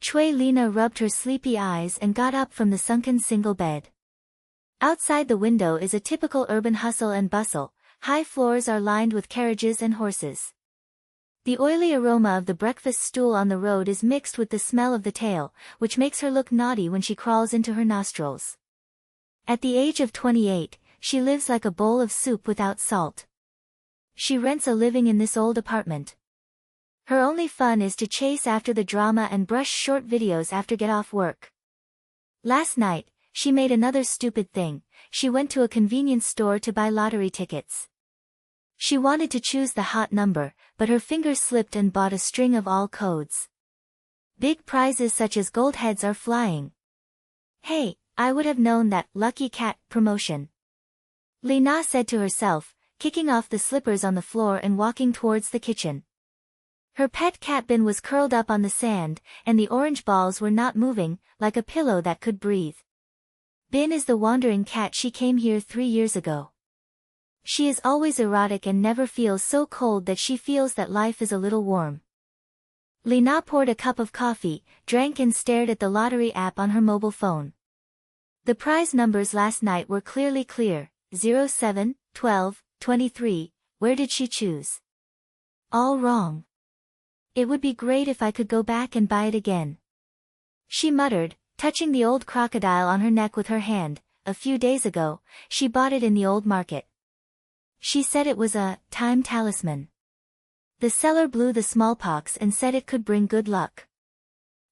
Choi Lina rubbed her sleepy eyes and got up from the sunken single bed. Outside the window is a typical urban hustle and bustle. High floors are lined with carriages and horses. The oily aroma of the breakfast stool on the road is mixed with the smell of the tail, which makes her look naughty when she crawls into her nostrils. At the age of 28, she lives like a bowl of soup without salt. She rents a living in this old apartment. Her only fun is to chase after the drama and brush short videos after get off work. Last night, she made another stupid thing. She went to a convenience store to buy lottery tickets. She wanted to choose the hot number, but her fingers slipped and bought a string of all codes. Big prizes such as gold heads are flying. Hey, I would have known that lucky cat promotion. Lina said to herself, kicking off the slippers on the floor and walking towards the kitchen. Her pet cat Bin was curled up on the sand, and the orange balls were not moving, like a pillow that could breathe. Bin is the wandering cat. She came here 3 years ago. She is always erotic and never feels so cold that she feels that life is a little warm. Lina poured a cup of coffee, drank and stared at the lottery app on her mobile phone. The prize numbers last night were clearly clear, 07, 12, 23, where did she choose? All wrong. It would be great if I could go back and buy it again. She muttered, touching the old crocodile on her neck with her hand. A few days ago, she bought it in the old market. She said it was a time talisman. The seller blew the smallpox and said it could bring good luck.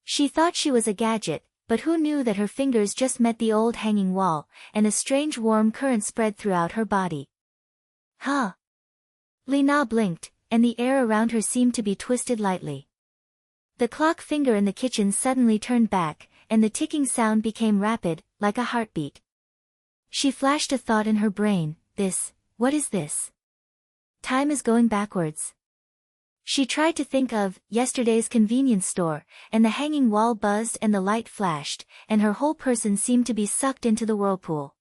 She thought she was a gadget, but who knew that her fingers just met the old hanging wall, and a strange warm current spread throughout her body. Huh? Lina blinked, and the air around her seemed to be twisted lightly. The clock finger in the kitchen suddenly turned back, and the ticking sound became rapid, like a heartbeat. She flashed a thought in her brain, what is this? Time is going backwards. She tried to think of yesterday's convenience store, and the hanging wall buzzed and the light flashed, and her whole person seemed to be sucked into the whirlpool.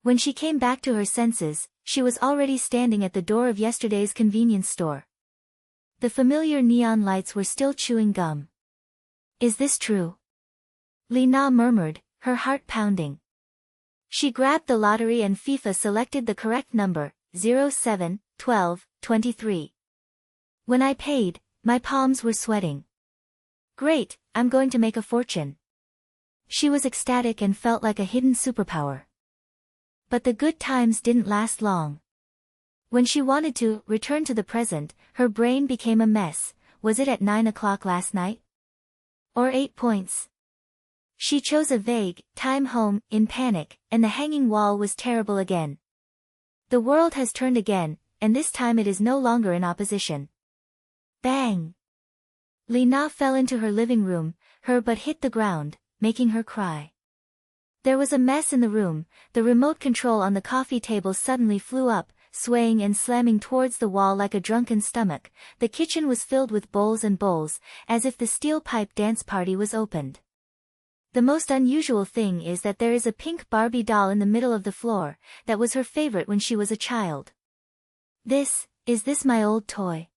When she came back to her senses, she was already standing at the door of yesterday's convenience store. The familiar neon lights were still chewing gum. Is this true? Lina murmured, her heart pounding. She grabbed the lottery and FIFA selected the correct number, 07, 12, 23. When I paid, my palms were sweating. Great, I'm going to make a fortune. She was ecstatic and felt like a hidden superpower. But the good times didn't last long. When she wanted to return to the present, her brain became a mess. Was it at 9 o'clock last night? Or 8 points? She chose a vague time home in panic, and the hanging wall was terrible again. The world has turned again, and this time it is no longer in opposition. Bang! Lina fell into her living room, her butt hit the ground, making her cry. There was a mess in the room. The remote control on the coffee table suddenly flew up, swaying and slamming towards the wall like a drunken stomach. The kitchen was filled with bowls and bowls, as if the steel pipe dance party was opened. The most unusual thing is that there is a pink Barbie doll in the middle of the floor. That was her favorite when she was a child. Is this my old toy?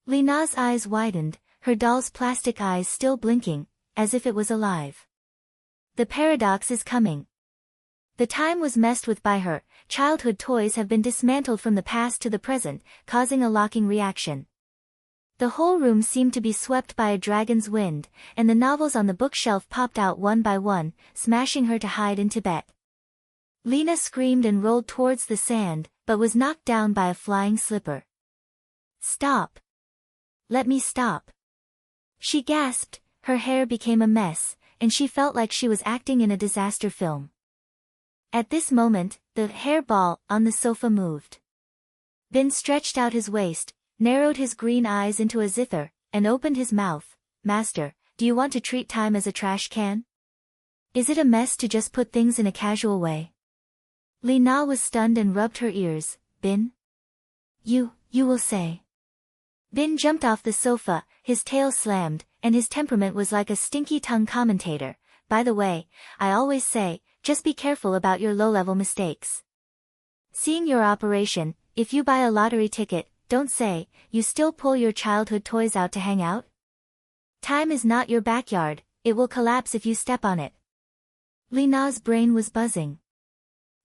Lina's eyes widened, her doll's plastic eyes still blinking, as if it was alive. The paradox is coming. The time was messed with by her. Childhood toys have been dismantled from the past to the present, causing a locking reaction. The whole room seemed to be swept by a dragon's wind, and the novels on the bookshelf popped out one by one, smashing her to hide in Tibet. Lina screamed and rolled towards the sand, but was knocked down by a flying slipper. Stop! Let me stop! She gasped, her hair became a mess, and she felt like she was acting in a disaster film. At this moment, the hairball on the sofa moved. Bin stretched out his waist, narrowed his green eyes into a zither, and opened his mouth. Master, do you want to treat time as a trash can? Is it a mess to just put things in a casual way? Lina was stunned and rubbed her ears. Bin? You will say. Bin jumped off the sofa, his tail slammed, and his temperament was like a stinky-tongued commentator. By the way, I always say, just be careful about your low-level mistakes. Seeing your operation, if you buy a lottery ticket, don't say, you still pull your childhood toys out to hang out? Time is not your backyard, it will collapse if you step on it. Lina's brain was buzzing.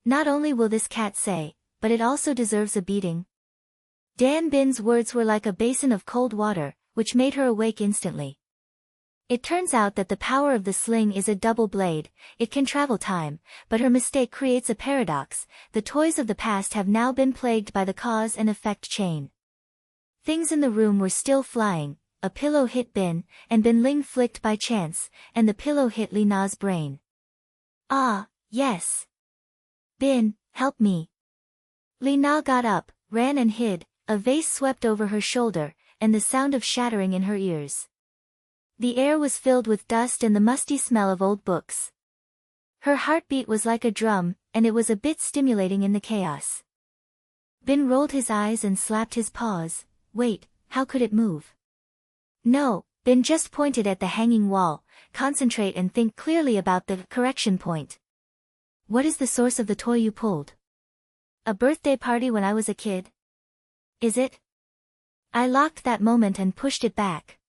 Not only will this cat say, but it also deserves a beating. Dan Bin's words were like a basin of cold water, which made her awake instantly. It turns out that the power of the sling is a double blade, it can travel time, but her mistake creates a paradox. The toys of the past have now been plagued by the cause and effect chain. Things in the room were still flying, a pillow hit Bin, and Bin Ling flicked by chance, and the pillow hit Lina's brain. Ah, yes. Bin, help me. Lina got up, ran and hid, a vase swept over her shoulder, and the sound of shattering in her ears. The air was filled with dust and the musty smell of old books. Her heartbeat was like a drum, and it was a bit stimulating in the chaos. Bin rolled his eyes and slapped his paws. Wait, how could it move? No, Bin just pointed at the hanging wall. Concentrate and think clearly about the correction point. What is the source of the toy you pulled? A birthday party when I was a kid? Is it? I locked that moment and pushed it back.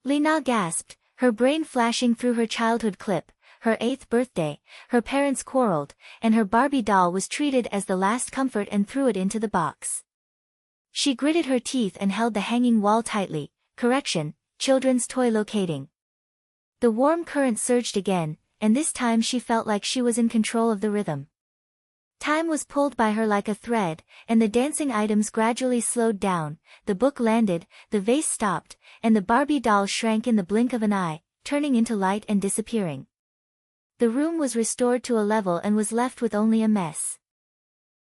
Lina gasped, her brain flashing through her childhood clip. Her 8th birthday, her parents quarreled, and her Barbie doll was treated as the last comfort and threw it into the box. She gritted her teeth and held the hanging wall tightly. Correction, children's toy locating. The warm current surged again, and this time she felt like she was in control of the rhythm. Time was pulled by her like a thread, and the dancing items gradually slowed down. The book landed, the vase stopped, and the Barbie doll shrank in the blink of an eye, turning into light and disappearing. The room was restored to a level and was left with only a mess.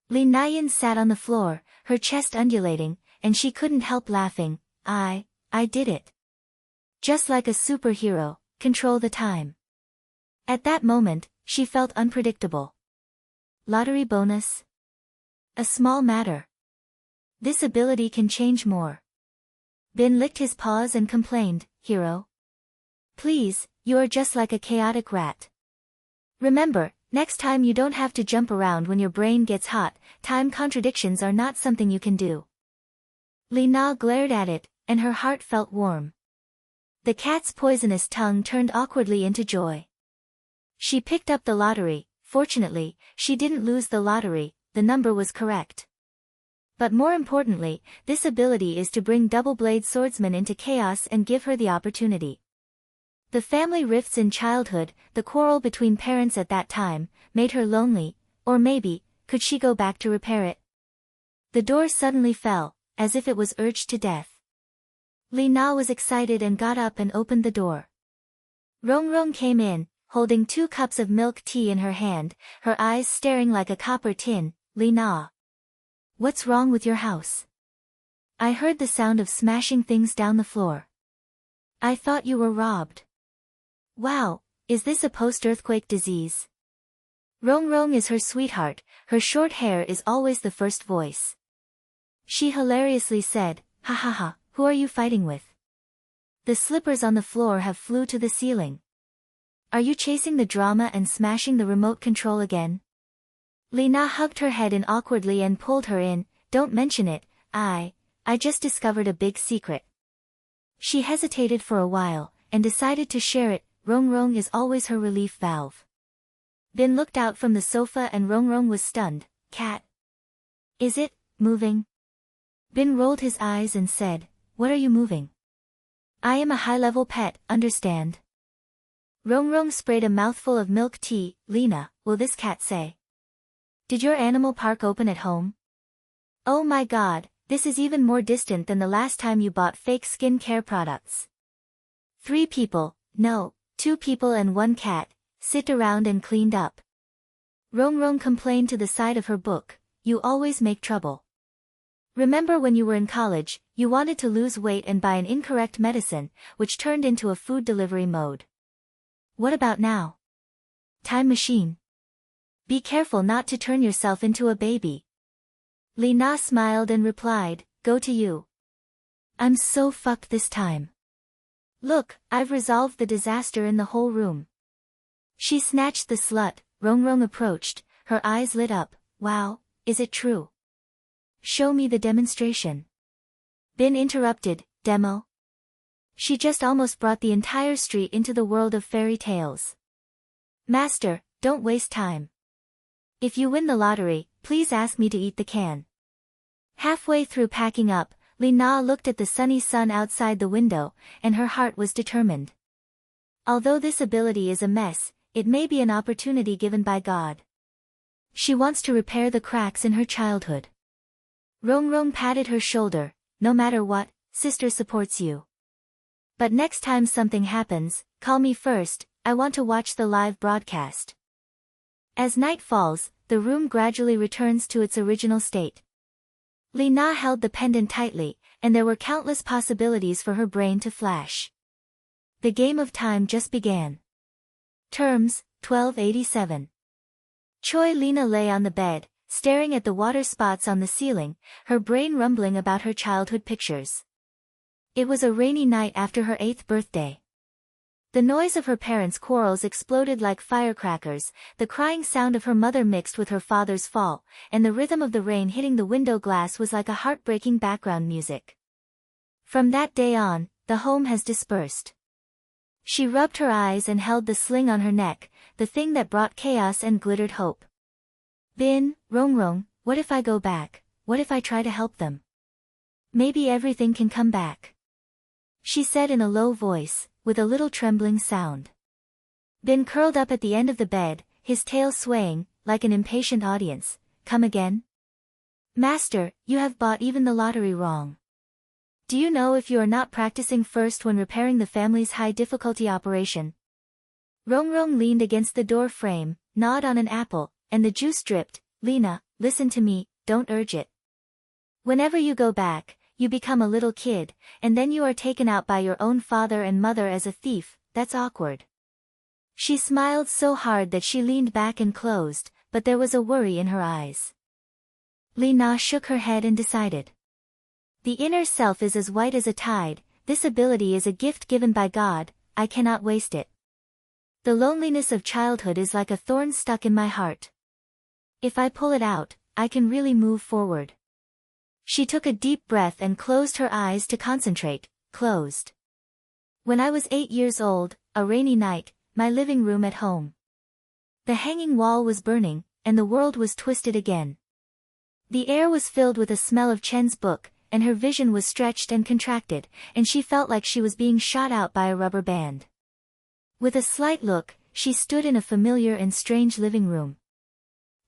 Li Nayan sat on the floor, her chest undulating, and she couldn't help laughing. I did it. Just like a superhero, control the time. At that moment, she felt unpredictable. Lottery bonus? A small matter. This ability can change more. Bin licked his paws and complained, Hero. Please, you are just like a chaotic rat. Remember, next time you don't have to jump around when your brain gets hot. Time contradictions are not something you can do. Lina glared at it, and her heart felt warm. The cat's poisonous tongue turned awkwardly into joy. She picked up the lottery. Fortunately, she didn't lose the lottery, the number was correct. But more importantly, this ability is to bring double-blade swordsmen into chaos and give her the opportunity. The family rifts in childhood, the quarrel between parents at that time, made her lonely, or maybe, could she go back to repair it? The door suddenly fell, as if it was urged to death. Lina was excited and got up and opened the door. Rong Rong came in, holding 2 cups of milk tea in her hand, her eyes staring like a copper tin. Lina. What's wrong with your house? I heard the sound of smashing things down the floor. I thought you were robbed. Wow, is this a post-earthquake disease? Rong Rong is her sweetheart, her short hair is always the first voice. She hilariously said, ha ha ha, who are you fighting with? The slippers on the floor have flew to the ceiling. Are you chasing the drama and smashing the remote control again? Lina hugged her head in awkwardly and pulled her in. Don't mention it, I just discovered a big secret. She hesitated for a while, and decided to share it. Rong Rong is always her relief valve. Bin looked out from the sofa and Rong Rong was stunned. Cat. Is it moving? Bin rolled his eyes and said, what are you moving? I am a high-level pet, understand? Rong Rong sprayed a mouthful of milk tea. Lina, will this cat say? Did your animal park open at home? Oh my god, this is even more distant than the last time you bought fake skin care products. 3 people, no, 2 people and 1 cat, sit around and cleaned up. Rong Rong complained to the side of her book, you always make trouble. Remember when you were in college, you wanted to lose weight and buy an incorrect medicine, which turned into a food delivery mode. What about now? Time machine. Be careful not to turn yourself into a baby. Lina smiled and replied, go to you. I'm so fucked this time. Look, I've resolved the disaster in the whole room. She snatched the slut. Rong Rong approached, her eyes lit up. Wow, is it true? Show me the demonstration. Bin interrupted, demo? She just almost brought the entire street into the world of fairy tales. Master, don't waste time. If you win the lottery, please ask me to eat the can. Halfway through packing up, Lina looked at the sunny sun outside the window, and her heart was determined. Although this ability is a mess, it may be an opportunity given by God. She wants to repair the cracks in her childhood. Rong patted her shoulder. No matter what, sister supports you. But next time something happens, call me first, I want to watch the live broadcast. As night falls, the room gradually returns to its original state. Lina held the pendant tightly, and there were countless possibilities for her brain to flash. The game of time just began. Terms, 1287. Choi Lina lay on the bed, staring at the water spots on the ceiling, her brain rumbling about her childhood pictures. It was a rainy night after her 8th birthday. The noise of her parents' quarrels exploded like firecrackers, the crying sound of her mother mixed with her father's fall, and the rhythm of the rain hitting the window glass was like a heartbreaking background music. From that day on, the home has dispersed. She rubbed her eyes and held the sling on her neck, the thing that brought chaos and glittered hope. Bin, Rong, what if I go back? What if I try to help them? Maybe everything can come back. She said in a low voice, with a little trembling sound. Bin curled up at the end of the bed, his tail swaying, like an impatient audience. Come again? Master, you have bought even the lottery wrong. Do you know if you are not practicing first when repairing the family's high-difficulty operation? Rong leaned against the door frame, gnawed on an apple, and the juice dripped. Lina, listen to me, don't urge it. Whenever you go back, you become a little kid, and then you are taken out by your own father and mother as a thief. That's awkward. She smiled so hard that she leaned back and closed, but there was a worry in her eyes. Lina shook her head and decided. The inner self is as white as a tide, this ability is a gift given by God, I cannot waste it. The loneliness of childhood is like a thorn stuck in my heart. If I pull it out, I can really move forward. She took a deep breath and closed her eyes to concentrate. Closed. When I was 8 years old, a rainy night, my living room at home. The hanging wall was burning, and the world was twisted again. The air was filled with a smell of Chen's book, and her vision was stretched and contracted, and she felt like she was being shot out by a rubber band. With a slight look, she stood in a familiar and strange living room.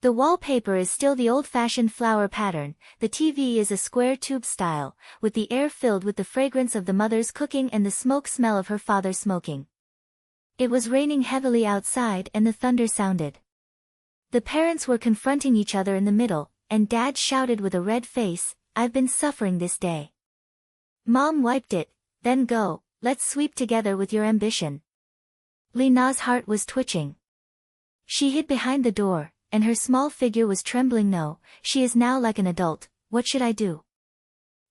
The wallpaper is still the old-fashioned flower pattern, the TV is a square tube style, with the air filled with the fragrance of the mother's cooking and the smoke smell of her father smoking. It was raining heavily outside and the thunder sounded. The parents were confronting each other in the middle, and Dad shouted with a red face, I've been suffering this day. Mom wiped it, then go, let's sweep together with your ambition. Lina's heart was twitching. She hid behind the door, and her small figure was trembling. No, she is now like an adult, what should I do?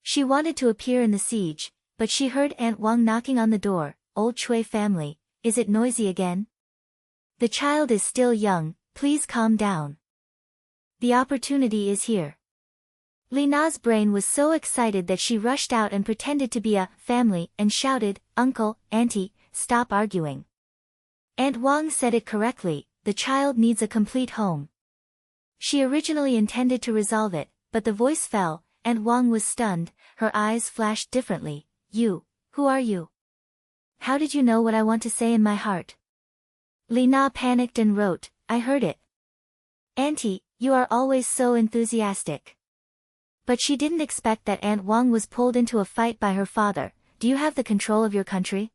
She wanted to appear in the siege, but she heard Aunt Wang knocking on the door. Old Choi family, is it noisy again? The child is still young, please calm down. The opportunity is here. Lina's brain was so excited that she rushed out and pretended to be a family and shouted, Uncle, Auntie, stop arguing. Aunt Wang said it correctly, the child needs a complete home. She originally intended to resolve it, but the voice fell, Aunt Wang was stunned, her eyes flashed differently. You, who are you? How did you know what I want to say in my heart? Lina panicked and wrote, I heard it. Auntie, you are always so enthusiastic. But she didn't expect that Aunt Wang was pulled into a fight by her father. Do you have the control of your country?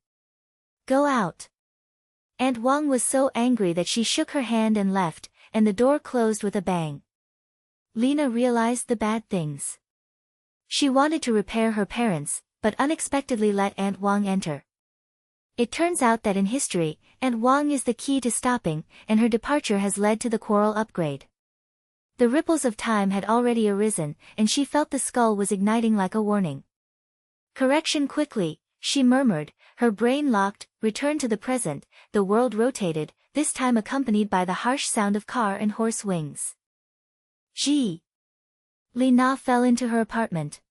Go out. Aunt Wang was so angry that she shook her hand and left, and the door closed with a bang. Lina realized the bad things. She wanted to repair her parents, but unexpectedly let Aunt Wang enter. It turns out that in history, Aunt Wang is the key to stopping, and her departure has led to the quarrel upgrade. The ripples of time had already arisen, and she felt the skull was igniting like a warning. Correction quickly, she murmured, her brain locked, return to the present, the world rotated, this time accompanied by the harsh sound of car and horse wings. Gee! Lina fell into her apartment.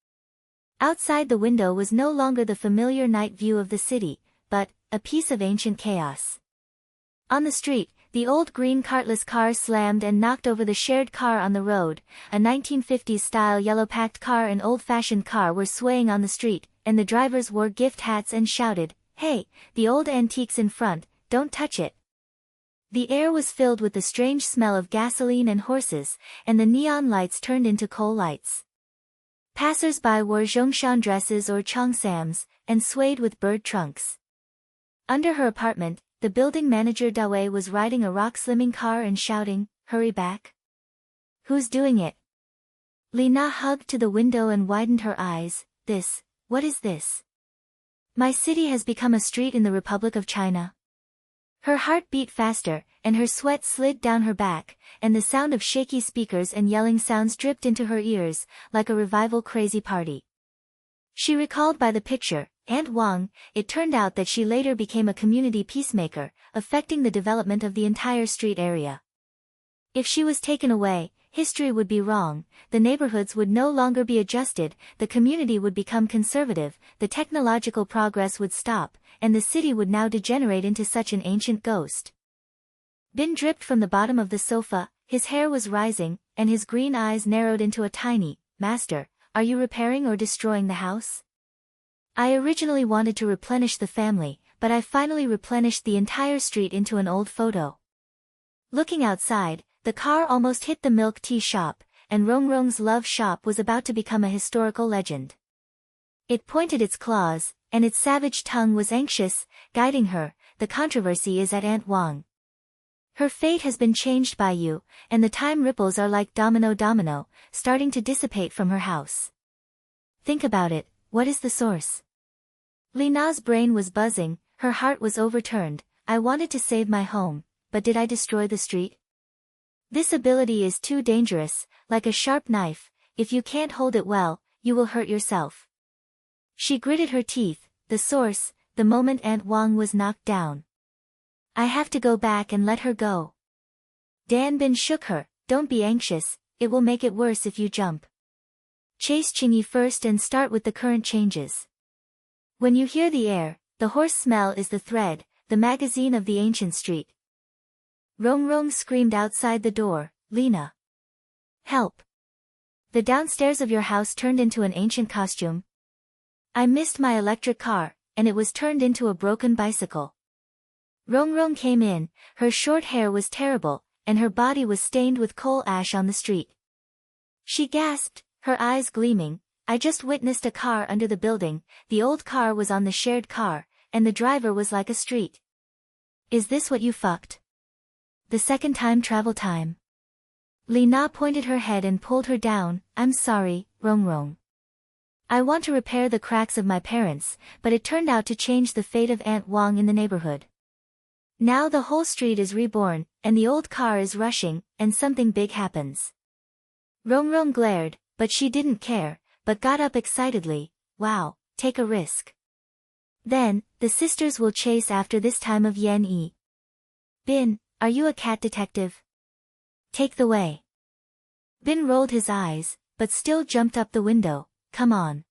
Outside the window was no longer the familiar night view of the city, but a piece of ancient chaos. On the street, the old green cartless car slammed and knocked over the shared car on the road. A 1950s-style yellow-packed car and old-fashioned car were swaying on the street, and the drivers wore gift hats and shouted, "Hey, the old antique's in front, don't touch it." The air was filled with the strange smell of gasoline and horses, and the neon lights turned into coal lights. Passers-by wore zhongshan dresses or cheongsams, and swayed with bird trunks. Under her apartment, the building manager Dawei was riding a rock-slimming car and shouting, "Hurry back." "Who's doing it?" Lina hugged to the window and widened her eyes. What is this? My city has become a street in the Republic of China. Her heart beat faster, and her sweat slid down her back, and the sound of shaky speakers and yelling sounds dripped into her ears, like a revival crazy party. She recalled by the picture, Aunt Wang. It turned out that she later became a community peacemaker, affecting the development of the entire street area. If she was taken away, history would be wrong, the neighborhoods would no longer be adjusted, the community would become conservative, the technological progress would stop, and the city would now degenerate into such an ancient ghost. Bin dripped from the bottom of the sofa, his hair was rising, and his green eyes narrowed into a tiny, "Master, are you repairing or destroying the house?" "I originally wanted to replenish the family, but I finally replenished the entire street into an old photo." Looking outside, the car almost hit the milk tea shop, and Rongrong's love shop was about to become a historical legend. It pointed its claws, and its savage tongue was anxious, guiding her. "The controversy is at Aunt Wang. Her fate has been changed by you, and the time ripples are like domino, starting to dissipate from her house. Think about it, what is the source?" Lina's brain was buzzing, her heart was overturned. "I wanted to save my home, but did I destroy the street? This ability is too dangerous, like a sharp knife. If you can't hold it well, you will hurt yourself." She gritted her teeth. The source, the moment Aunt Wang was knocked down. "I have to go back and let her go." Dan Bin shook her. "Don't be anxious, it will make it worse if you jump. Chase Qingyi first and start with the current changes. When you hear the air, the horse smell is the thread, the magazine of the ancient street." Rongrong screamed outside the door, "Lina! Help! The downstairs of your house turned into an ancient costume. I missed my electric car, and it was turned into a broken bicycle." Rongrong came in, her short hair was terrible, and her body was stained with coal ash on the street. She gasped, her eyes gleaming, "I just witnessed a car under the building, the old car was on the shared car, and the driver was like a street. Is this what you fucked? The second time travel time?" Lina pointed her head and pulled her down. "I'm sorry, Rongrong. I want to repair the cracks of my parents, but it turned out to change the fate of Aunt Wang in the neighborhood. Now the whole street is reborn, and the old car is rushing, and something big happens." Rongrong glared, but she didn't care, but got up excitedly. "Wow, take a risk. Then, the sisters will chase after this time of Yen Yi. Bin, are you a cat detective? Take the way." Bin rolled his eyes, but still jumped up the window. "Come on."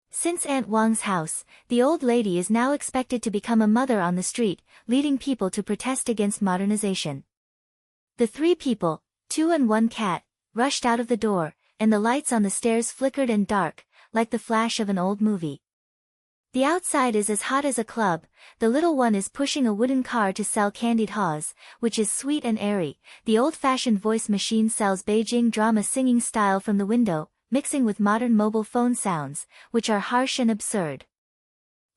Since Aunt Wang's house, the old lady is now expected to become a mother on the street, leading people to protest against modernization. The three people, 2 and 1 cat, rushed out of the door, and the lights on the stairs flickered and dark, like the flash of an old movie. The outside is as hot as a club. The little one is pushing a wooden car to sell candied haws, which is sweet and airy. The old-fashioned voice machine sells Beijing drama singing style from the window, mixing with modern mobile phone sounds, which are harsh and absurd.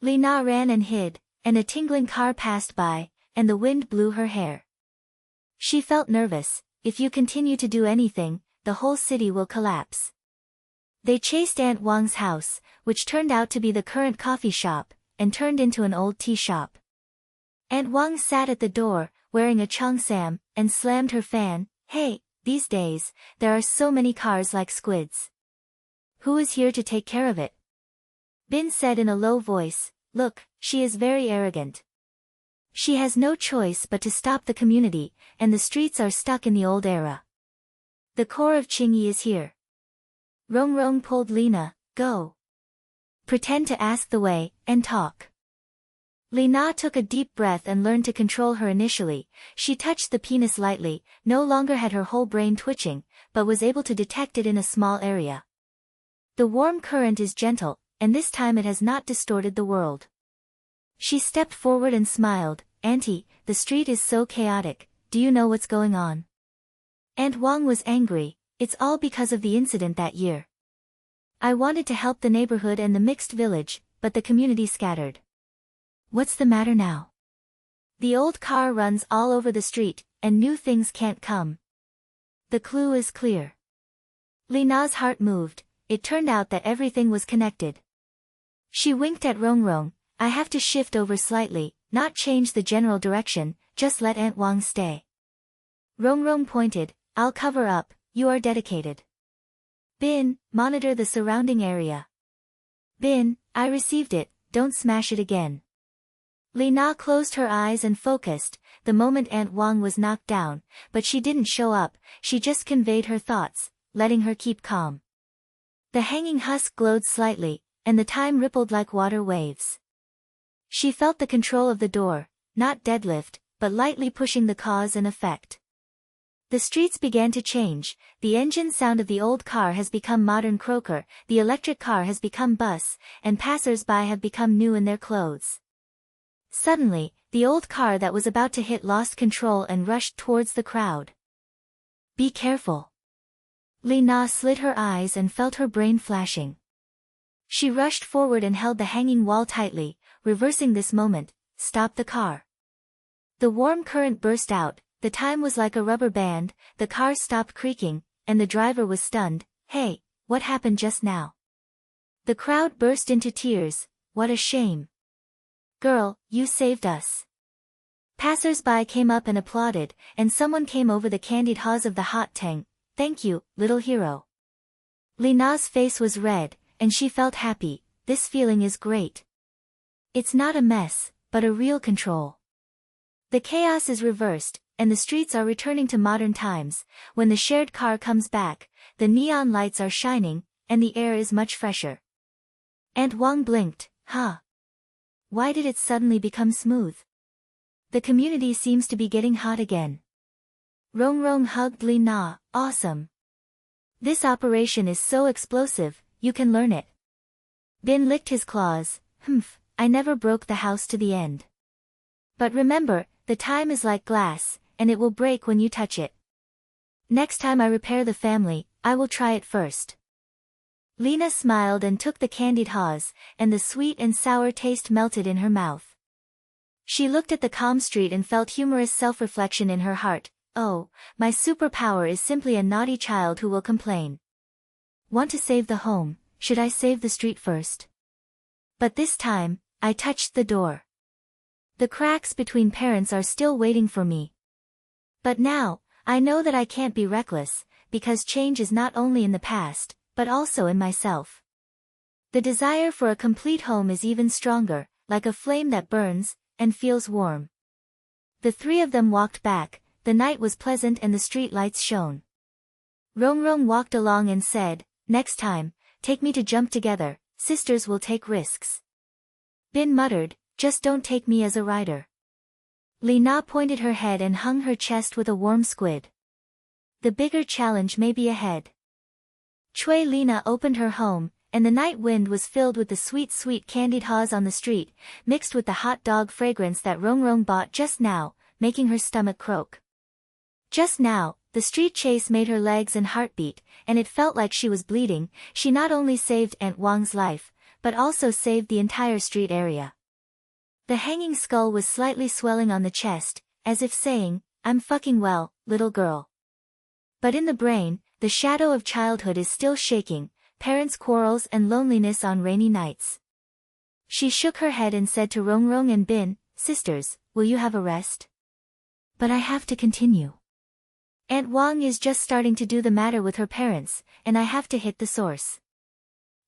Lina ran and hid, and a tingling car passed by, and the wind blew her hair. She felt nervous. If you continue to do anything, the whole city will collapse. They chased Aunt Wang's house, which turned out to be the current coffee shop, and turned into an old tea shop. Aunt Wang sat at the door, wearing a cheongsam, and slammed her fan. "Hey, these days, there are so many cars like squids. Who is here to take care of it?" Bin said in a low voice. "Look, she is very arrogant. She has no choice but to stop the community, and the streets are stuck in the old era. The core of Qingyi is here." Rongrong pulled Lina. "Go. Pretend to ask the way, and talk. Lina took a deep breath and learned to control her initially. She touched the penis lightly, no longer had her whole brain twitching, but was able to detect it in a small area. The warm current is gentle, and this time it has not distorted the world. She stepped forward and smiled. Auntie, the street is so chaotic, do you know what's going on? Aunt Wang was angry. It's all because of the incident that year. I wanted to help the neighborhood and the mixed village, but the community scattered. What's the matter now? The old car runs all over the street, and new things can't come. The clue is clear. Lina's heart moved. It turned out that everything was connected. She winked at Rongrong. I have to shift over slightly, not change the general direction, just let Aunt Wang stay. Rongrong pointed. I'll cover up, you are dedicated. Bin, monitor the surrounding area. Bin, I received it, don't smash it again. Lina closed her eyes and focused. The moment Aunt Wang was knocked down, but she didn't show up, she just conveyed her thoughts, letting her keep calm. The hanging husk glowed slightly, and the time rippled like water waves. She felt the control of the door, not deadlift, but lightly pushing the cause and effect. The streets began to change. The engine sound of the old car has become modern croaker, the electric car has become bus, and passers-by have become new in their clothes. Suddenly, the old car that was about to hit lost control and rushed towards the crowd. Be careful. Lina slid her eyes and felt her brain flashing. She rushed forward and held the hanging wall tightly, reversing this moment. Stop the car. The warm current burst out, the time was like a rubber band, the car stopped creaking, and the driver was stunned. Hey, what happened just now? The crowd burst into tears. What a shame. Girl, you saved us. Passers-by came up and applauded, and someone came over the candied haws of the hot tang. Thank you, little hero. Lina's face was red, and she felt happy. This feeling is great. It's not a mess, but a real control. The chaos is reversed, and the streets are returning to modern times. When the shared car comes back, the neon lights are shining, and the air is much fresher. Aunt Wang blinked. Huh? Why did it suddenly become smooth? The community seems to be getting hot again. Rongrong hugged Lina. Awesome. This operation is so explosive, you can learn it. Bin licked his claws. I never broke the house to the end. But remember, the time is like glass, and it will break when you touch it. Next time I repair the family, I will try it first. Lina smiled and took the candied haws, and the sweet and sour taste melted in her mouth. She looked at the calm street and felt humorous self-reflection in her heart. Oh, my superpower is simply a naughty child who will complain. Want to save the home, should I save the street first? But this time, I touched the door. The cracks between parents are still waiting for me. But now, I know that I can't be reckless, because change is not only in the past, but also in myself. The desire for a complete home is even stronger, like a flame that burns, and feels warm. The three of them walked back. The night was pleasant and the street lights shone. Rongrong walked along and said, next time, take me to jump together, sisters will take risks. Bin muttered, just don't take me as a rider. Lina pointed her head and hung her chest with a warm squid. The bigger challenge may be ahead. Choi Lina opened her home, and the night wind was filled with the sweet candied haws on the street, mixed with the hot dog fragrance that Rongrong bought just now, making her stomach croak. Just now, the street chase made her legs and heart beat, and it felt like she was bleeding. She not only saved Aunt Wang's life, but also saved the entire street area. The hanging skull was slightly swelling on the chest, as if saying, I'm fucking well, little girl. But in the brain, the shadow of childhood is still shaking, parents' quarrels and loneliness on rainy nights. She shook her head and said to Rongrong and Bin, sisters, will you have a rest? But I have to continue. Aunt Wang is just starting to do the matter with her parents, and I have to hit the source.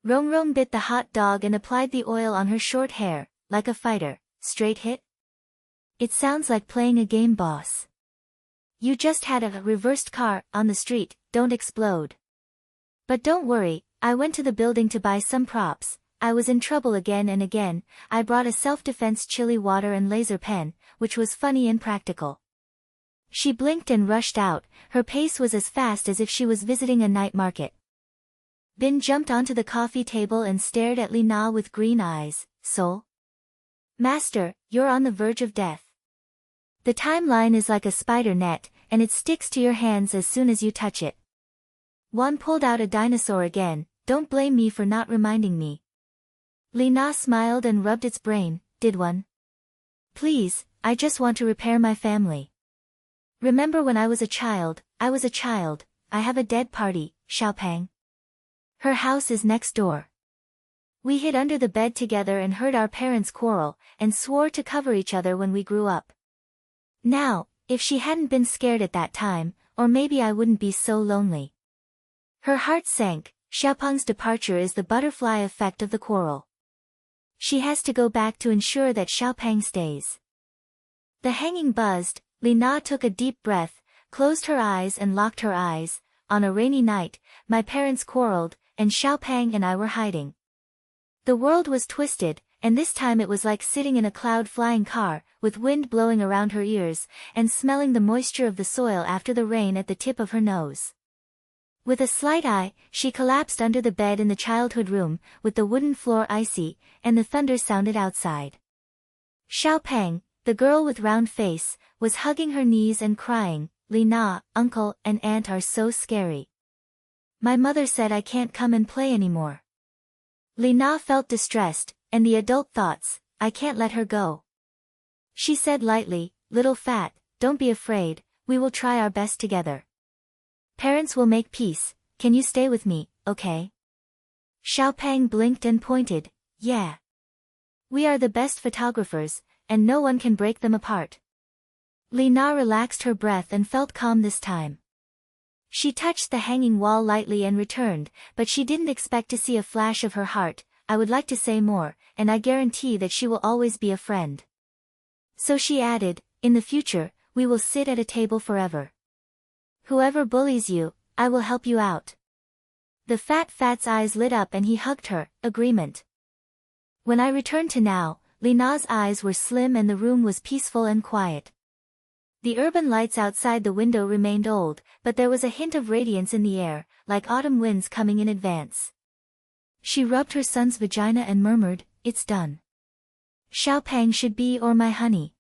Rongrong bit the hot dog and applied the oil on her short hair, like a fighter. Straight hit? It sounds like playing a game, boss. You just had a reversed car on the street, don't explode. But don't worry, I went to the building to buy some props. I was in trouble again and again. I brought a self-defense chili water and laser pen, which was funny and practical. She blinked and rushed out. Her pace was as fast as if she was visiting a night market. Bin jumped onto the coffee table and stared at Lina with green eyes. Soul? Master, you're on the verge of death. The timeline is like a spider net, and it sticks to your hands as soon as you touch it. Juan pulled out a dinosaur again. Don't blame me for not reminding me. Lina smiled and rubbed its brain. Did one? Please, I just want to repair my family. Remember when I was a child? I was a child. I have a dead party, Xiaopeng. Her house is next door. We hid under the bed together and heard our parents quarrel, and swore to cover each other when we grew up. Now, if she hadn't been scared at that time, or maybe I wouldn't be so lonely. Her heart sank. Xiaopeng's departure is the butterfly effect of the quarrel. She has to go back to ensure that Xiaopeng stays. The hanging buzzed. Lina took a deep breath, closed her eyes and locked her eyes. On a rainy night, my parents quarreled, and Xiaopeng and I were hiding. The world was twisted, and this time it was like sitting in a cloud-flying car, with wind blowing around her ears, and smelling the moisture of the soil after the rain at the tip of her nose. With a slight eye, she collapsed under the bed in the childhood room, with the wooden floor icy, and the thunder sounded outside. Xiaopeng, the girl with round face, was hugging her knees and crying. Lina, uncle and aunt are so scary. My mother said I can't come and play anymore. Lina felt distressed, and the adult thoughts, I can't let her go. She said lightly, little fat, don't be afraid, we will try our best together. Parents will make peace, can you stay with me, okay? Xiaopeng blinked and pointed, yeah. We are the best photographers, and no one can break them apart. Lina relaxed her breath and felt calm this time. She touched the hanging wall lightly and returned, but she didn't expect to see a flash of her heart. I would like to say more, and I guarantee that she will always be a friend. So she added, in the future, we will sit at a table forever. Whoever bullies you, I will help you out. The fat's eyes lit up and he hugged her. Agreement. When I returned to now, Lina's eyes were slim and the room was peaceful and quiet. The urban lights outside the window remained old, but there was a hint of radiance in the air, like autumn winds coming in advance. She rubbed her son's vagina and murmured, it's done. Xiaopeng should be or my honey.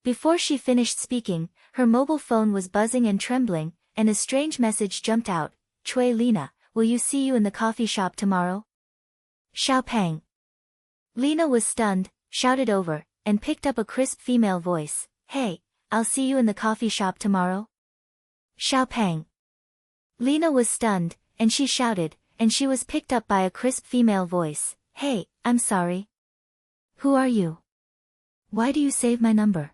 Before she finished speaking, her mobile phone was buzzing and trembling, and a strange message jumped out. Choi Lina, will you see you in the coffee shop tomorrow? Xiaopeng. Lina was stunned, shouted over, and picked up a crisp female voice. Hey, I'll see you in the coffee shop tomorrow. Xiaopeng. Lina was stunned, and she shouted, and she was picked up by a crisp female voice. Hey, I'm sorry. Who are you? Why do you save my number?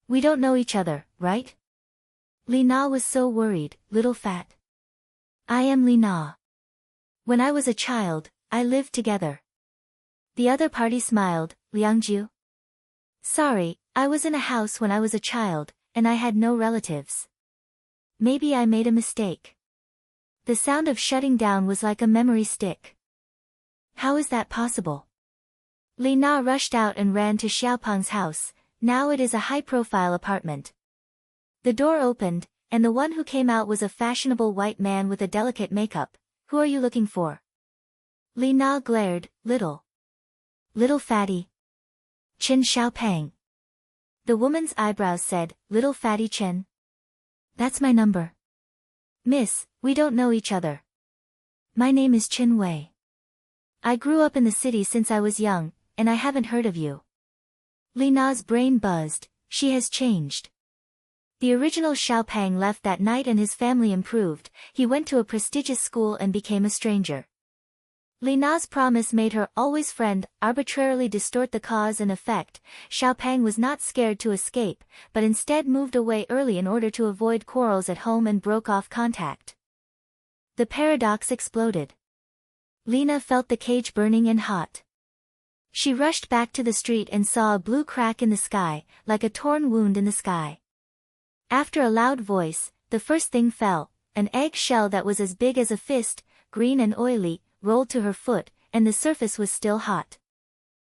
We don't know each other, right? Lina was so worried, little fat. I am Lina. When I was a child, I lived together. The other party smiled. Liangju? Sorry, I was in a house when I was a child, and I had no relatives. Maybe I made a mistake. The sound of shutting down was like a memory stick. How is that possible? Lina rushed out and ran to Xiaopeng's house. Now it is a high-profile apartment. The door opened, and the one who came out was a fashionable white man with a delicate makeup. Who are you looking for? Lina glared. Little fatty. Chen Xiaopeng. The woman's eyebrows said, little fatty Chen. That's my number. Miss, we don't know each other. My name is Chen Wei. I grew up in the city since I was young, and I haven't heard of you. Lina's brain buzzed. She has changed. The original Xiaopeng left that night and his family improved. He went to a prestigious school and became a stranger. Lina's promise made her always friend arbitrarily distort the cause and effect. Xiaopeng was not scared to escape, but instead moved away early in order to avoid quarrels at home and broke off contact. The paradox exploded. Lina felt the cage burning and hot. She rushed back to the street and saw a blue crack in the sky, like a torn wound in the sky. After a loud voice, the first thing fell, an egg shell that was as big as a fist, green and oily, rolled to her foot, and the surface was still hot.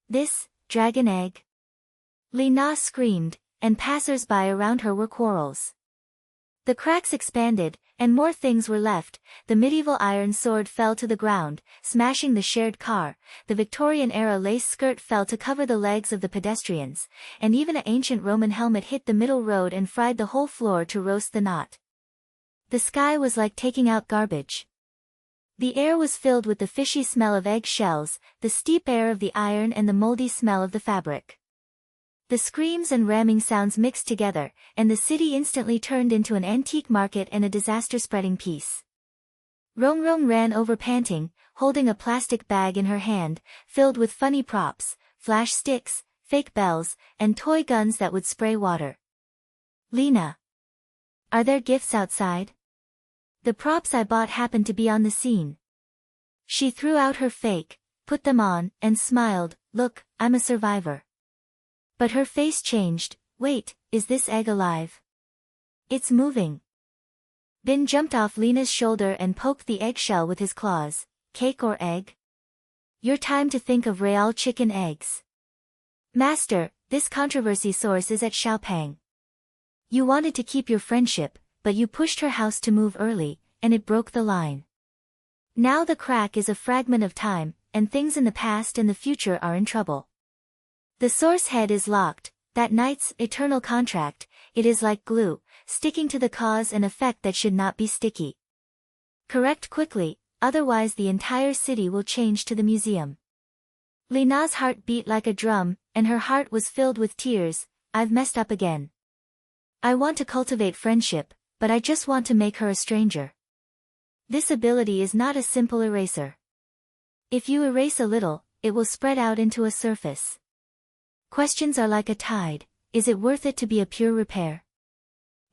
This, dragon egg? Lina screamed, and passers-by around her were quarrels. The cracks expanded, and more things were left. The medieval iron sword fell to the ground, smashing the shared car. The Victorian-era lace skirt fell to cover the legs of the pedestrians, and even an ancient Roman helmet hit the middle road and fried the whole floor to roast the knot. The sky was like taking out garbage. The air was filled with the fishy smell of egg shells, the steep air of the iron and the moldy smell of the fabric. The screams and ramming sounds mixed together, and the city instantly turned into an antique market and a disaster-spreading peace. Rong ran over panting, holding a plastic bag in her hand, filled with funny props, flash sticks, fake bells, and toy guns that would spray water. Lina. Are there gifts outside? The props I bought happened to be on the scene. She threw out her fake, put them on, and smiled. Look, I'm a survivor. But her face changed. Wait, is this egg alive? It's moving. Bin jumped off Lina's shoulder and poked the eggshell with his claws. Cake or egg? Your time to think of real chicken eggs. Master, this controversy source is at Xiaopang. You wanted to keep your friendship, but you pushed her house to move early, and it broke the line. Now the crack is a fragment of time, and things in the past and the future are in trouble. The source head is locked, that night's eternal contract. It is like glue, sticking to the cause and effect that should not be sticky. Correct quickly, otherwise the entire city will change to the museum. Lina's heart beat like a drum, and her heart was filled with tears. I've messed up again. I want to cultivate friendship, but I just want to make her a stranger. This ability is not a simple eraser. If you erase a little, it will spread out into a surface. Questions are like a tide. Is it worth it to be a pure repair?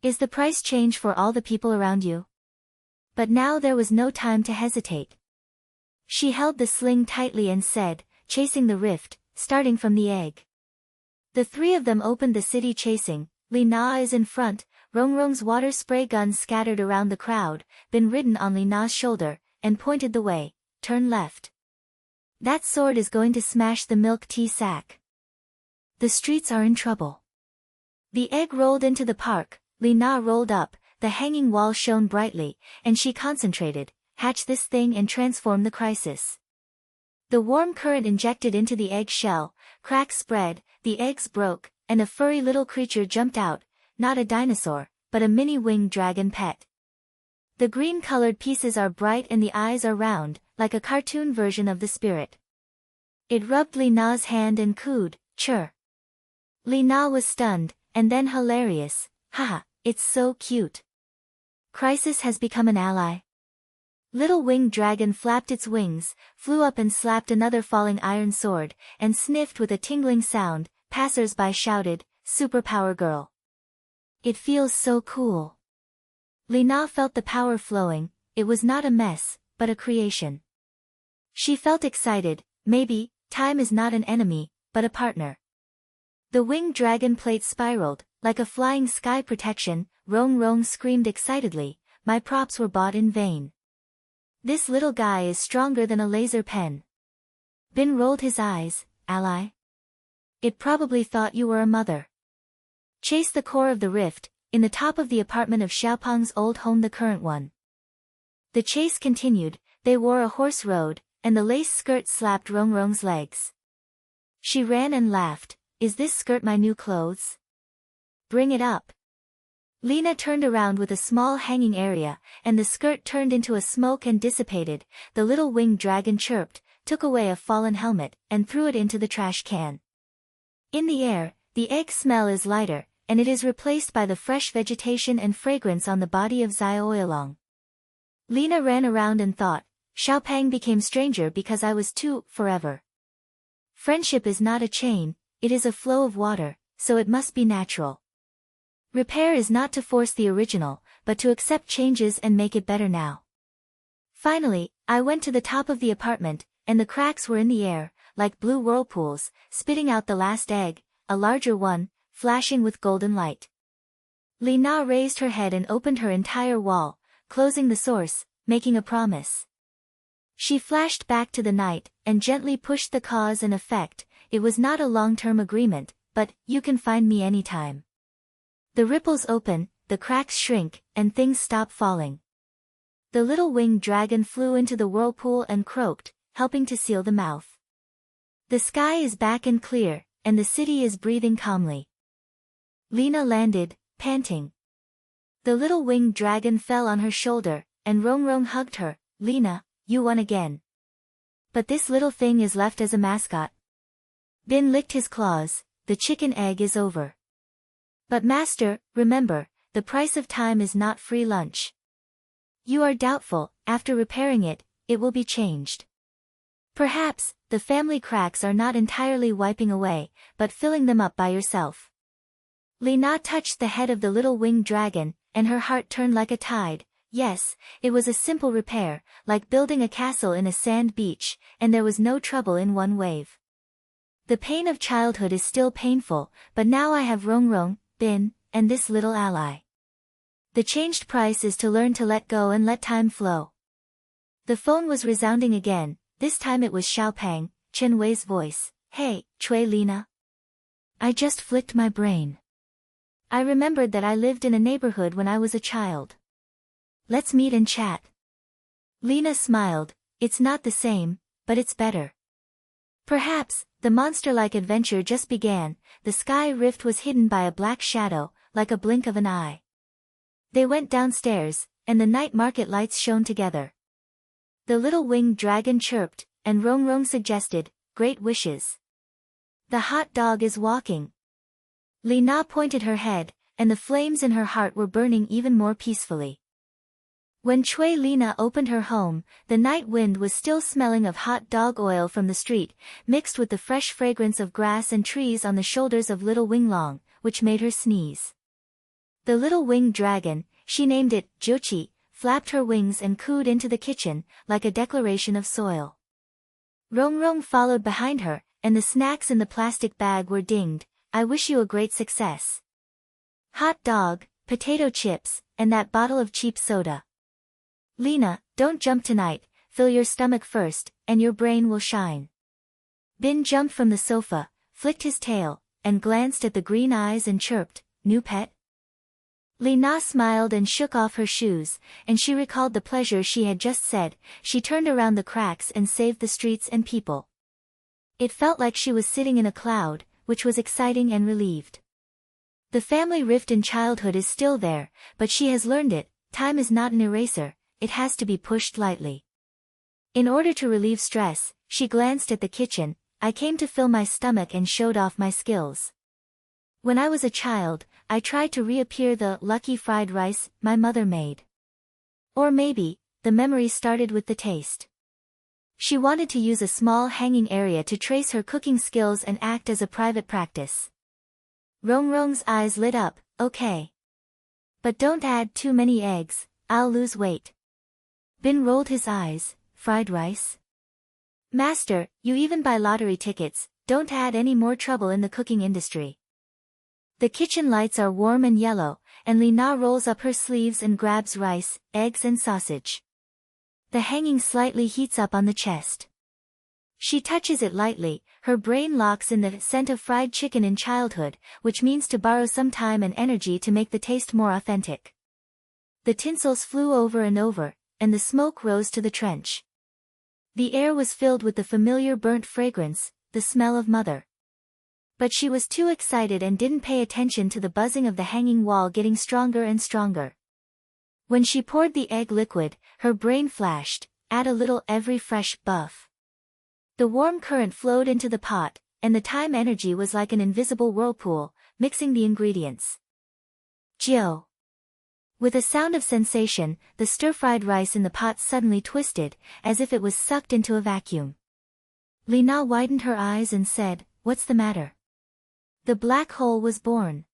Is the price change for all the people around you? But now there was no time to hesitate. She held the sling tightly and said, chasing the rift, starting from the egg. The three of them opened the city chasing. Lina is in front, Rong's water spray gun scattered around the crowd, been ridden on Lina's shoulder, and pointed the way. Turn left. That sword is going to smash the milk tea sack. The streets are in trouble. The egg rolled into the park. Lina rolled up, the hanging wall shone brightly, and she concentrated. Hatch this thing and transform the crisis. The warm current injected into the egg shell, cracks spread, the eggs broke, and a furry little creature jumped out, not a dinosaur, but a mini winged dragon pet. The green-colored pieces are bright and the eyes are round, like a cartoon version of the spirit. It rubbed Lina's hand and cooed, chur. Lina was stunned, and then hilarious. Haha, it's so cute. Crisis has become an ally. Little winged dragon flapped its wings, flew up and slapped another falling iron sword, and sniffed with a tingling sound. Passers-by shouted, Superpower girl. It feels so cool. Lina felt the power flowing. It was not a mess, but a creation. She felt excited. Maybe, time is not an enemy, but a partner. The winged dragon plate spiraled, like a flying sky protection. Rong screamed excitedly. My props were bought in vain. This little guy is stronger than a laser pen. Bin rolled his eyes. Ally? It probably thought you were a mother. Chase the core of the rift, in the top of the apartment of Xiaopang's old home, the current one. The chase continued. They wore a horse road, and the lace skirt slapped Rong's legs. She ran and laughed. Is this skirt my new clothes? Bring it up. Lina turned around with a small hanging area, and the skirt turned into a smoke and dissipated. The little winged dragon chirped, took away a fallen helmet, and threw it into the trash can. In the air, the egg smell is lighter, and it is replaced by the fresh vegetation and fragrance on the body of Zai Oilong. Lina ran around and thought, Xiaopang became stranger because I was too, forever. Friendship is not a chain, it is a flow of water, so it must be natural. Repair is not to force the original, but to accept changes and make it better now. Finally, I went to the top of the apartment, and the cracks were in the air, like blue whirlpools, spitting out the last egg, a larger one, flashing with golden light. Lina raised her head and opened her entire wall, closing the source, making a promise. She flashed back to the night, and gently pushed the cause and effect. It was not a long-term agreement, but, you can find me anytime. The ripples open, the cracks shrink, and things stop falling. The little winged dragon flew into the whirlpool and croaked, helping to seal the mouth. The sky is back and clear, and the city is breathing calmly. Lina landed, panting. The little winged dragon fell on her shoulder, and Rongrong hugged her. Lina, you won again. But this little thing is left as a mascot. Bin licked his claws. The chicken egg is over. But master, remember, the price of time is not free lunch. You are doubtful, after repairing it, it will be changed. Perhaps, the family cracks are not entirely wiping away, but filling them up by yourself. Lina touched the head of the little winged dragon, and her heart turned like a tide. Yes, it was a simple repair, like building a castle in a sand beach, and there was no trouble in one wave. The pain of childhood is still painful, but now I have Rongrong, Bin, and this little ally. The changed price is to learn to let go and let time flow. The phone was resounding again. This time it was Xiaopang, Chen Wei's voice. Hey, Choi Lina. I just flicked my brain. I remembered that I lived in a neighborhood when I was a child. Let's meet and chat. Lina smiled. It's not the same, but it's better. Perhaps, the monster-like adventure just began. The sky rift was hidden by a black shadow, like a blink of an eye. They went downstairs, and the night market lights shone together. The little winged dragon chirped, and Rongrong suggested, great wishes. The hot dog is walking. Lina pointed her head, and the flames in her heart were burning even more peacefully. When Choi Lina opened her home, the night wind was still smelling of hot dog oil from the street, mixed with the fresh fragrance of grass and trees on the shoulders of little Winglong, which made her sneeze. The little winged dragon, she named it Jochi, flapped her wings and cooed into the kitchen, like a declaration of soil. Rongrong followed behind her, and the snacks in the plastic bag were dinged. I wish you a great success. Hot dog, potato chips, and that bottle of cheap soda. Lina, don't jump tonight, fill your stomach first, and your brain will shine. Bin jumped from the sofa, flicked his tail, and glanced at the green eyes and chirped, new pet? Lina smiled and shook off her shoes, and she recalled the pleasure she had just said. She turned around the cracks and saved the streets and people. It felt like she was sitting in a cloud, which was exciting and relieved. The family rift in childhood is still there, but she has learned it. Time is not an eraser. It has to be pushed lightly. In order to relieve stress, she glanced at the kitchen. I came to fill my stomach and showed off my skills. When I was a child, I tried to reappear the lucky fried rice my mother made. Or maybe, the memory started with the taste. She wanted to use a small hanging area to trace her cooking skills and act as a private practice. Rongrong's eyes lit up. Okay. But don't add too many eggs, I'll lose weight. Bin rolled his eyes. Fried rice? Master, you even buy lottery tickets, don't add any more trouble in the cooking industry. The kitchen lights are warm and yellow, and Lina rolls up her sleeves and grabs rice, eggs and sausage. The hanging slightly heats up on the chest. She touches it lightly, her brain locks in the scent of fried chicken in childhood, which means to borrow some time and energy to make the taste more authentic. The tinsels flew over and over, and the smoke rose to the trench. The air was filled with the familiar burnt fragrance, the smell of mother. But she was too excited and didn't pay attention to the buzzing of the hanging wall getting stronger and stronger. When she poured the egg liquid, her brain flashed, add a little every fresh buff. The warm current flowed into the pot, and the time energy was like an invisible whirlpool, mixing the ingredients. Jio. With a sound of sensation, the stir-fried rice in the pot suddenly twisted, as if it was sucked into a vacuum. Lina widened her eyes and said, "What's the matter?" The black hole was born.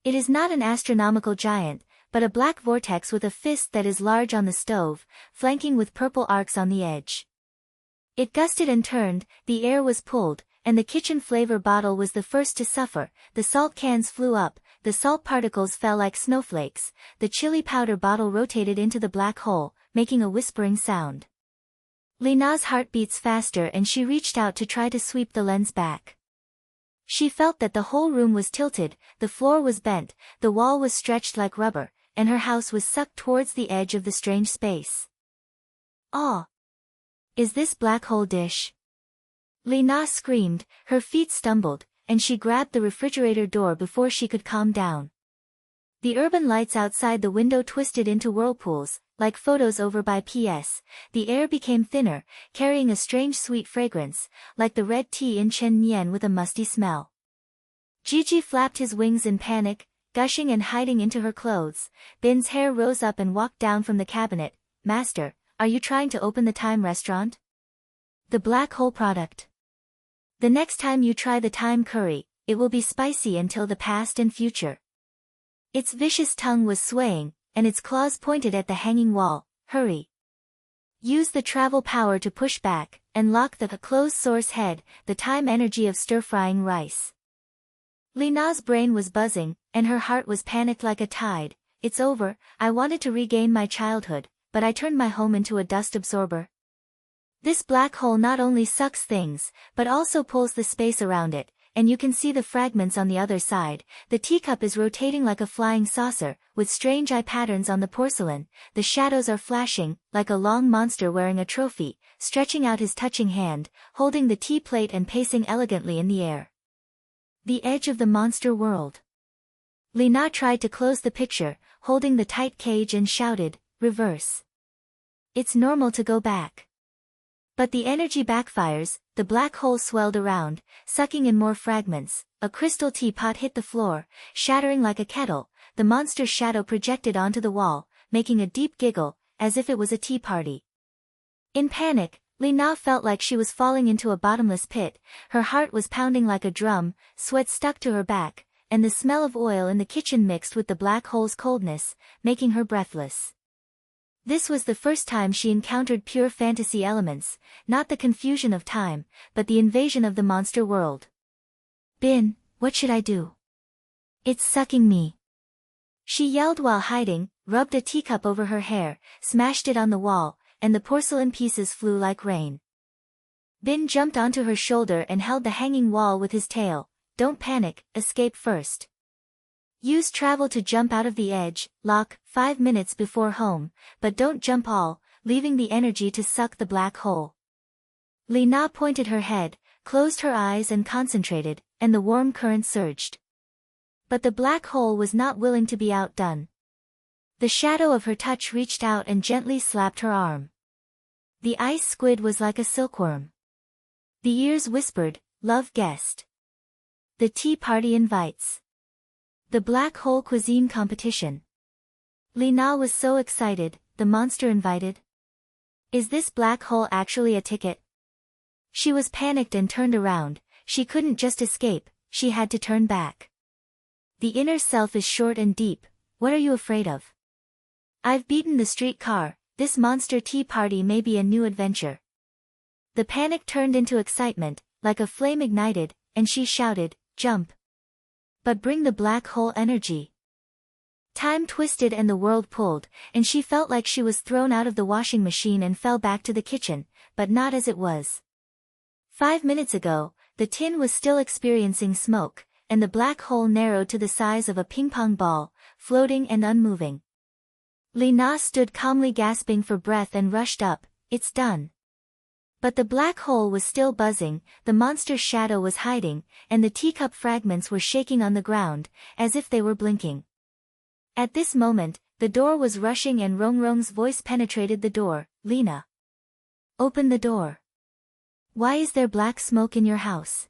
It is not an astronomical giant, but a black vortex with a fist that is large on the stove, flanking with purple arcs on the edge. It gusted and turned, the air was pulled, and the kitchen flavor bottle was the first to suffer. The salt cans flew up, the salt particles fell like snowflakes, the chili powder bottle rotated into the black hole, making a whispering sound. Lina's heart beats faster and she reached out to try to sweep the lens back. She felt that the whole room was tilted, the floor was bent, the wall was stretched like rubber, and her house was sucked towards the edge of the strange space. "Ah! Is this black hole dish?" Lina screamed, her feet stumbled, and she grabbed the refrigerator door before she could calm down. The urban lights outside the window twisted into whirlpools, like photos over by PS. The air became thinner, carrying a strange sweet fragrance, like the red tea in Chen Nian with a musty smell. Gigi flapped his wings in panic, gushing and hiding into her clothes. Bin's hair rose up and walked down from the cabinet. "Master, are you trying to open the Time restaurant? The black hole product. The next time you try the Time curry, it will be spicy until the past and future." Its vicious tongue was swaying, and its claws pointed at the hanging wall. "Hurry. Use the travel power to push back, and lock the closed source head, the time energy of stir-frying rice." Lina's brain was buzzing, and her heart was panicked like a tide. "It's over, I wanted to regain my childhood, but I turned my home into a dust absorber. This black hole not only sucks things, but also pulls the space around it, and you can see the fragments on the other side. The teacup is rotating like a flying saucer, with strange eye patterns on the porcelain. The shadows are flashing, like a long monster wearing a trophy, stretching out his touching hand, holding the tea plate and pacing elegantly in the air. The edge of the monster world. Lina tried to close the picture, holding the tight cage, and shouted, "Reverse. It's normal to go back." But the energy backfires. The black hole swelled around, sucking in more fragments. A crystal teapot hit the floor, shattering like a kettle. The monster's shadow projected onto the wall, making a deep giggle, as if it was a tea party. In panic, Lina felt like she was falling into a bottomless pit. Her heart was pounding like a drum, sweat stuck to her back, and the smell of oil in the kitchen mixed with the black hole's coldness, making her breathless. This was the first time she encountered pure fantasy elements, not the confusion of time, but the invasion of the monster world. "Bin, what should I do? It's sucking me." She yelled while hiding, rubbed a teacup over her hair, smashed it on the wall, and the porcelain pieces flew like rain. Bin jumped onto her shoulder and held the hanging wall with his tail. "Don't panic, escape first. Use travel to jump out of the edge, lock, 5 minutes before home, but don't jump all, leaving the energy to suck the black hole." Lina pointed her head, closed her eyes and concentrated, and the warm current surged. But the black hole was not willing to be outdone. The shadow of her touch reached out and gently slapped her arm. The ice squid was like a silkworm. The ears whispered, "Love guest. The tea party invites. The black hole cuisine competition." Lina was so excited. The monster invited? Is this black hole actually a ticket? She was panicked and turned around. She couldn't just escape, she had to turn back. The inner self is short and deep. What are you afraid of? I've beaten the streetcar. This monster tea party may be a new adventure. The panic turned into excitement, like a flame ignited, and she shouted, "Jump! But bring the black hole energy." Time twisted and the world pulled, and she felt like she was thrown out of the washing machine and fell back to the kitchen, but not as it was. 5 minutes ago, the tin was still experiencing smoke, and the black hole narrowed to the size of a ping-pong ball, floating and unmoving. Lina stood calmly gasping for breath and rushed up. "It's done." But the black hole was still buzzing, the monster's shadow was hiding, and the teacup fragments were shaking on the ground, as if they were blinking. At this moment, the door was rushing and Rongrong's voice penetrated the door. "Lina. Open the door. Why is there black smoke in your house?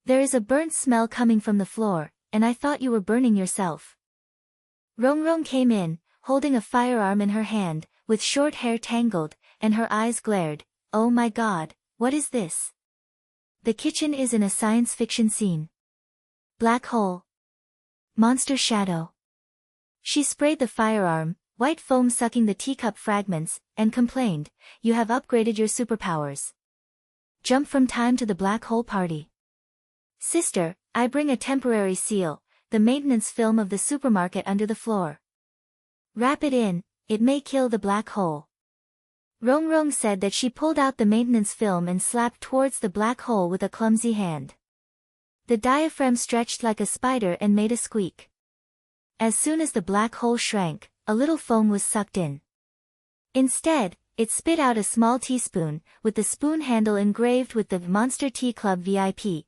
There is a burnt smell coming from the floor, and I thought you were burning yourself." Rongrong came in, holding a firearm in her hand, with short hair tangled, and her eyes glared. "Oh my God, what is this? The kitchen is in a science fiction scene. Black hole. Monster shadow." She sprayed the firearm, white foam sucking the teacup fragments, and complained, "You have upgraded your superpowers. Jump from time to the black hole party. Sister, I bring a temporary seal, the maintenance film of the supermarket under the floor. Wrap it in, it may kill the black hole." Rong Rong said that she pulled out the maintenance film and slapped towards the black hole with a clumsy hand. The diaphragm stretched like a spider and made a squeak. As soon as the black hole shrank, a little foam was sucked in. Instead, it spit out a small teaspoon, with the spoon handle engraved with the Monster Tea Club VIP.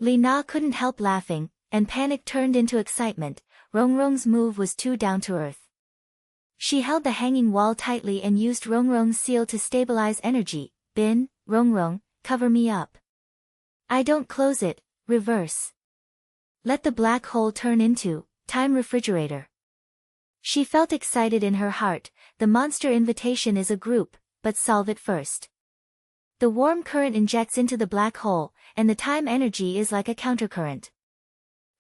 Lina couldn't help laughing, and panic turned into excitement. Rong Rong's move was too down to earth. She held the hanging wall tightly and used Rong Rong's seal to stabilize energy. Bin, Rong Rong, cover me up. I don't close it, reverse. Let the black hole turn into time refrigerator. She felt excited in her heart. The monster invitation is a group, but solve it first. The warm current injects into the black hole, and the time energy is like a countercurrent.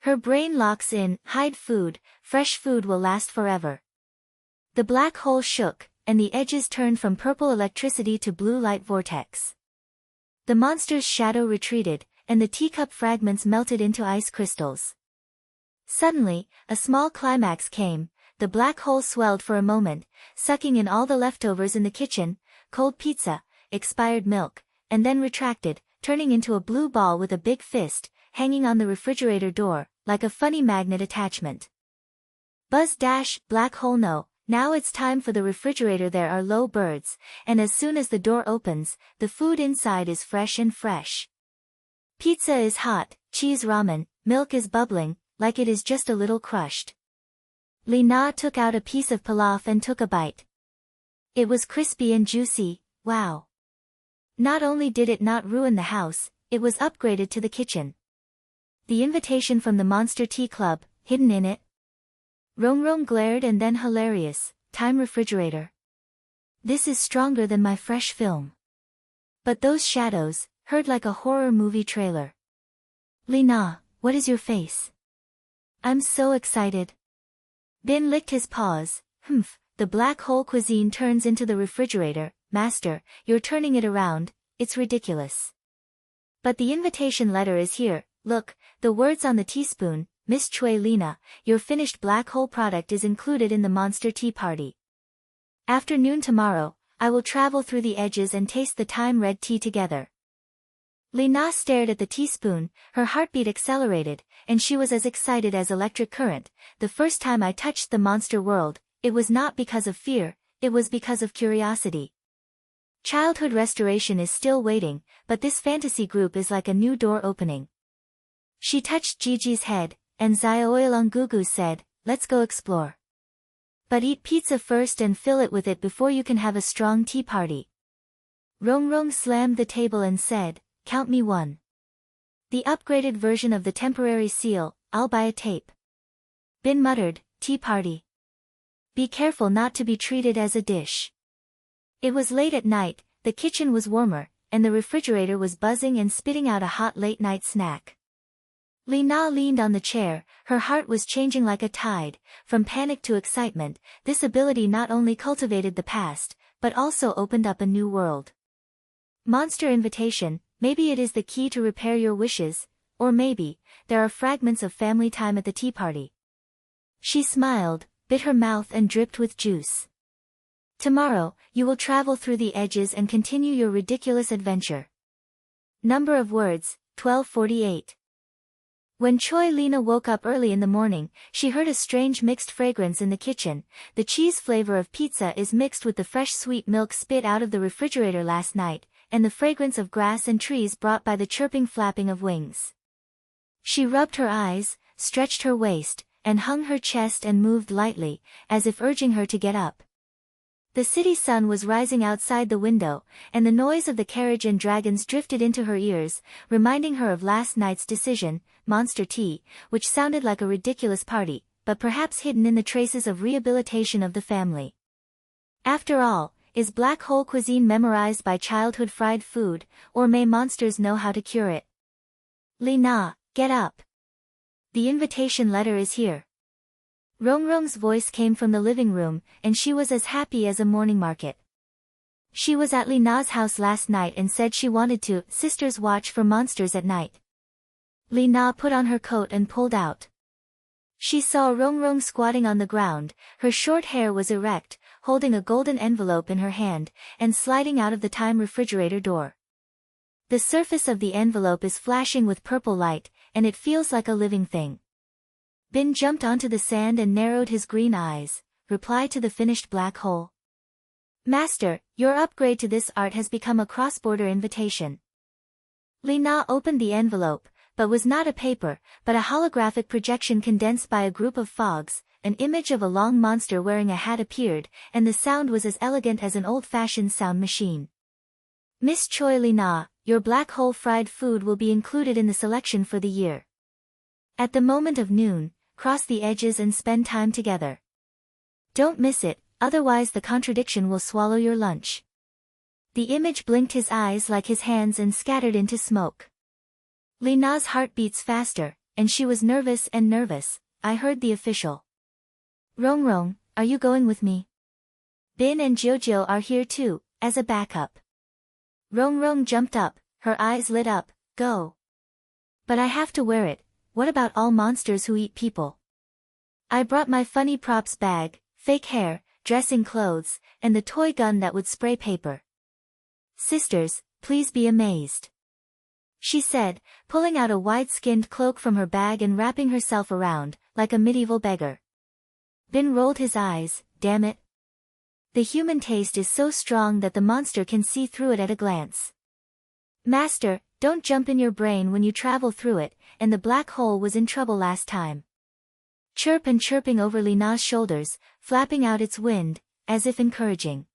Her brain locks in, hide food, fresh food will last forever. The black hole shook, and the edges turned from purple electricity to blue light vortex. The monster's shadow retreated, and the teacup fragments melted into ice crystals. Suddenly, a small climax came. The black hole swelled for a moment, sucking in all the leftovers in the kitchen, cold pizza, expired milk, and then retracted, turning into a blue ball with a big fist, hanging on the refrigerator door, like a funny magnet attachment. Buzz dash, black hole no, now it's time for the refrigerator. There are low birds, and as soon as the door opens, the food inside is fresh and fresh. Pizza is hot, cheese ramen, milk is bubbling, like it is just a little crushed. Lina took out a piece of pilaf and took a bite. It was crispy and juicy, wow. Not only did it not ruin the house, it was upgraded to the kitchen. The invitation from the Monster Tea Club, hidden in it. Rong Rong glared and then hilarious, time refrigerator. This is stronger than my fresh film. But those shadows, heard like a horror movie trailer. Lina, what is your face? I'm so excited. Bin licked his paws. Humph, the black hole cuisine turns into the refrigerator. Master, you're turning it around, it's ridiculous. But the invitation letter is here, look, the words on the teaspoon, Miss Choi Lina, your finished black hole product is included in the Monster Tea Party. Afternoon tomorrow, I will travel through the edges and taste the time red tea together. Lina stared at the teaspoon, her heartbeat accelerated, and she was as excited as electric current. The first time I touched the monster world, it was not because of fear, it was because of curiosity. Childhood restoration is still waiting, but this fantasy group is like a new door opening. She touched Gigi's head, and Xiaoilonggugu said, let's go explore. But eat pizza first and fill it with it before you can have a strong tea party. Rong Rong slammed the table and said, count me one. The upgraded version of the temporary seal, I'll buy a tape. Bin muttered, tea party. Be careful not to be treated as a dish. It was late at night, the kitchen was warmer, and the refrigerator was buzzing and spitting out a hot late-night snack. Lina leaned on the chair, her heart was changing like a tide, from panic to excitement. This ability not only cultivated the past, but also opened up a new world. Monster invitation, maybe it is the key to repair your wishes, or maybe, there are fragments of family time at the tea party. She smiled, bit her mouth and dripped with juice. Tomorrow, you will travel through the edges and continue your ridiculous adventure. Number of words, 1248. When Choi Lina woke up early in the morning, she heard a strange mixed fragrance in the kitchen. The cheese flavor of pizza is mixed with the fresh sweet milk spit out of the refrigerator last night, and the fragrance of grass and trees brought by the chirping flapping of wings. She rubbed her eyes, stretched her waist, and hung her chest and moved lightly, as if urging her to get up. The city sun was rising outside the window, and the noise of the carriage and dragons drifted into her ears, reminding her of last night's decision, Monster Tea, which sounded like a ridiculous party, but perhaps hidden in the traces of rehabilitation of the family. After all, is black hole cuisine memorized by childhood fried food, or may monsters know how to cure it? Lina, get up. The invitation letter is here. Rong Rong's voice came from the living room, and she was as happy as a morning market. She was at Lina's house last night and said she wanted to, sisters watch for monsters at night. Lina put on her coat and pulled out. She saw Rong Rong squatting on the ground, her short hair was erect, holding a golden envelope in her hand, and sliding out of the time refrigerator door. The surface of the envelope is flashing with purple light, and it feels like a living thing. Bin jumped onto the sand and narrowed his green eyes. Reply to the finished black hole. Master, your upgrade to this art has become a cross-border invitation. Lina opened the envelope, but was not a paper, but a holographic projection condensed by a group of fogs. An image of a long monster wearing a hat appeared, and the sound was as elegant as an old-fashioned sound machine. Miss Choi Lina, your black hole fried food will be included in the selection for the year. At the moment of noon, cross the edges and spend time together. Don't miss it, otherwise the contradiction will swallow your lunch. The image blinked his eyes like his hands and scattered into smoke. Lina's heart beats faster, and she was nervous. I heard the official. Rong, are you going with me? Bin and Jojo are here too, as a backup. Rong jumped up, her eyes lit up. Go. But I have to wear it. What about all monsters who eat people? I brought my funny props bag, fake hair, dressing clothes, and the toy gun that would spray paper. Sisters, please be amazed. She said, pulling out a wide-skinned cloak from her bag and wrapping herself around, like a medieval beggar. Bin rolled his eyes. Damn it. The human taste is so strong that the monster can see through it at a glance. Master, don't jump in your brain when you travel through it, and the black hole was in trouble last time. Chirp and chirping over Lina's shoulders, flapping out its wind, as if encouraging.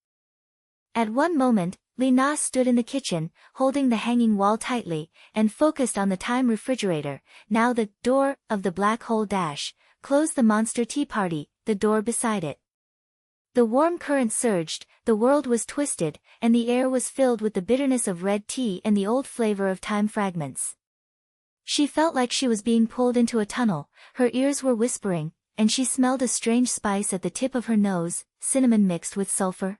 At one moment, Lina stood in the kitchen, holding the hanging wall tightly, and focused on the time refrigerator. Now the door of the black hole closed the monster tea party, the door beside it. The warm current surged, the world was twisted, and the air was filled with the bitterness of red tea and the old flavor of time fragments. She felt like she was being pulled into a tunnel, her ears were whispering, and she smelled a strange spice at the tip of her nose, cinnamon mixed with sulfur.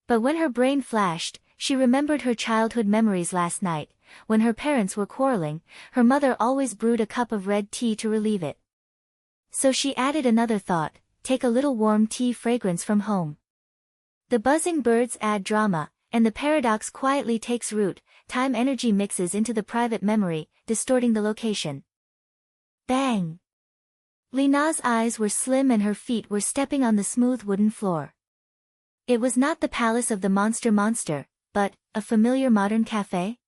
But when her brain flashed, she remembered her childhood memories last night. When her parents were quarreling, her mother always brewed a cup of red tea to relieve it. So she added another thought, take a little warm tea fragrance from home. The buzzing birds add drama, and the paradox quietly takes root. Time energy mixes into the private memory, distorting the location. Bang! Lina's eyes were slim and her feet were stepping on the smooth wooden floor. It was not the palace of the monster, but a familiar modern cafe.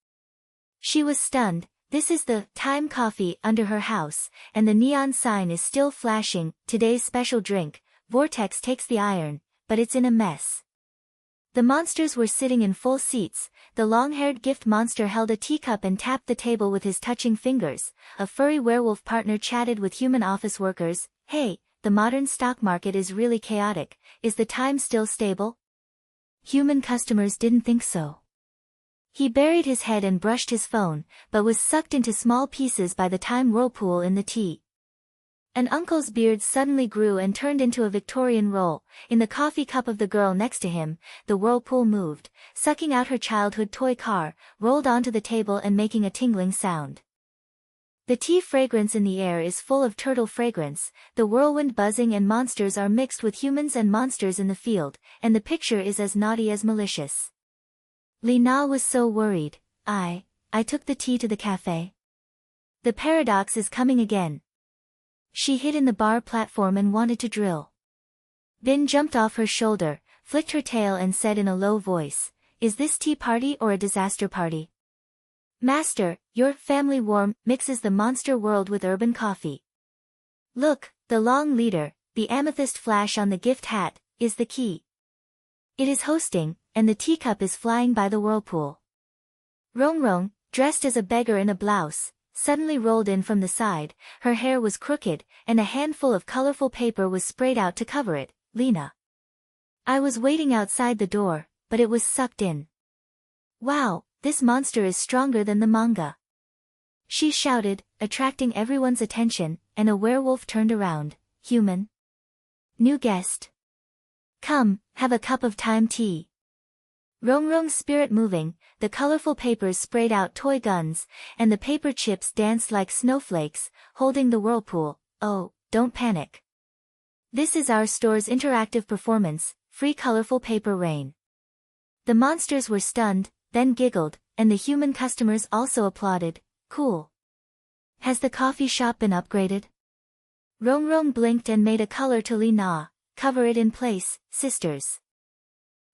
She was stunned. This is the Time Coffee under her house, and the neon sign is still flashing. Today's special drink, Vortex takes the iron, but it's in a mess. The monsters were sitting in full seats. The long-haired gift monster held a teacup and tapped the table with his touching fingers. A furry werewolf partner chatted with human office workers. Hey, the modern stock market is really chaotic. Is the time still stable? Human customers didn't think so. He buried his head and brushed his phone, but was sucked into small pieces by the time whirlpool in the tea. An uncle's beard suddenly grew and turned into a Victorian roll. In the coffee cup of the girl next to him, the whirlpool moved, sucking out her childhood toy car, rolled onto the table and making a tingling sound. The tea fragrance in the air is full of turtle fragrance, the whirlwind buzzing and monsters are mixed with humans and monsters in the field, and the picture is as naughty as malicious. Lina was so worried. I took the tea to the cafe. The paradox is coming again. She hid in the bar platform and wanted to drill. Bin jumped off her shoulder, flicked her tail and said in a low voice, is this tea party or a disaster party? Master, your family warm mixes the monster world with urban coffee. Look, the long leader, the amethyst flash on the gift hat, is the key. It is hosting, and the teacup is flying by the whirlpool. Rong, dressed as a beggar in a blouse, suddenly rolled in from the side. Her hair was crooked, and a handful of colorful paper was sprayed out to cover it. Lina. I was waiting outside the door, but it was sucked in. Wow, this monster is stronger than the manga. She shouted, attracting everyone's attention, and a werewolf turned around. Human. New guest. Come, have a cup of time tea. Rong's spirit moving, the colorful papers sprayed out toy guns, and the paper chips danced like snowflakes, holding the whirlpool. Oh, don't panic. This is our store's interactive performance, free colorful paper rain. The monsters were stunned, then giggled, and the human customers also applauded. Cool. Has the coffee shop been upgraded? Rong Rong blinked and made a color to Lina. Cover it in place, sisters.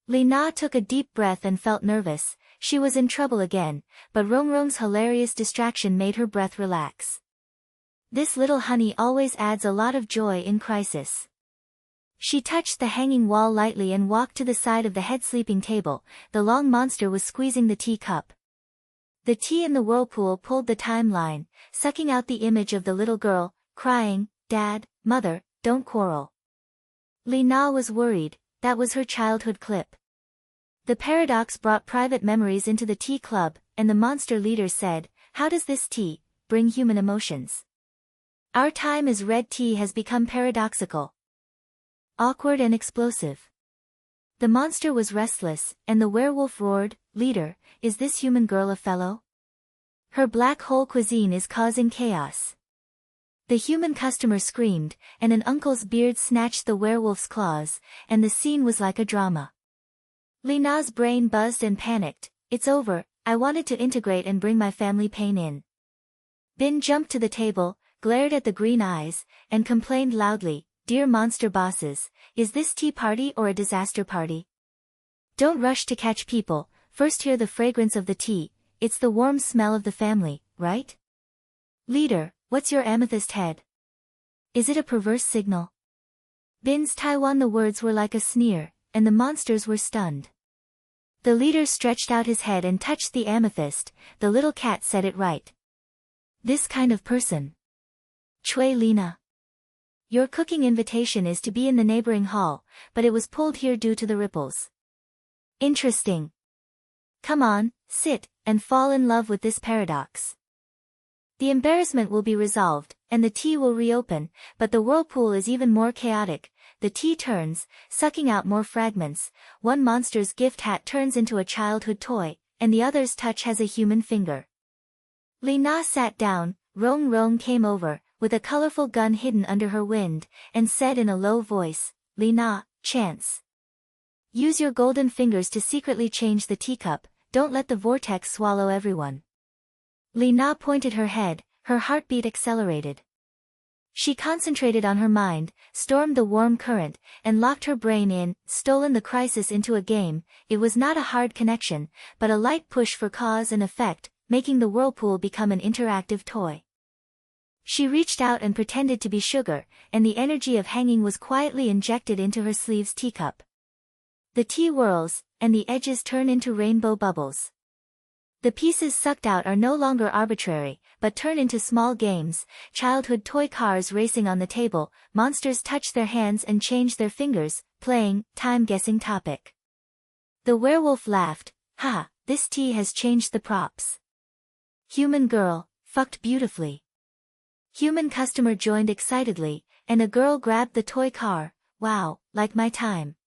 Lina took a deep breath and felt nervous. She was in trouble again, but Rong Rong's hilarious distraction made her breath relax. This little honey always adds a lot of joy in crisis. She touched the hanging wall lightly and walked to the side of the head sleeping table. The long monster was squeezing the tea cup. The tea in the whirlpool pulled the timeline, sucking out the image of the little girl, crying, "Dad, Mother, don't quarrel." Lina was worried. That was her childhood clip. The paradox brought private memories into the tea club, and the monster leader said, "How does this tea bring human emotions? Our time as red tea has become paradoxical. Awkward and explosive." The monster was restless, and the werewolf roared, "Leader, is this human girl a fellow? Her black hole cuisine is causing chaos." The human customer screamed, and an uncle's beard snatched the werewolf's claws, and the scene was like a drama. Lina's brain buzzed and panicked. "It's over, I wanted to integrate and bring my family pain in." Bin jumped to the table, glared at the green eyes, and complained loudly, "Dear monster bosses, is this tea party or a disaster party? Don't rush to catch people, first hear the fragrance of the tea, it's the warm smell of the family, right? Leader, what's your amethyst head? Is it a perverse signal?" Bin's Taiwan the words were like a sneer, and the monsters were stunned. The leader stretched out his head and touched the amethyst. The little cat said it right. "This kind of person. Choi Lina. Your cooking invitation is to be in the neighboring hall, but it was pulled here due to the ripples. Interesting. Come on, sit, and fall in love with this paradox. The embarrassment will be resolved, and the tea will reopen, but the whirlpool is even more chaotic. The tea turns, sucking out more fragments. One monster's gift hat turns into a childhood toy, and the other's touch has a human finger." Lina sat down. Rong Rong came over, with a colorful gun hidden under her wind, and said in a low voice, "Lina, chance. Use your golden fingers to secretly change the teacup, don't let the vortex swallow everyone." Lina pointed her head, her heartbeat accelerated. She concentrated on her mind, stormed the warm current, and locked her brain in, stolen the crisis into a game. It was not a hard connection, but a light push for cause and effect, making the whirlpool become an interactive toy. She reached out and pretended to be sugar, and the energy of hanging was quietly injected into her sleeve's teacup. The tea whirls, and the edges turn into rainbow bubbles. The pieces sucked out are no longer arbitrary, but turn into small games, childhood toy cars racing on the table. Monsters touch their hands and change their fingers, playing time-guessing topic. The werewolf laughed, "Ha, this tea has changed the props. Human girl, fucked beautifully." Human customer joined excitedly, and a girl grabbed the toy car. "Wow, like my time."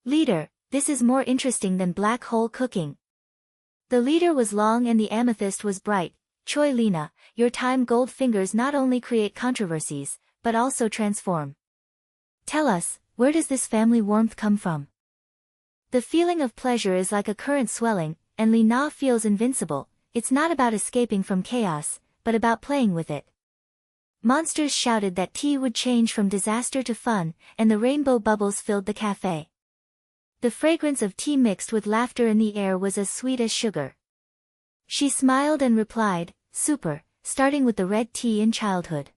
Leader, this is more interesting than black hole cooking. The leader was long and the amethyst was bright. "Choi Lina, your time gold fingers not only create controversies, but also transform. Tell us, where does this family warmth come from?" The feeling of pleasure is like a current swelling, and Lina feels invincible. It's not about escaping from chaos, but about playing with it. Monsters shouted that tea would change from disaster to fun, and the rainbow bubbles filled the cafe. The fragrance of tea mixed with laughter in the air was as sweet as sugar. She smiled and replied, "Super, starting with the red tea in childhood.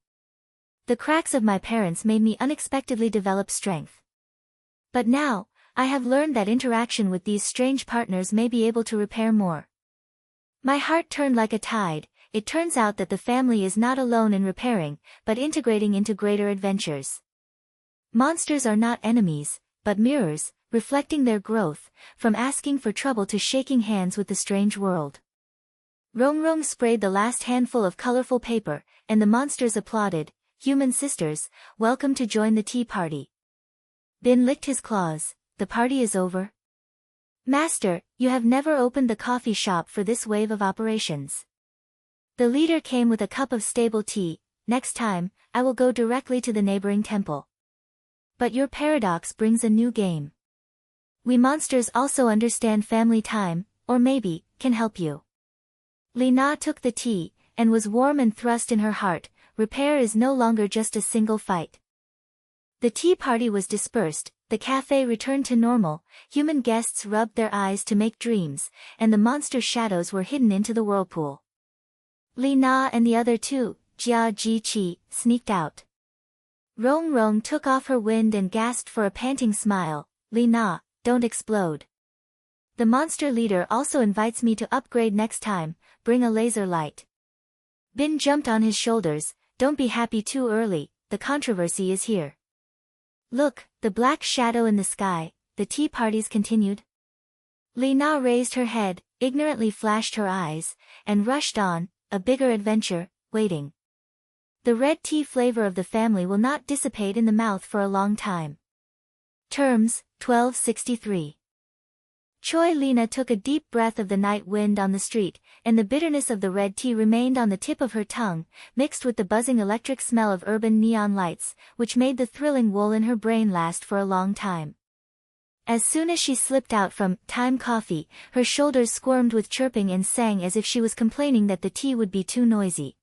The cracks of my parents made me unexpectedly develop strength. But now, I have learned that interaction with these strange partners may be able to repair more." My heart turned like a tide. It turns out that the family is not alone in repairing, but integrating into greater adventures. Monsters are not enemies, but mirrors, reflecting their growth, from asking for trouble to shaking hands with the strange world. Rong Rong sprayed the last handful of colorful paper, and the monsters applauded. "Human sisters, welcome to join the tea party." Bin licked his claws. "The party is over?" "Master, you have never opened the coffee shop for this wave of operations." The leader came with a cup of stable tea. "Next time, I will go directly to the neighboring temple." "But your paradox brings a new game. We monsters also understand family time, or maybe, can help you. Lina took the tea, and was warm and thrust in her heart. Repair is no longer just a single fight. The tea party was dispersed, the cafe returned to normal, human guests rubbed their eyes to make dreams, and the monster shadows were hidden into the whirlpool. Lina and the other two, Jia Ji-chi, sneaked out. Rong Rong took off her wind and gasped for a panting smile. Lina, don't explode. The monster leader also invites me to upgrade next time, bring a laser light. Bin jumped on his shoulders. Don't be happy too early, the controversy is here. Look, the black shadow in the sky, the tea parties continued. Lina raised her head, ignorantly flashed her eyes, and rushed on, a bigger adventure, waiting. The red tea flavor of the family will not dissipate in the mouth for a long time. Terms, 1263. Choi Lina took a deep breath of the night wind on the street, and the bitterness of the red tea remained on the tip of her tongue, mixed with the buzzing electric smell of urban neon lights, which made the thrilling wool in her brain last for a long time. As soon as she slipped out from Time Coffee, her shoulders squirmed with chirping and sang as if she was complaining that the tea would be too noisy.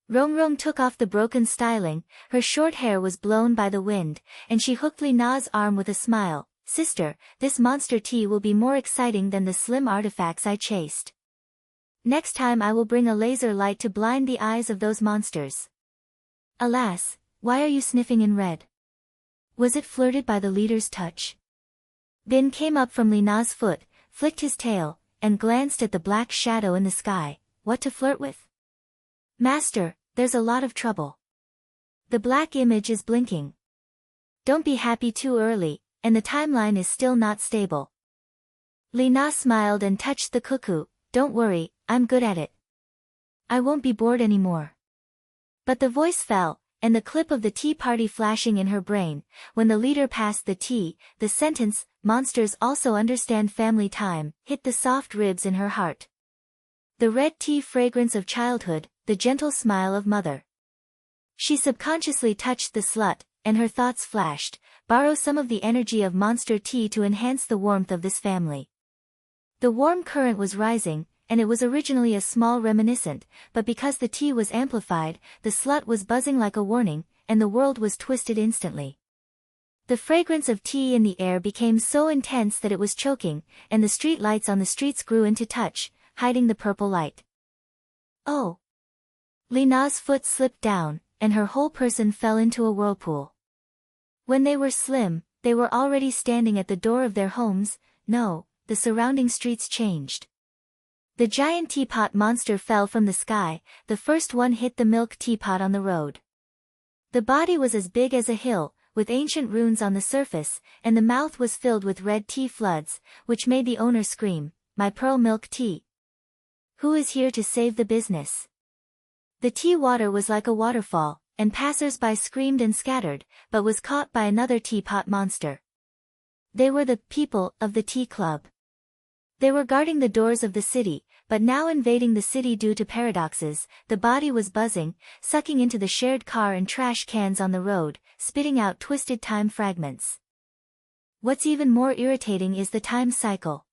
Rong Rong took off the broken styling, her short hair was blown by the wind, and she hooked Lina's arm with a smile. Sister, this monster tea will be more exciting than the slim artifacts I chased. Next time I will bring a laser light to blind the eyes of those monsters. Alas, why are you sniffing in red? Was it flirted by the leader's touch? Bin came up from Lina's foot, flicked his tail, and glanced at the black shadow in the sky. What to flirt with? Master, there's a lot of trouble. The black image is blinking. Don't be happy too early, and the timeline is still not stable. Lina smiled and touched the cuckoo. Don't worry, I'm good at it. I won't be bored anymore. But the voice fell, and the clip of the tea party flashing in her brain, when the leader passed the tea, the sentence, monsters also understand family time, hit the soft ribs in her heart. The red tea fragrance of childhood, the gentle smile of mother. She subconsciously touched the slut, and her thoughts flashed, borrow some of the energy of monster tea to enhance the warmth of this family. The warm current was rising, and it was originally a small reminiscent, but because the tea was amplified, the slut was buzzing like a warning, and the world was twisted instantly. The fragrance of tea in the air became so intense that it was choking, and the street lights on the streets grew into touch, hiding the purple light. Oh! Lina's foot slipped down, and her whole person fell into a whirlpool. When they were slim, they were already standing at the door of their homes. No, the surrounding streets changed. The giant teapot monster fell from the sky, the first one hit the milk teapot on the road. The body was as big as a hill, with ancient runes on the surface, and the mouth was filled with red tea floods, which made the owner scream, "My pearl milk tea! Who is here to save the business?" The tea water was like a waterfall, and passers-by screamed and scattered, but was caught by another teapot monster. They were the people of the tea club. They were guarding the doors of the city, but now invading the city due to paradoxes. The body was buzzing, sucking into the shared car and trash cans on the road, spitting out twisted time fragments. What's even more irritating is the time cycle.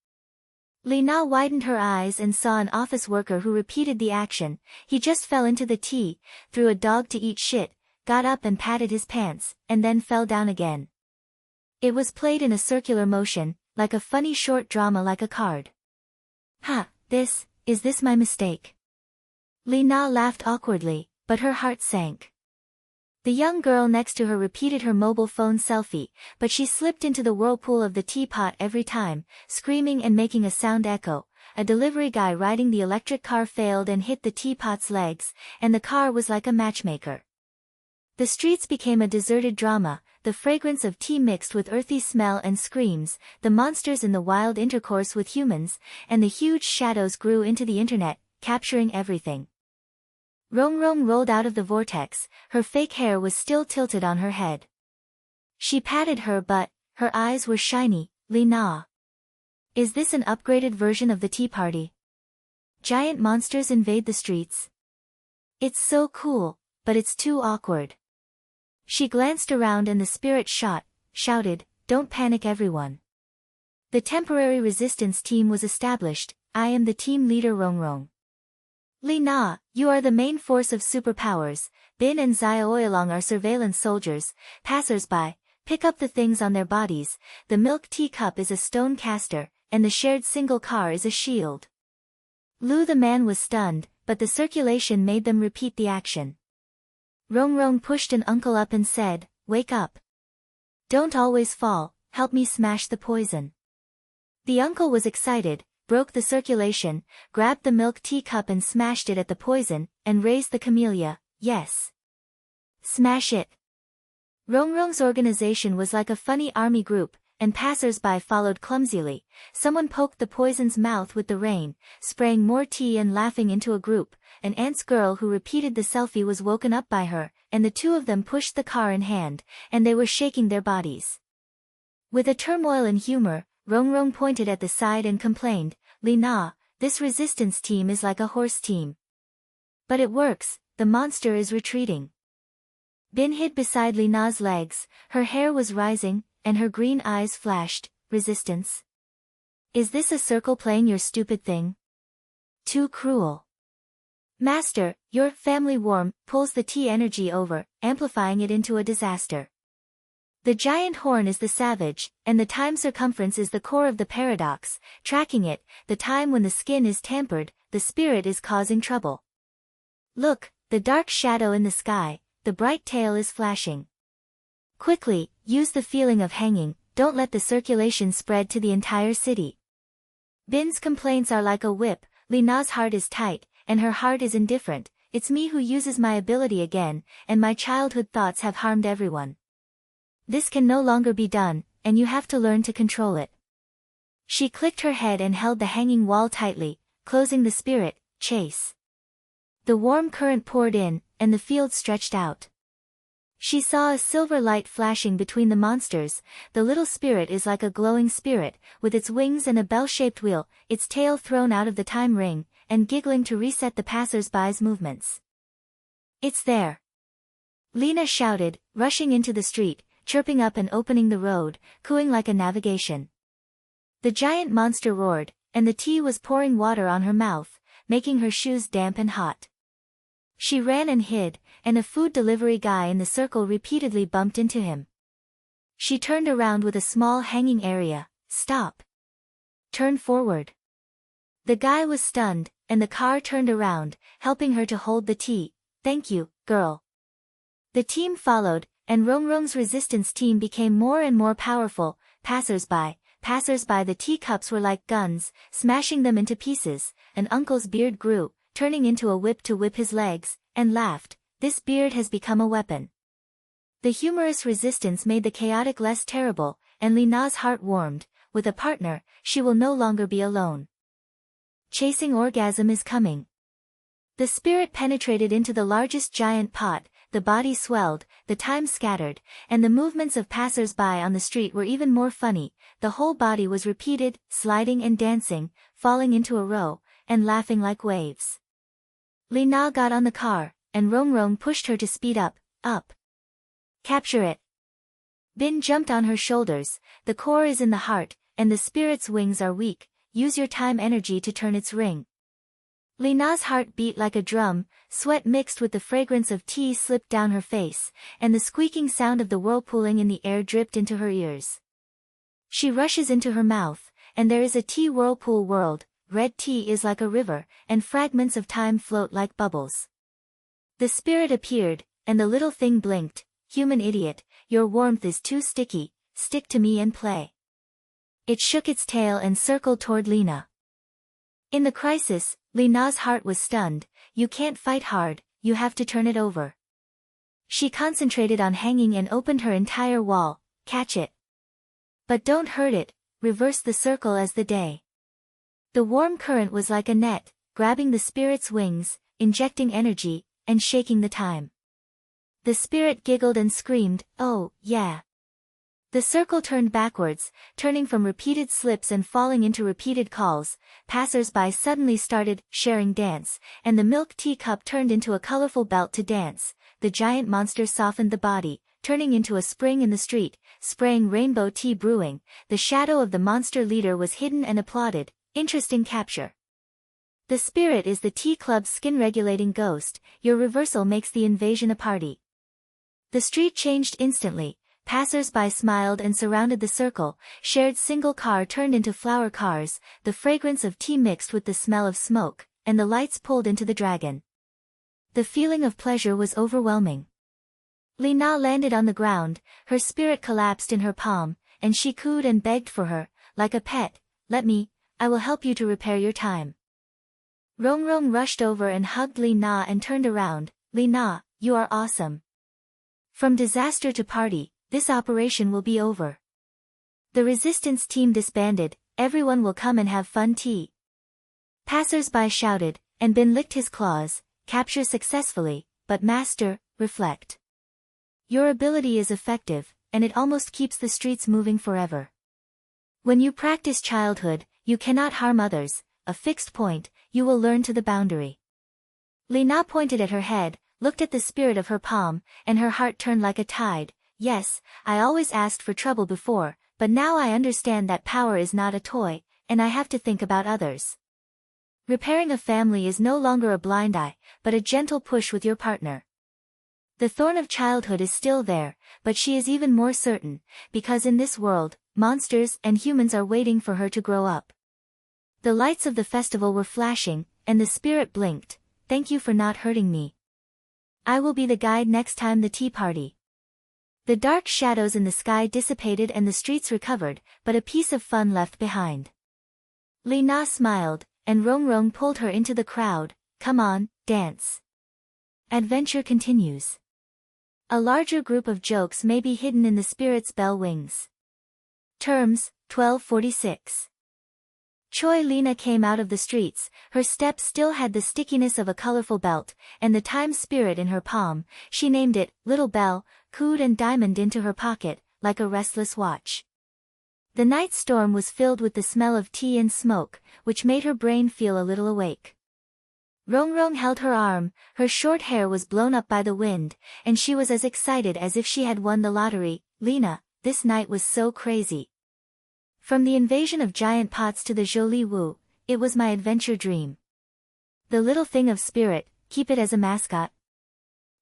Lina widened her eyes and saw an office worker who repeated the action. He just fell into the tea, threw a dog to eat shit, got up and patted his pants, and then fell down again. It was played in a circular motion, like a funny short drama like a card. Ha, is this my mistake? Lina laughed awkwardly, but her heart sank. The young girl next to her repeated her mobile phone selfie, but she slipped into the whirlpool of the teapot every time, screaming and making a sound echo. A delivery guy riding the electric car failed and hit the teapot's legs, and the car was like a matchmaker. The streets became a deserted drama, the fragrance of tea mixed with earthy smell and screams, the monsters in the wild intercourse with humans, and the huge shadows grew into the internet, capturing everything. Rong Rong rolled out of the vortex, her fake hair was still tilted on her head. She patted her but, her eyes were shiny. Lina. Is this an upgraded version of the tea party? Giant monsters invade the streets. It's so cool, but it's too awkward. She glanced around and the spirit shouted, "Don't panic everyone. The temporary resistance team was established. I am the team leader Rongrong. Lina, you are the main force of superpowers. Bin and Xiaoyalong are surveillance soldiers. Passers-by, pick up the things on their bodies. The milk tea cup is a stone caster, and the shared single car is a shield. Lu the man was stunned, but the circulation made them repeat the action. Rongrong pushed an uncle up and said, "Wake up. Don't always fall, help me smash the poison." The uncle was excited, broke the circulation, grabbed the milk tea cup and smashed it at the poison, and raised the camellia. Yes. Smash it. Rongrong's organization was like a funny army group, and passers-by followed clumsily. Someone poked the poison's mouth with the rain, spraying more tea and laughing into a group. An aunt's girl who repeated the selfie was woken up by her, and the two of them pushed the car in hand, and they were shaking their bodies. With a turmoil in humor, Rongrong pointed at the side and complained, "Lina, this resistance team is like a horse team. But it works, the monster is retreating." Bin hid beside Lina's legs, her hair was rising, and her green eyes flashed. "Resistance? Is this a circle playing your stupid thing? Too cruel." "Master, your family warm pulls the tea energy over, amplifying it into a disaster. The giant horn is the savage, and the time circumference is the core of the paradox. Tracking it, the time when the skin is tampered, the spirit is causing trouble. Look, the dark shadow in the sky, the bright tail is flashing. Quickly, use the feeling of hanging, don't let the circulation spread to the entire city." Bin's complaints are like a whip. Lina's heart is tight, and her heart is indifferent. "It's me who uses my ability again, and my childhood thoughts have harmed everyone. This can no longer be done, and you have to learn to control it." She clicked her head and held the hanging wall tightly, closing the spirit. Chase. The warm current poured in, and the field stretched out. She saw a silver light flashing between the monsters. The little spirit is like a glowing spirit, with its wings and a bell-shaped wheel, its tail thrown out of the time ring, and giggling to reset the passers-by's movements. "It's there!" Lina shouted, rushing into the street, chirping up and opening the road, cooing like a navigation. The giant monster roared, and the tea was pouring water on her mouth, making her shoes damp and hot. She ran and hid, and a food delivery guy in the circle repeatedly bumped into him. She turned around with a small hanging area. "Stop. Turn forward." The guy was stunned, and the car turned around, helping her to hold the tea. "Thank you, girl." The team followed, and Rongrong's resistance team became more and more powerful. Passers-by, the teacups were like guns, smashing them into pieces. An uncle's beard grew, turning into a whip to whip his legs, and laughed. "This beard has become a weapon." The humorous resistance made the chaotic less terrible, and Lina's heart warmed. With a partner, she will no longer be alone. Chasing orgasm is coming. The spirit penetrated into the largest giant pot, the body swelled, the time scattered, and the movements of passers-by on the street were even more funny. The whole body was repeated, sliding and dancing, falling into a row, and laughing like waves. Lina got on the car, and Rongrong pushed her to speed up. "Up. Capture it." Bin jumped on her shoulders. "The core is in the heart, and the spirit's wings are weak. Use your time energy to turn its ring." Lina's heart beat like a drum, sweat mixed with the fragrance of tea slipped down her face, and the squeaking sound of the whirlpooling in the air dripped into her ears. She rushes into her mouth, and there is a tea whirlpool world. Red tea is like a river, and fragments of time float like bubbles. The spirit appeared, and the little thing blinked. "Human idiot, your warmth is too sticky, stick to me and play." It shook its tail and circled toward Lina. In the crisis, Lina's heart was stunned. "You can't fight hard, you have to turn it over." She concentrated on hanging and opened her entire wall. "Catch it. But don't hurt it, reverse the circle as the day." The warm current was like a net, grabbing the spirit's wings, injecting energy, and shaking the time. The spirit giggled and screamed, "Oh, yeah." The circle turned backwards, turning from repeated slips and falling into repeated calls. Passers-by suddenly started sharing dance, and the milk tea cup turned into a colorful belt to dance. The giant monster softened the body, turning into a spring in the street, spraying rainbow tea brewing. The shadow of the monster leader was hidden and applauded. Interesting capture. The spirit is the tea club's skin-regulating ghost. Your reversal makes the invasion a party. The street changed instantly. Passers-by smiled and surrounded the circle. Shared single car turned into flower cars, the fragrance of tea mixed with the smell of smoke, and the lights pulled into the dragon. The feeling of pleasure was overwhelming. Lina landed on the ground, her spirit collapsed in her palm, and she cooed and begged for her, like a pet. Let me, I will help you to repair your time. Rongrong rushed over and hugged Lina and turned around. Lina, you are awesome. From disaster to party, this operation will be over. The resistance team disbanded, everyone will come and have fun tea. Passers-by shouted, and Bin licked his claws. Capture successfully, but master, reflect. Your ability is effective, and it almost keeps the streets moving forever. When you practice childhood, you cannot harm others, a fixed point, you will learn to the boundary. Lina pointed at her head, looked at the spirit of her palm, and her heart turned like a tide. Yes, I always asked for trouble before, but now I understand that power is not a toy, and I have to think about others. Repairing a family is no longer a blind eye, but a gentle push with your partner. The thorn of childhood is still there, but she is even more certain, because in this world, monsters and humans are waiting for her to grow up. The lights of the festival were flashing, and the spirit blinked. Thank you for not hurting me. I will be the guide next time the tea party. The dark shadows in the sky dissipated and the streets recovered, but a piece of fun left behind. Lina smiled, and Rongrong pulled her into the crowd. Come on, dance. Adventure continues. A larger group of jokes may be hidden in the spirit's bell wings. Terms, 1246. Choi Lina came out of the streets, her steps still had the stickiness of a colorful belt, and the time spirit in her palm. She named it, Little Bell, cooed and diamond into her pocket, like a restless watch. The night storm was filled with the smell of tea and smoke, which made her brain feel a little awake. Rongrong held her arm, her short hair was blown up by the wind, and she was as excited as if she had won the lottery. Lina, this night was so crazy. From the invasion of giant pots to the Jolie Wu, it was my adventure dream. The little thing of spirit, keep it as a mascot.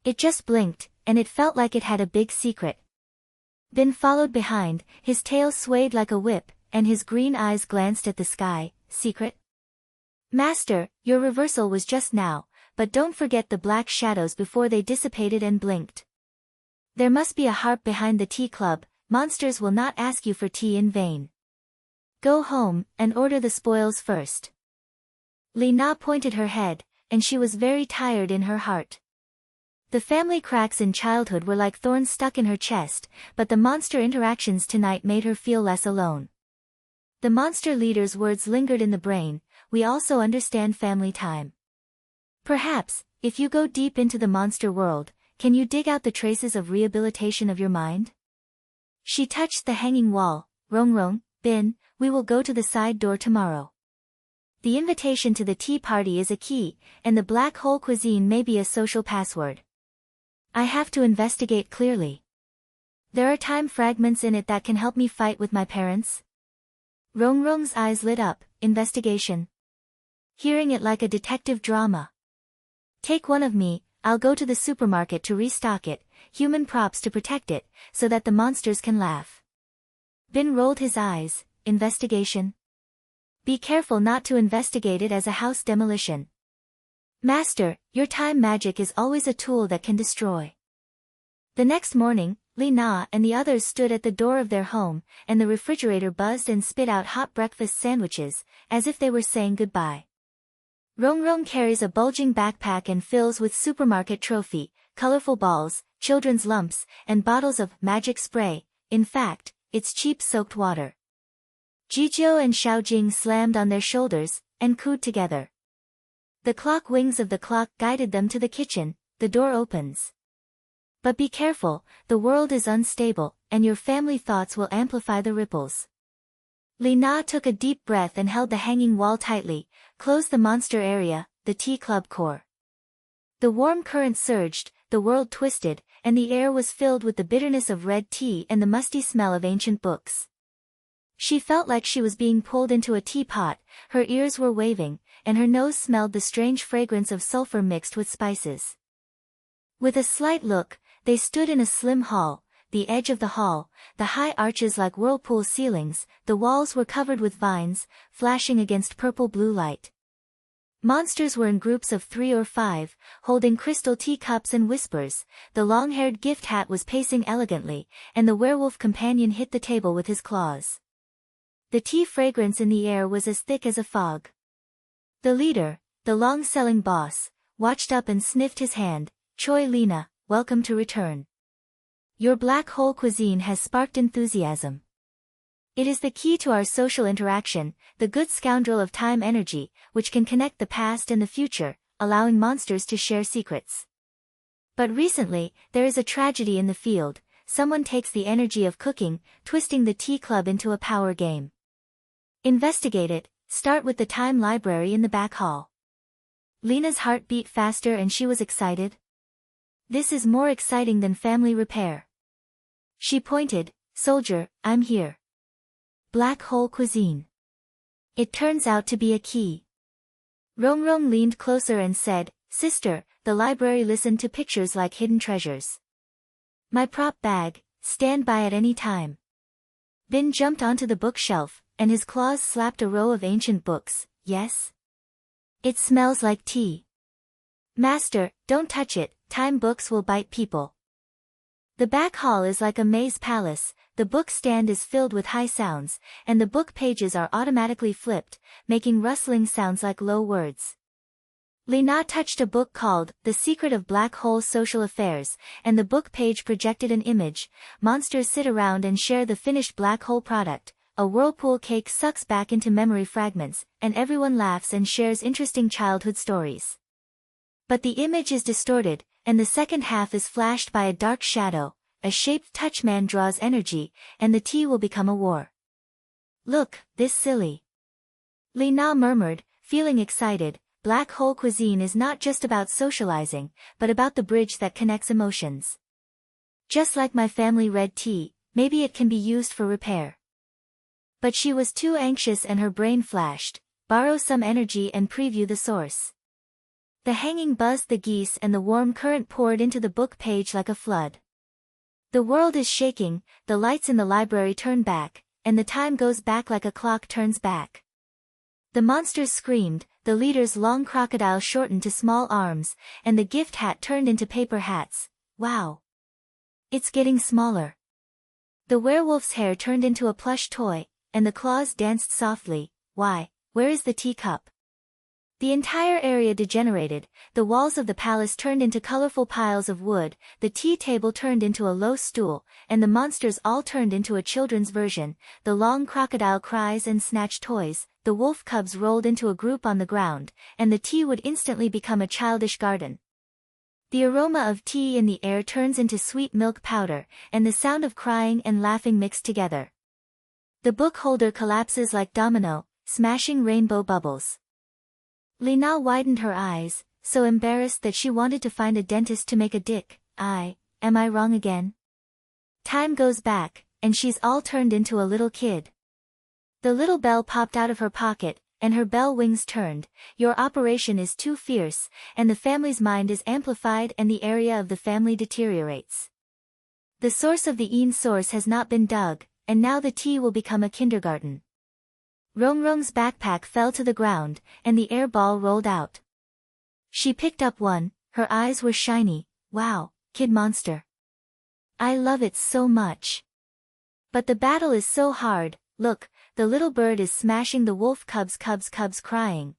It just blinked, and it felt like it had a big secret. Bin followed behind, his tail swayed like a whip, and his green eyes glanced at the sky. Secret? Master, your reversal was just now, but don't forget the black shadows before they dissipated and blinked. There must be a harp behind the tea club, monsters will not ask you for tea in vain. Go home, and order the spoils first. Lina pointed her head, and she was very tired in her heart. The family cracks in childhood were like thorns stuck in her chest, but the monster interactions tonight made her feel less alone. The monster leader's words lingered in the brain. We also understand family time. Perhaps, if you go deep into the monster world, can you dig out the traces of rehabilitation of your mind? She touched the hanging wall. Rongrong, Bin, we will go to the side door tomorrow. The invitation to the tea party is a key, and the black hole cuisine may be a social password. I have to investigate clearly. There are time fragments in it that can help me fight with my parents. Rongrong's eyes lit up. Investigation. Hearing it like a detective drama. Take one of me, I'll go to the supermarket to restock it, human props to protect it, so that the monsters can laugh. Bin rolled his eyes. Investigation. Be careful not to investigate it as a house demolition. Master, your time magic is always a tool that can destroy. The next morning, Lina and the others stood at the door of their home, and the refrigerator buzzed and spit out hot breakfast sandwiches, as if they were saying goodbye. Rongrong carries a bulging backpack and fills with supermarket trophy, colorful balls, children's lumps, and bottles of magic spray. In fact, it's cheap soaked water. Jijio and Xiaojing slammed on their shoulders, and cooed together. The clock wings of the clock guided them to the kitchen. The door opens. But be careful, the world is unstable, and your family thoughts will amplify the ripples. Lina took a deep breath and held the hanging wall tightly, closed the monster area, the tea club core. The warm current surged, the world twisted, and the air was filled with the bitterness of red tea and the musty smell of ancient books. She felt like she was being pulled into a teapot, her ears were waving, and her nose smelled the strange fragrance of sulfur mixed with spices. With a slight look, they stood in a slim hall, the edge of the hall, the high arches like whirlpool ceilings, the walls were covered with vines, flashing against purple-blue light. Monsters were in groups of 3 or 5, holding crystal teacups and whispers, the long-haired gift hat was pacing elegantly, and the werewolf companion hit the table with his claws. The tea fragrance in the air was as thick as a fog. The leader, the long-selling boss, watched up and sniffed his hand. Choi Lina, welcome to return. Your black hole cuisine has sparked enthusiasm. It is the key to our social interaction, the good scoundrel of time energy, which can connect the past and the future, allowing monsters to share secrets. But recently, there is a tragedy in the field. Someone takes the energy of cooking, twisting the tea club into a power game. Investigate it. Start with the time library in the back hall. Lena's heart beat faster and she was excited. This is more exciting than family repair. She pointed, soldier, I'm here. Black hole cuisine. It turns out to be a key. Rong leaned closer and said, sister, the library listened to pictures like hidden treasures. My prop bag, stand by at any time. Bin jumped onto the bookshelf, and his claws slapped a row of ancient books. Yes? It smells like tea. Master, don't touch it, time books will bite people. The back hall is like a maze palace, the book stand is filled with high sounds, and the book pages are automatically flipped, making rustling sounds like low words. Lina touched a book called The Secret of Black Hole Social Affairs, and the book page projected an image. Monsters sit around and share the finished black hole product. A whirlpool cake sucks back into memory fragments, and everyone laughs and shares interesting childhood stories. But the image is distorted, and the second half is flashed by a dark shadow. A shaped touchman draws energy, and the tea will become a war. Look, this silly. Lina murmured, feeling excited. Black hole cuisine is not just about socializing, but about the bridge that connects emotions. Just like my family red tea, maybe it can be used for repair. But she was too anxious and her brain flashed. Borrow some energy and preview the source. The hanging buzzed the geese and the warm current poured into the book page like a flood. The world is shaking, the lights in the library turn back, and the time goes back like a clock turns back. The monsters screamed, the leader's long crocodile shortened to small arms, and the gift hat turned into paper hats. Wow! It's getting smaller. The werewolf's hair turned into a plush toy, and the claws danced softly. Why, where is the teacup? The entire area degenerated, the walls of the palace turned into colorful piles of wood, the tea table turned into a low stool, and the monsters all turned into a children's version. The long crocodile cries and snatched toys, the wolf cubs rolled into a group on the ground, and the tea would instantly become a childish garden. The aroma of tea in the air turns into sweet milk powder, and the sound of crying and laughing mixed together. The book holder collapses like domino, smashing rainbow bubbles. Lina widened her eyes, so embarrassed that she wanted to find a dentist to make a dick. Am I wrong again? Time goes back, and she's all turned into a little kid. The little bell popped out of her pocket, and her bell wings turned. Your operation is too fierce, and the family's mind is amplified and the area of the family deteriorates. The source of the Een source has not been dug, and now the tea will become a kindergarten. Rong's backpack fell to the ground, and the air ball rolled out. She picked up one, her eyes were shiny. Wow, kid monster. I love it so much. But the battle is so hard. Look, the little bird is smashing the wolf cubs crying.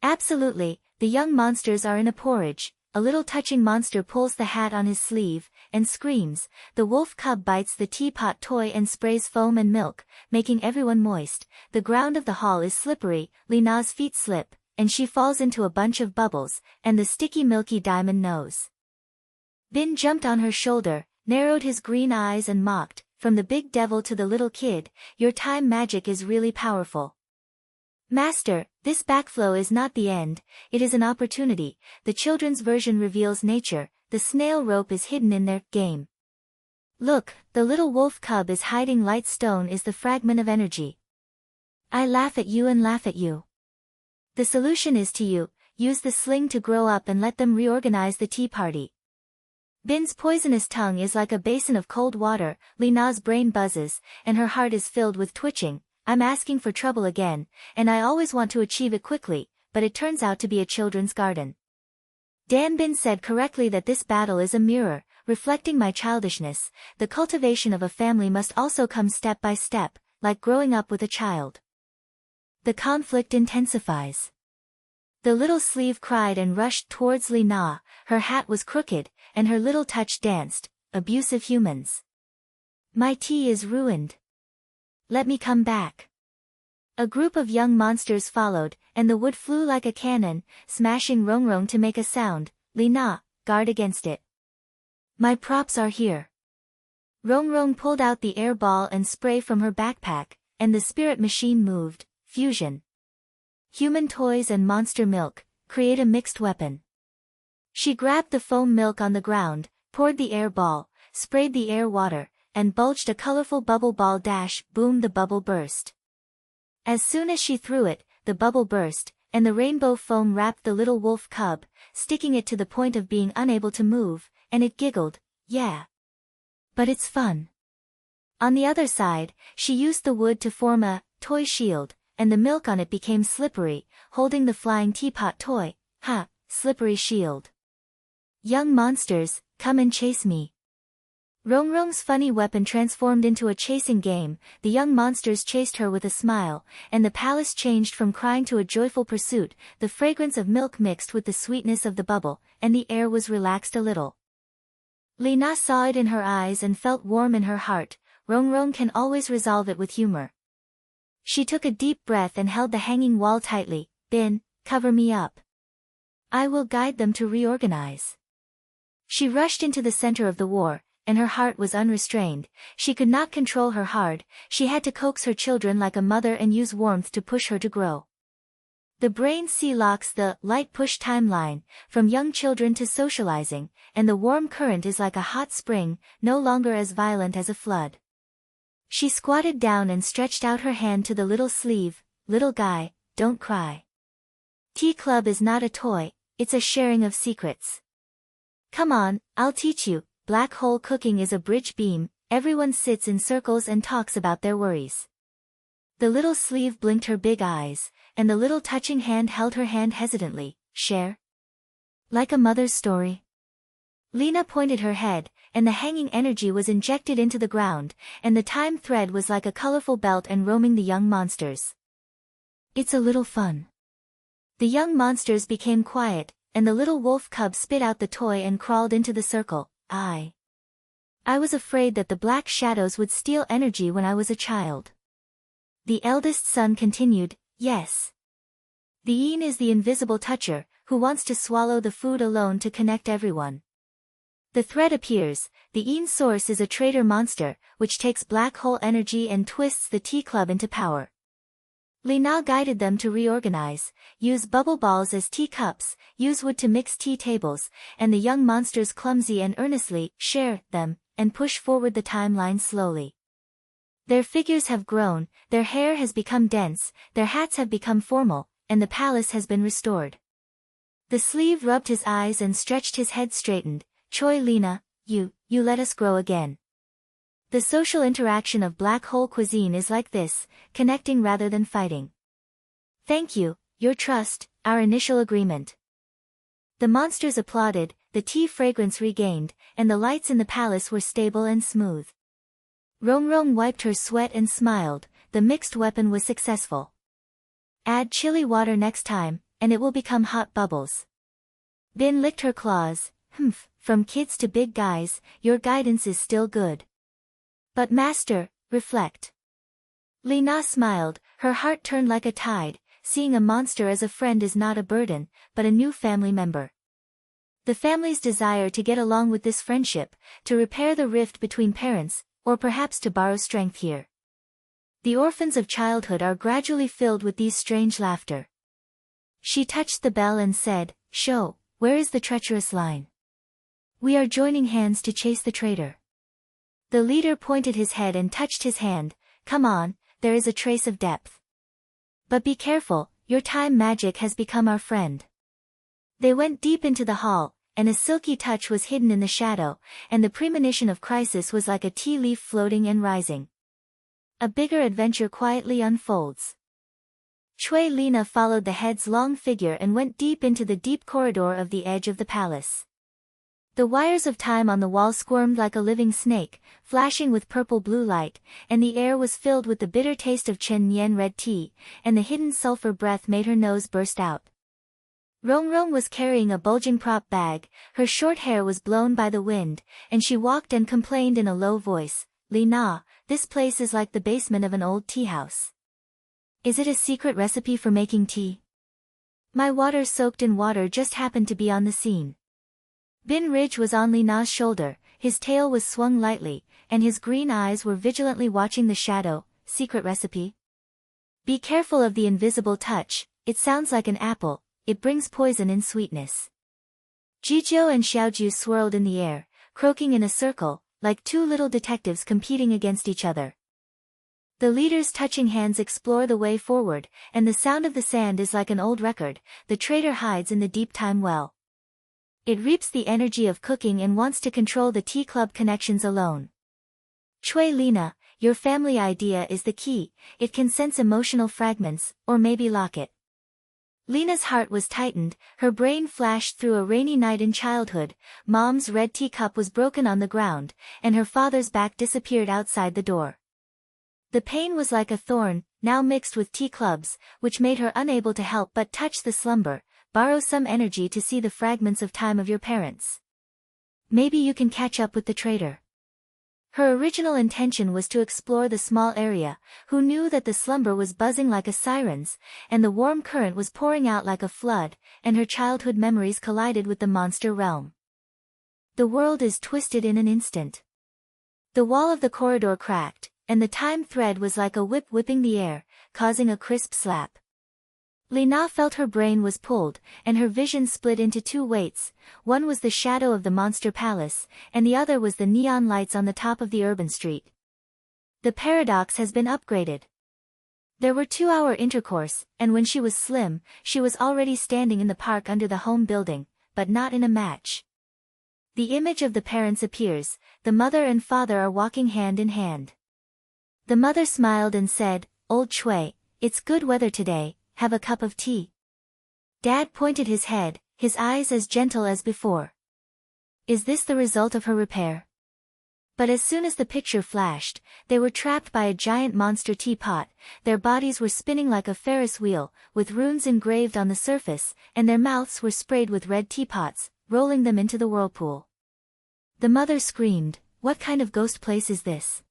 Absolutely, the young monsters are in a porridge. A little touching monster pulls the hat on his sleeve, and screams. The wolf cub bites the teapot toy and sprays foam and milk, making everyone moist. The ground of the hall is slippery, Lina's feet slip, and she falls into a bunch of bubbles, and the sticky milky diamond nose. Bin jumped on her shoulder, narrowed his green eyes and mocked, from the big devil to the little kid, your time magic is really powerful. Master, this backflow is not the end, it is an opportunity. The children's version reveals nature, the snail rope is hidden in their game. Look, the little wolf cub is hiding. Light stone is the fragment of energy. I laugh at you and laugh at you. The solution is to use the sling to grow up and let them reorganize the tea party. Bin's poisonous tongue is like a basin of cold water. Lina's brain buzzes, and her heart is filled with twitching. I'm asking for trouble again, and I always want to achieve it quickly, but it turns out to be a children's garden. Dan Bin said correctly that this battle is a mirror, reflecting my childishness. The cultivation of a family must also come step by step, like growing up with a child. The conflict intensifies. The little sleeve cried and rushed towards Lina. Her hat was crooked, and her little touch danced. Abusive humans. My tea is ruined. Let me come back. A group of young monsters followed, and the wood flew like a cannon, smashing Rongrong to make a sound. Lina, guard against it. My props are here. Rongrong pulled out the air ball and spray from her backpack, and the spirit machine moved. Fusion. Human toys and monster milk, create a mixed weapon. She grabbed the foam milk on the ground, poured the air ball, sprayed the air water, and bulged a colorful bubble ball. Boom, the bubble burst. As soon as she threw it, the bubble burst, and the rainbow foam wrapped the little wolf cub, sticking it to the point of being unable to move, and it giggled, yeah. But it's fun. On the other side, she used the wood to form a toy shield, and the milk on it became slippery, holding the flying teapot toy. Ha, slippery shield. Young monsters, come and chase me. Rongrong's funny weapon transformed into a chasing game. The young monsters chased her with a smile, and the palace changed from crying to a joyful pursuit. The fragrance of milk mixed with the sweetness of the bubble, and the air was relaxed a little. Lina saw it in her eyes and felt warm in her heart. Rongrong can always resolve it with humor. She took a deep breath and held the hanging wall tightly. Bin, cover me up. I will guide them to reorganize. She rushed into the center of the war, and her heart was unrestrained. She could not control her heart. She had to coax her children like a mother and use warmth to push her to grow. The brain locks the light push timeline, from young children to socializing, and the warm current is like a hot spring, no longer as violent as a flood. She squatted down and stretched out her hand to the little sleeve. Little guy, don't cry. Tea Club is not a toy, it's a sharing of secrets. Come on, I'll teach you. Black hole cooking is a bridge beam. Everyone sits in circles and talks about their worries. The little sleeve blinked her big eyes, and the little touching hand held her hand hesitantly. Share? Like a mother's story? Lina pointed her head, and the hanging energy was injected into the ground, and the time thread was like a colorful belt and roaming the young monsters. It's a little fun. The young monsters became quiet, and the little wolf cub spit out the toy and crawled into the circle. I was afraid that the black shadows would steal energy when I was a child. The eldest son continued, yes. The Yin is the invisible toucher, who wants to swallow the food alone to connect everyone. The thread appears. The Yin source is a traitor monster, which takes black hole energy and twists the tea club into power. Lina guided them to reorganize. Use bubble balls as tea cups, use wood to mix tea tables, and the young monsters clumsy and earnestly share them, and push forward the timeline slowly. Their figures have grown, their hair has become dense, their hats have become formal, and the palace has been restored. The sleeve rubbed his eyes and stretched his head straightened. Choi Lina, you let us grow again. The social interaction of black hole cuisine is like this, connecting rather than fighting. Thank you, your trust, our initial agreement. The monsters applauded, the tea fragrance regained, and the lights in the palace were stable and smooth. Rongrong wiped her sweat and smiled. The mixed weapon was successful. Add chili water next time, and it will become hot bubbles. Bin licked her claws. From kids to big guys, your guidance is still good. But master, reflect. Lina smiled, her heart turned like a tide. Seeing a monster as a friend is not a burden, but a new family member. The family's desire to get along with this friendship, to repair the rift between parents, or perhaps to borrow strength here. The orphans of childhood are gradually filled with these strange laughter. She touched the bell and said, Show, where is the treacherous line? We are joining hands to chase the traitor. The leader pointed his head and touched his hand. Come on, there is a trace of depth. But be careful, your time magic has become our friend. They went deep into the hall, and a silky touch was hidden in the shadow, and the premonition of crisis was like a tea leaf floating and rising. A bigger adventure quietly unfolds. Choi Lina followed the head's long figure and went deep into the deep corridor of the edge of the palace. The wires of time on the wall squirmed like a living snake, flashing with purple-blue light, and the air was filled with the bitter taste of Chen Yen red tea, and the hidden sulfur breath made her nose burst out. Rong Rong was carrying a bulging prop bag, her short hair was blown by the wind, and she walked and complained in a low voice, Lina, this place is like the basement of an old tea house. Is it a secret recipe for making tea? My water soaked in water just happened to be on the scene. Bin Ridge was on Lina's shoulder, his tail was swung lightly, and his green eyes were vigilantly watching the shadow. Secret recipe? Be careful of the invisible touch, it sounds like an apple, it brings poison in sweetness. Jijiu and Xiaoju swirled in the air, croaking in a circle, like two little detectives competing against each other. The leaders' touching hands explore the way forward, and the sound of the sand is like an old record. The traitor hides in the deep time well. It reaps the energy of cooking and wants to control the tea club connections alone. Choi Lina, your family idea is the key, it can sense emotional fragments, or maybe lock it. Lina's heart was tightened, her brain flashed through a rainy night in childhood. Mom's red teacup was broken on the ground, and her father's back disappeared outside the door. The pain was like a thorn, now mixed with tea clubs, which made her unable to help but touch the slumber. Borrow some energy to see the fragments of time of your parents. Maybe you can catch up with the traitor. Her original intention was to explore the small area, who knew that the slumber was buzzing like a siren's, and the warm current was pouring out like a flood, and her childhood memories collided with the monster realm. The world is twisted in an instant. The wall of the corridor cracked, and the time thread was like a whip whipping the air, causing a crisp slap. Lina felt her brain was pulled, and her vision split into two weights. One was the shadow of the monster palace, and the other was the neon lights on the top of the urban street. The paradox has been upgraded. There were 2-hour intercourse, and when she was slim, she was already standing in the park under the home building, but not in a match. The image of the parents appears, the mother and father are walking hand in hand. The mother smiled and said, Old Choi, it's good weather today. Have a cup of tea. Dad pointed his head, his eyes as gentle as before. Is this the result of her repair? But as soon as the picture flashed, they were trapped by a giant monster teapot, their bodies were spinning like a Ferris wheel, with runes engraved on the surface, and their mouths were sprayed with red teapots, rolling them into the whirlpool. The mother screamed, What kind of ghost place is this?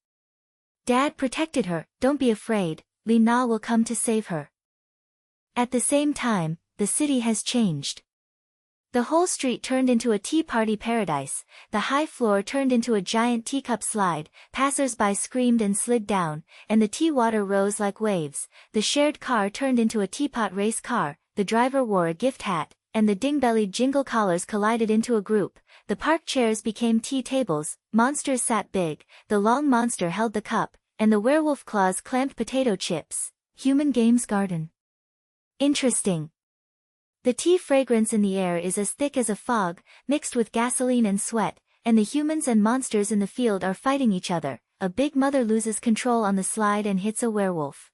Dad protected her, Don't be afraid, Lina will come to save her. At the same time, the city has changed. The whole street turned into a tea party paradise, the high floor turned into a giant teacup slide, passers-by screamed and slid down, and the tea water rose like waves. The shared car turned into a teapot race car, the driver wore a gift hat, and the ding-bellied jingle collars collided into a group. The park chairs became tea tables, monsters sat big, the long monster held the cup, and the werewolf claws clamped potato chips. Human Games Garden. Interesting. The tea fragrance in the air is as thick as a fog, mixed with gasoline and sweat, and the humans and monsters in the field are fighting each other. A big mother loses control on the slide and hits a werewolf.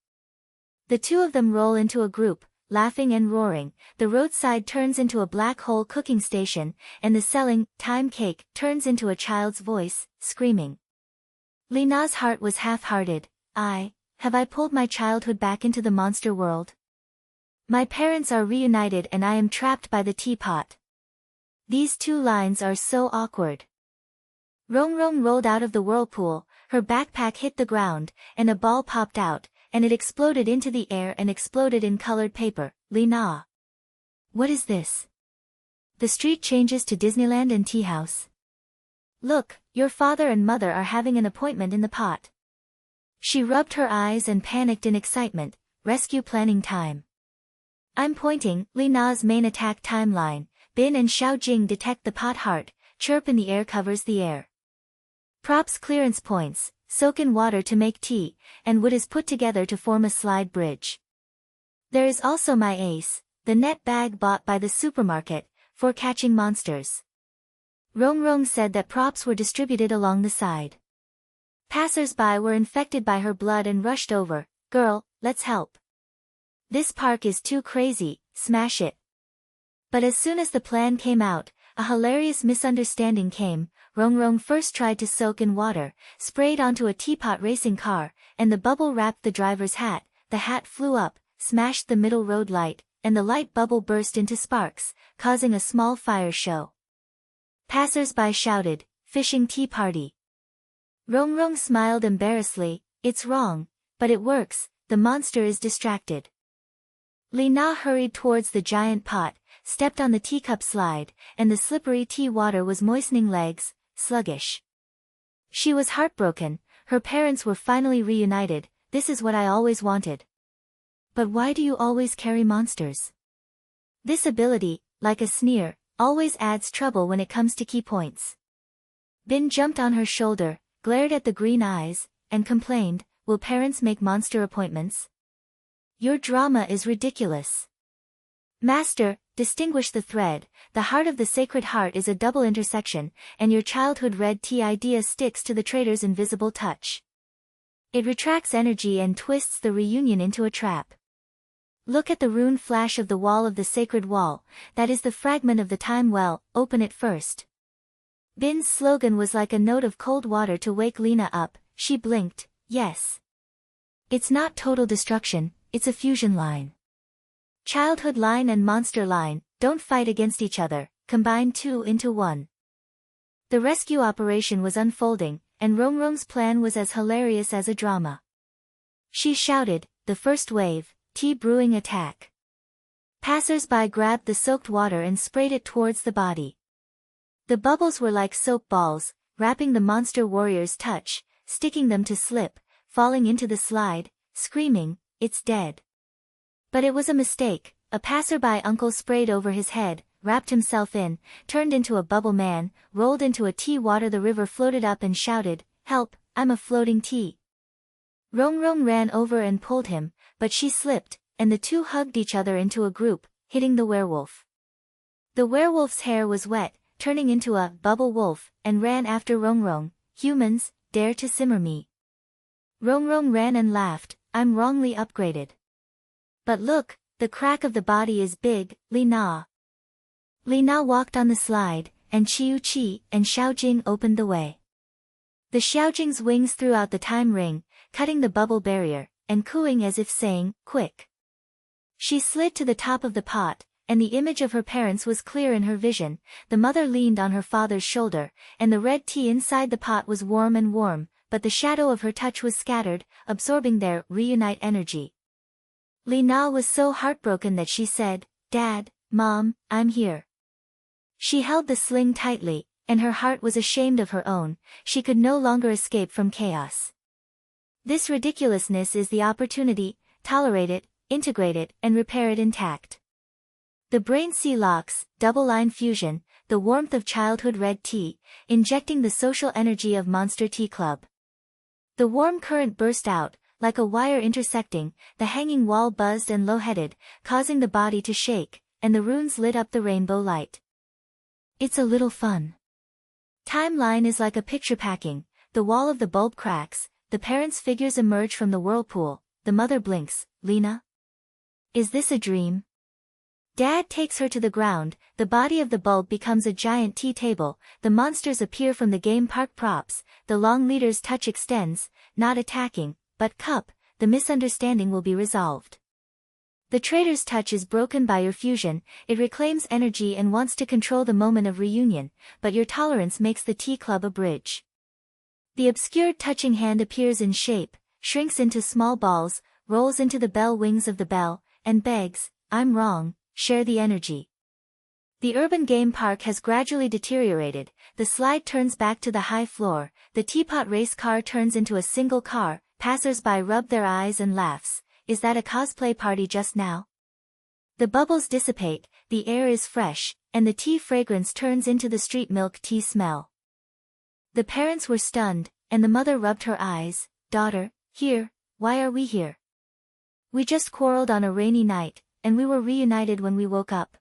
The two of them roll into a group, laughing and roaring. The roadside turns into a black hole cooking station, and the selling time cake turns into a child's voice, screaming. Lina's heart was half-hearted. Have I pulled my childhood back into the monster world? My parents are reunited and I am trapped by the teapot. These two lines are so awkward. Rong Rong rolled out of the whirlpool, her backpack hit the ground, and a ball popped out, and it exploded into the air and exploded in colored paper. Lina. What is this? The street changes to Disneyland and tea house. Look, your father and mother are having an appointment in the pot. She rubbed her eyes and panicked in excitement. Rescue planning time. I'm pointing. Lina's main attack timeline. Bin and Xiao Jing detect the pot heart, chirp in the air covers the air. Props clearance points, soak in water to make tea, and wood is put together to form a slide bridge. There is also my ace, the net bag bought by the supermarket, for catching monsters. Rong said that props were distributed along the side. Passers-by were infected by her blood and rushed over. Girl, let's help. This park is too crazy, smash it. But as soon as the plan came out, a hilarious misunderstanding came. Rong first tried to soak in water, sprayed onto a teapot racing car, and the bubble wrapped the driver's hat. The hat flew up, smashed the middle road light, and the light bubble burst into sparks, causing a small fire show. Passers-by shouted, "Fishing tea party." Rong smiled embarrassedly. It's wrong, but it works, the monster is distracted. Lina hurried towards the giant pot, stepped on the teacup slide, and the slippery tea water was moistening legs, sluggish. She was heartbroken, her parents were finally reunited. This is what I always wanted. But why do you always carry monsters? This ability, like a sneer, always adds trouble when it comes to key points. Bin jumped on her shoulder, glared at the green eyes, and complained, will parents make monster appointments? Your drama is ridiculous. Master, distinguish the thread. The heart of the Sacred Heart is a double intersection, and your childhood red tea idea sticks to the traitor's invisible touch. It retracts energy and twists the reunion into a trap. Look at the rune flash of the wall of the sacred wall, that is the fragment of the time well, open it first. Bin's slogan was like a note of cold water to wake Lina up. She blinked, yes. It's not total destruction, it's a fusion line. Childhood line and monster line, don't fight against each other, combine two into one. The rescue operation was unfolding, and Rong's plan was as hilarious as a drama. She shouted, the first wave, tea brewing attack. Passers-by grabbed the soaked water and sprayed it towards the body. The bubbles were like soap balls, wrapping the monster warrior's touch, sticking them to slip, falling into the slide, screaming, it's dead. But it was a mistake. A passerby uncle sprayed over his head, wrapped himself in, turned into a bubble man, rolled into a tea water. The river floated up and shouted, help, I'm a floating tea. Rong ran over and pulled him, but she slipped, and the two hugged each other into a group, hitting the werewolf. The werewolf's hair was wet, turning into a bubble wolf, and ran after Rong. Humans, dare to simmer me. Rong ran and laughed, I'm wrongly upgraded. But look, the crack of the body is big, Lina. Lina walked on the slide, and Chiu-Chi and Xiaojing opened the way. The Xiaojing's wings threw out the time ring, cutting the bubble barrier, and cooing as if saying, quick. She slid to the top of the pot, and the image of her parents was clear in her vision. The mother leaned on her father's shoulder, and the red tea inside the pot was warm, but the shadow of her touch was scattered, absorbing their reunite energy. Lina was so heartbroken that she said, Dad, Mom, I'm here. She held the sling tightly, and her heart was ashamed of her own. She could no longer escape from chaos. This ridiculousness is the opportunity, tolerate it, integrate it, and repair it intact. The brain sea locks, double-line fusion, the warmth of childhood red tea, injecting the social energy of Monster Tea Club. The warm current burst out, like a wire intersecting, the hanging wall buzzed and low-headed, causing the body to shake, and the runes lit up the rainbow light. It's a little fun. Timeline is like a picture packing, the wall of the bulb cracks, the parents' figures emerge from the whirlpool, the mother blinks, Lina? Is this a dream? Dad takes her to the ground, the body of the bulb becomes a giant tea table, the monsters appear from the game park props, the long leader's touch extends, not attacking, but cup, the misunderstanding will be resolved. The traitor's touch is broken by your fusion, it reclaims energy and wants to control the moment of reunion, but your tolerance makes the tea club a bridge. The obscured touching hand appears in shape, shrinks into small balls, rolls into the bell wings of the bell, and begs, I'm wrong, share the energy. The urban game park has gradually deteriorated, the slide turns back to the high floor, the teapot race car turns into a single car, passers-by rub their eyes and laughs, is that a cosplay party just now? The bubbles dissipate, the air is fresh, and the tea fragrance turns into the street milk tea smell. The parents were stunned, and the mother rubbed her eyes. Daughter, here, why are we here? We just quarreled on a rainy night, and we were reunited when we woke up.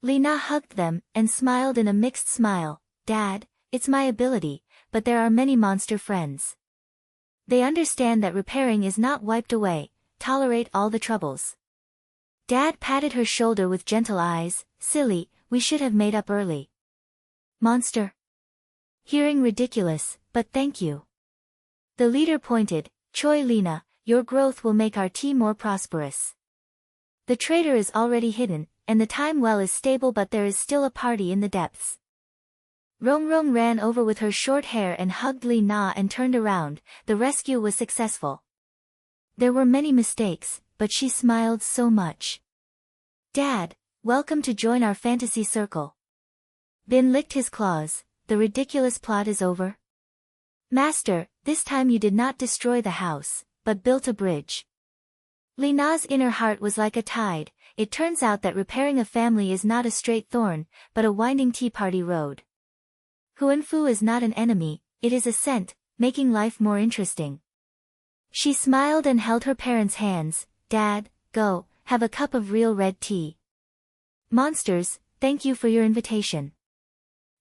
Lina hugged them, and smiled in a mixed smile. Dad, it's my ability, but there are many monster friends. They understand that repairing is not wiped away, tolerate all the troubles. Dad patted her shoulder with gentle eyes. Silly, we should have made up early. Monster. Hearing ridiculous, but thank you. The leader pointed. Choi Lina, your growth will make our tea more prosperous. The traitor is already hidden, and the time well is stable, but there is still a party in the depths. Rong Rong ran over with her short hair and hugged Lina and turned around. The rescue was successful. There were many mistakes, but she smiled so much. Dad, welcome to join our fantasy circle. Bin licked his claws. The ridiculous plot is over. Master, this time you did not destroy the house, but built a bridge. Lina's inner heart was like a tide. It turns out that repairing a family is not a straight thorn, but a winding tea party road. Huanfu is not an enemy, it is a scent, making life more interesting. She smiled and held her parents' hands. Dad, go, have a cup of real red tea. Monsters, thank you for your invitation.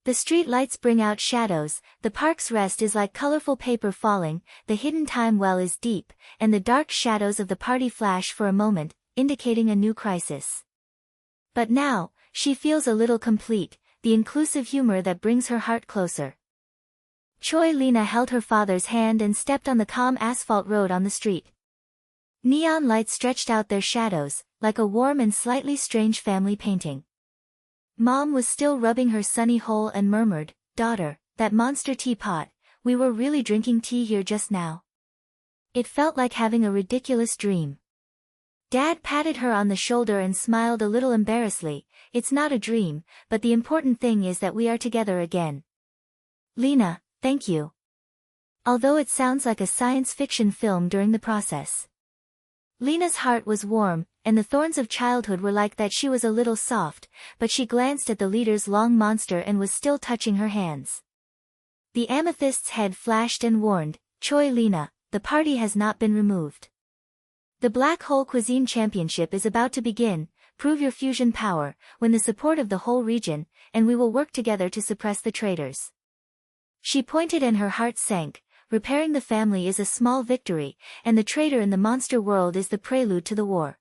The street lights bring out shadows, the park's rest is like colorful paper falling, the hidden time well is deep, and the dark shadows of the party flash for a moment, indicating a new crisis. But now, she feels a little complete, the inclusive humor that brings her heart closer. Choi Lina held her father's hand and stepped on the calm asphalt road on the street. Neon lights stretched out their shadows, like a warm and slightly strange family painting. Mom was still rubbing her sunny hole and murmured, Daughter, that monster teapot, we were really drinking tea here just now. It felt like having a ridiculous dream. Dad patted her on the shoulder and smiled a little embarrassedly. It's not a dream, but the important thing is that we are together again. Lina, thank you. Although it sounds like a science fiction film during the process. Lina's heart was warm, and the thorns of childhood were like that. She was a little soft, but she glanced at the leader's long monster and was still touching her hands. The amethyst's head flashed and warned, Choi Lina, the party has not been removed. The Black Hole Cuisine Championship is about to begin. Prove your fusion power, win the support of the whole region, and we will work together to suppress the traitors. She pointed and her heart sank. Repairing the family is a small victory, and the traitor in the monster world is the prelude to the war.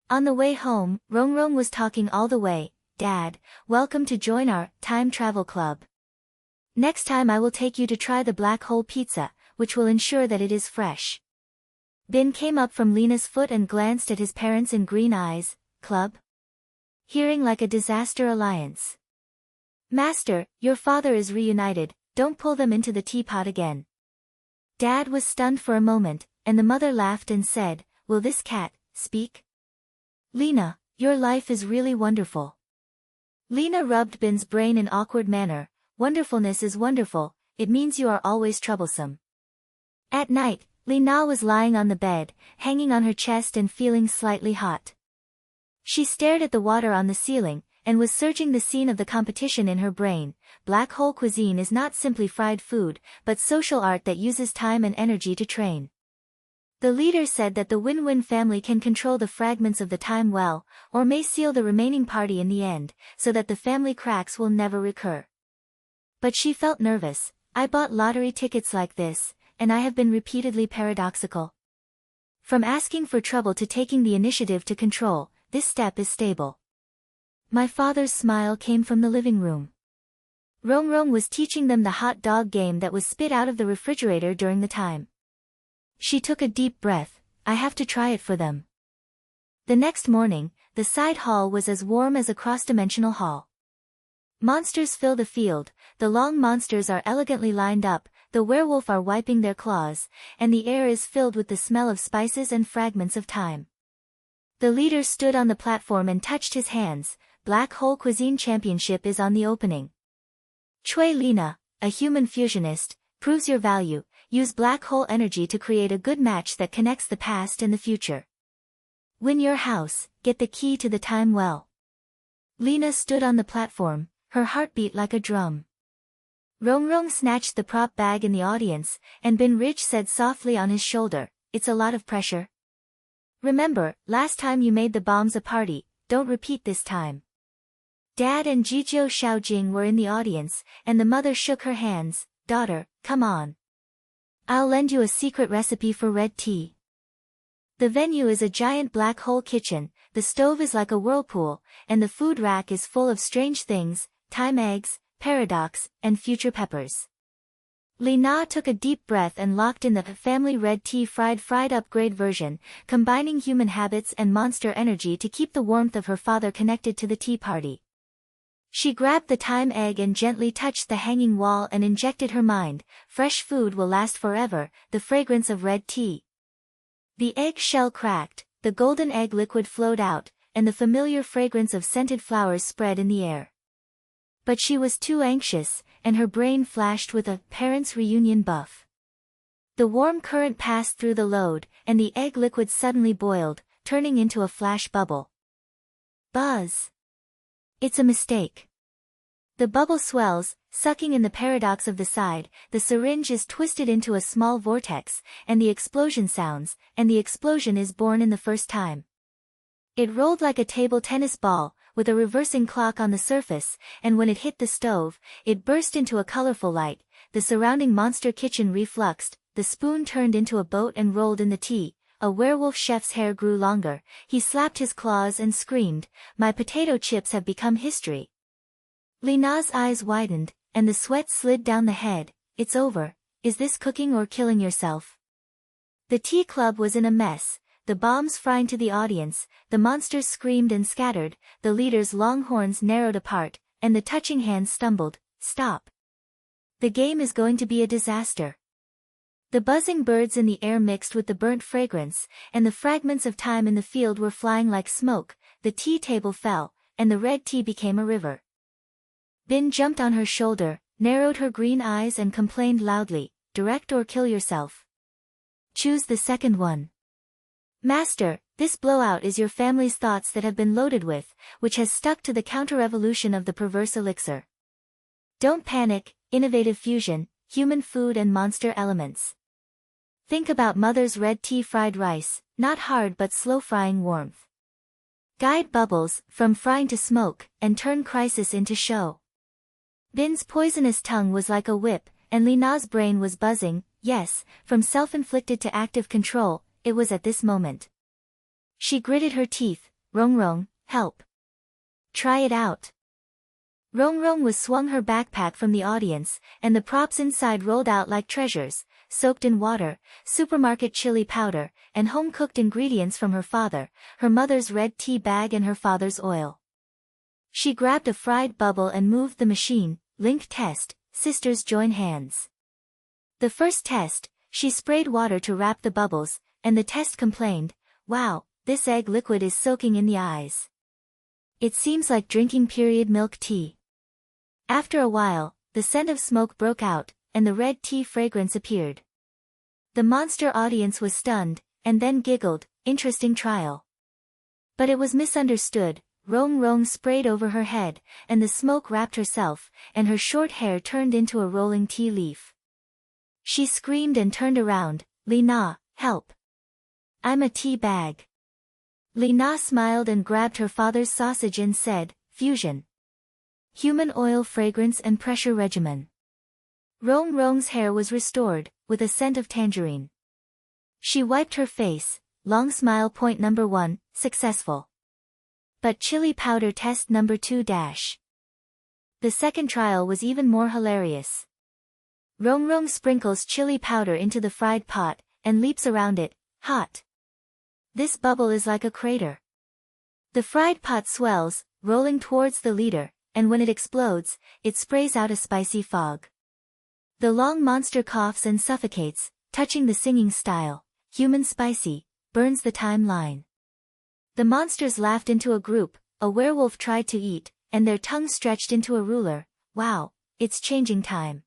On the way home, Rong Rong was talking all the way. Dad, welcome to join our time travel club. Next time I will take you to try the black hole pizza, which will ensure that it is fresh. Bin came up from Lina's foot and glanced at his parents in green eyes. Club? Hearing like a disaster alliance. Master, your father is reunited, don't pull them into the teapot again. Dad was stunned for a moment, and the mother laughed and said, Will this cat speak? Lina, your life is really wonderful. Lina rubbed Bin's brain in awkward manner. Wonderfulness is wonderful, it means you are always troublesome. At night, Lina was lying on the bed, hanging on her chest and feeling slightly hot. She stared at the water on the ceiling, and was searching the scene of the competition in her brain. Black hole cuisine is not simply fried food, but social art that uses time and energy to train. The leader said that the Win-Win family can control the fragments of the time well, or may seal the remaining party in the end, so that the family cracks will never recur. But she felt nervous. I bought lottery tickets like this, and I have been repeatedly paradoxical. From asking for trouble to taking the initiative to control, this step is stable. My father's smile came from the living room. Rong Rong was teaching them the hot dog game that was spit out of the refrigerator during the time. She took a deep breath. I have to try it for them. The next morning, the side hall was as warm as a cross-dimensional hall. Monsters fill the field, the long monsters are elegantly lined up, the werewolf are wiping their claws, and the air is filled with the smell of spices and fragments of time. The leader stood on the platform and touched his hands. Black Hole Cuisine Championship is on the opening. Choi Lina, a human fusionist, proves your value. Use black hole energy to create a good match that connects the past and the future. Win your house, get the key to the time well. Lina stood on the platform, her heartbeat like a drum. Rong snatched the prop bag in the audience, and Bin Rich said softly on his shoulder, "It's a lot of pressure. Remember, last time you made the bombs a party, don't repeat this time." Dad and Jijio Xiaojing were in the audience, and the mother shook her hands. "Daughter, come on. I'll lend you a secret recipe for red tea." The venue is a giant black hole kitchen, the stove is like a whirlpool, and the food rack is full of strange things, time eggs, paradox, and future peppers. Lina took a deep breath and locked in the family red tea fried upgrade version, combining human habits and monster energy to keep the warmth of her father connected to the tea party. She grabbed the time egg and gently touched the hanging wall and injected her mind, fresh food will last forever, the fragrance of red tea. The egg shell cracked, the golden egg liquid flowed out, and the familiar fragrance of scented flowers spread in the air. But she was too anxious, and her brain flashed with a parents' reunion buff. The warm current passed through the load, and the egg liquid suddenly boiled, turning into a flash bubble. Buzz! It's a mistake. The bubble swells, sucking in the paradox of the side, the syringe is twisted into a small vortex, and the explosion sounds, and the explosion is born in the first time. It rolled like a table tennis ball, with a reversing clock on the surface, and when it hit the stove, it burst into a colorful light, the surrounding monster kitchen refluxed, the spoon turned into a boat and rolled in the tea. A werewolf chef's hair grew longer, he slapped his claws and screamed, "My potato chips have become history." Lina's eyes widened, and the sweat slid down the head. "It's over, is this cooking or killing yourself?" The tea club was in a mess, the bombs frying to the audience, the monsters screamed and scattered, the leaders' long horns narrowed apart, and the touching hands stumbled. "Stop. The game is going to be a disaster." The buzzing birds in the air mixed with the burnt fragrance, and the fragments of time in the field were flying like smoke, the tea table fell, and the red tea became a river. Bin jumped on her shoulder, narrowed her green eyes and complained loudly, "Direct or kill yourself. Choose the second one." "Master, this blowout is your family's thoughts that have been loaded with, which has stuck to the counter-revolution of the perverse elixir. Don't panic, innovative fusion, human food and monster elements. Think about mother's red tea fried rice, not hard but slow-frying warmth. Guide bubbles, from frying to smoke, and turn crisis into show." Bin's poisonous tongue was like a whip, and Lina's brain was buzzing. Yes, from self-inflicted to active control, it was at this moment. She gritted her teeth. Rong, help. Try it out." Rong was swung her backpack from the audience, and the props inside rolled out like treasures, soaked in water, supermarket chili powder, and home-cooked ingredients from her father, her mother's red tea bag and her father's oil. She grabbed a fried bubble and moved the machine. Link test, sisters join hands. The first test, she sprayed water to wrap the bubbles, and the test complained, "Wow, this egg liquid is soaking in the eyes. It seems like drinking period milk tea." After a while, the scent of smoke broke out, and the red tea fragrance appeared. The monster audience was stunned, and then giggled, "Interesting trial." But it was misunderstood. Rong sprayed over her head, and the smoke wrapped herself, and her short hair turned into a rolling tea leaf. She screamed and turned around. "Lina, help. I'm a tea bag." Lina smiled and grabbed her father's sausage and said, "Fusion. Human oil fragrance and pressure regimen." Rong's hair was restored, with a scent of tangerine. She wiped her face. Long smile. Point number 1, successful. But chili powder test number 2 dash. The second trial was even more hilarious. Rong sprinkles chili powder into the fried pot, and leaps around it, hot. This bubble is like a crater. The fried pot swells, rolling towards the leader, and when it explodes, it sprays out a spicy fog. The long monster coughs and suffocates, touching the singing style, "Human spicy," burns the timeline. The monsters laughed into a group, a werewolf tried to eat, and their tongues stretched into a ruler. "Wow, it's changing time."